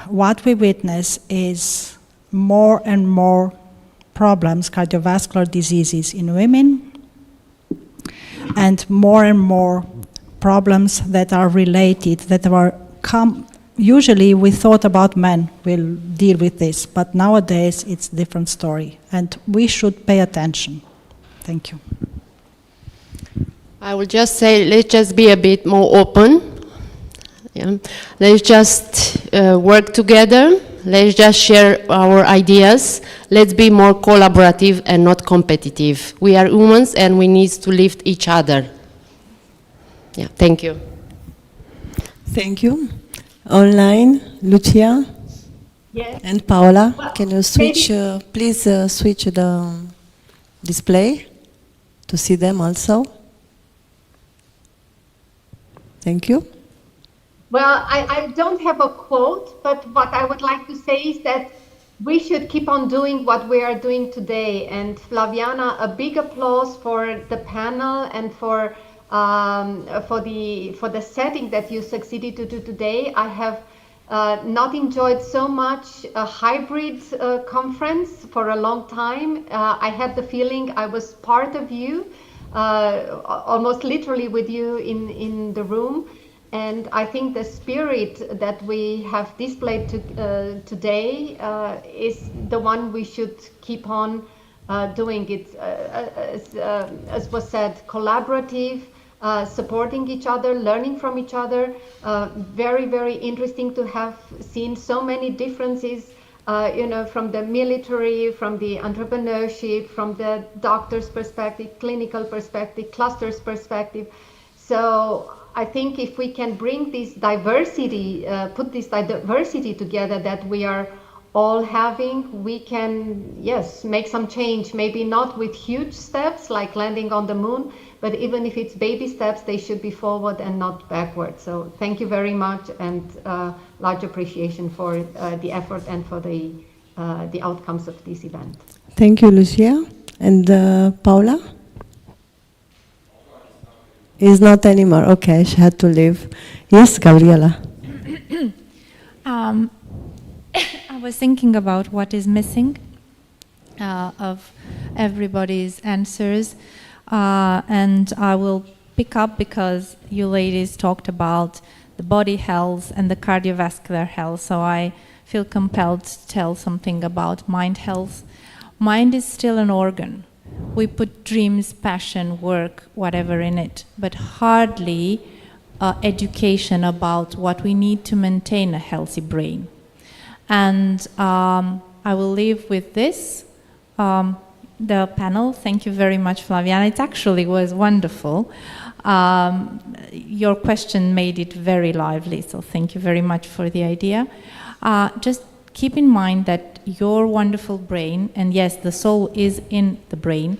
[SPEAKER 9] what we witness is more and more problems, cardiovascular diseases in women, and more problems that are related, that are usually we thought about men will deal with this, but nowadays it's a different story, and we should pay attention. Thank you.
[SPEAKER 8] I will just say, let's just be a bit more open. Yeah. Let's just work together. Let's just share our ideas. Let's be more collaborative and not competitive. We are humans and we need to lift each other. Yeah, thank you.
[SPEAKER 12] Thank you. Online, Lucia?
[SPEAKER 3] Yes.
[SPEAKER 12] And Paola, can you switch, please switch the display to see them also? Thank you.
[SPEAKER 3] Well, I don't have a quote, but what I would like to say is that we should keep on doing what we are doing today. And Flaviana, a big applause for the panel and for the setting that you succeeded to do today. I have not enjoyed so much a hybrid conference for a long time. I had the feeling I was part of you, almost literally with you in the room. And I think the spirit that we have displayed today is the one we should keep on doing. It, as was said, collaborative, supporting each other, learning from each other. Very, very interesting to have seen so many differences, from the military, from the entrepreneurship, from the doctor's perspective, clinical perspective, cluster's perspective. So I think if we can bring this diversity, put this diversity together that we are all having, we can, yes, make some change. Maybe not with huge steps like landing on the moon, but even if it's baby steps, they should be forward and not backward. So thank you very much, and large appreciation for the effort and for the outcomes of this event.
[SPEAKER 12] Thank you, Lucia. And Paula? Is not anymore. Okay, she had to leave. Yes, Gabriela.
[SPEAKER 4] I was thinking about what is missing of everybody's answers, and I will pick up because you ladies talked about the body health and the cardiovascular health, so I feel compelled to tell something about mind health. Mind is still an organ. We put dreams, passion, work, whatever in it, but hardly education about what we need to maintain a healthy brain. And I will leave with this, the panel. Thank you very much, Flaviana. It actually was wonderful. Your question made it very lively, so thank you very much for the idea. Just keep in mind that your wonderful brain, and yes, the soul is in the brain,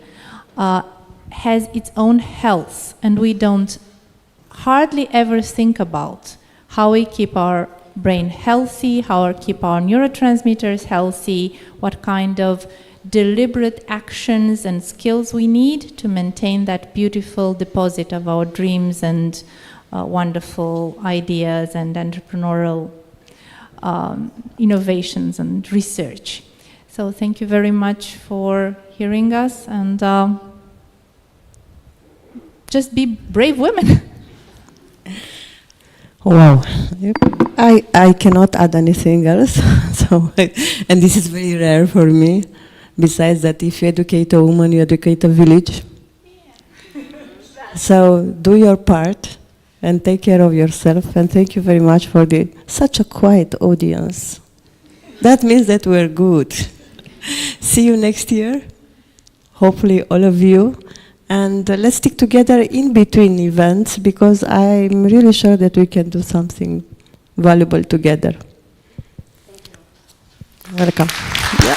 [SPEAKER 4] has its own health, and we don't hardly ever think about how we keep our brain healthy, how we keep our neurotransmitters healthy, what kind of deliberate actions and skills we need to maintain that beautiful deposit of our dreams and wonderful ideas and entrepreneurial innovations and research. So thank you very much for hearing us, and just be brave women.
[SPEAKER 12] Wow, I cannot add anything else. So, and this is very rare for me. Besides that, if you educate a woman, you educate a village. Yeah. So do your part and take care of yourself. And thank you very much for such a quiet audience. That means that we're good. See you next year. Hopefully all of you. And let's stick together in between events, because I'm really sure that we can do something valuable together. Welcome. Yeah.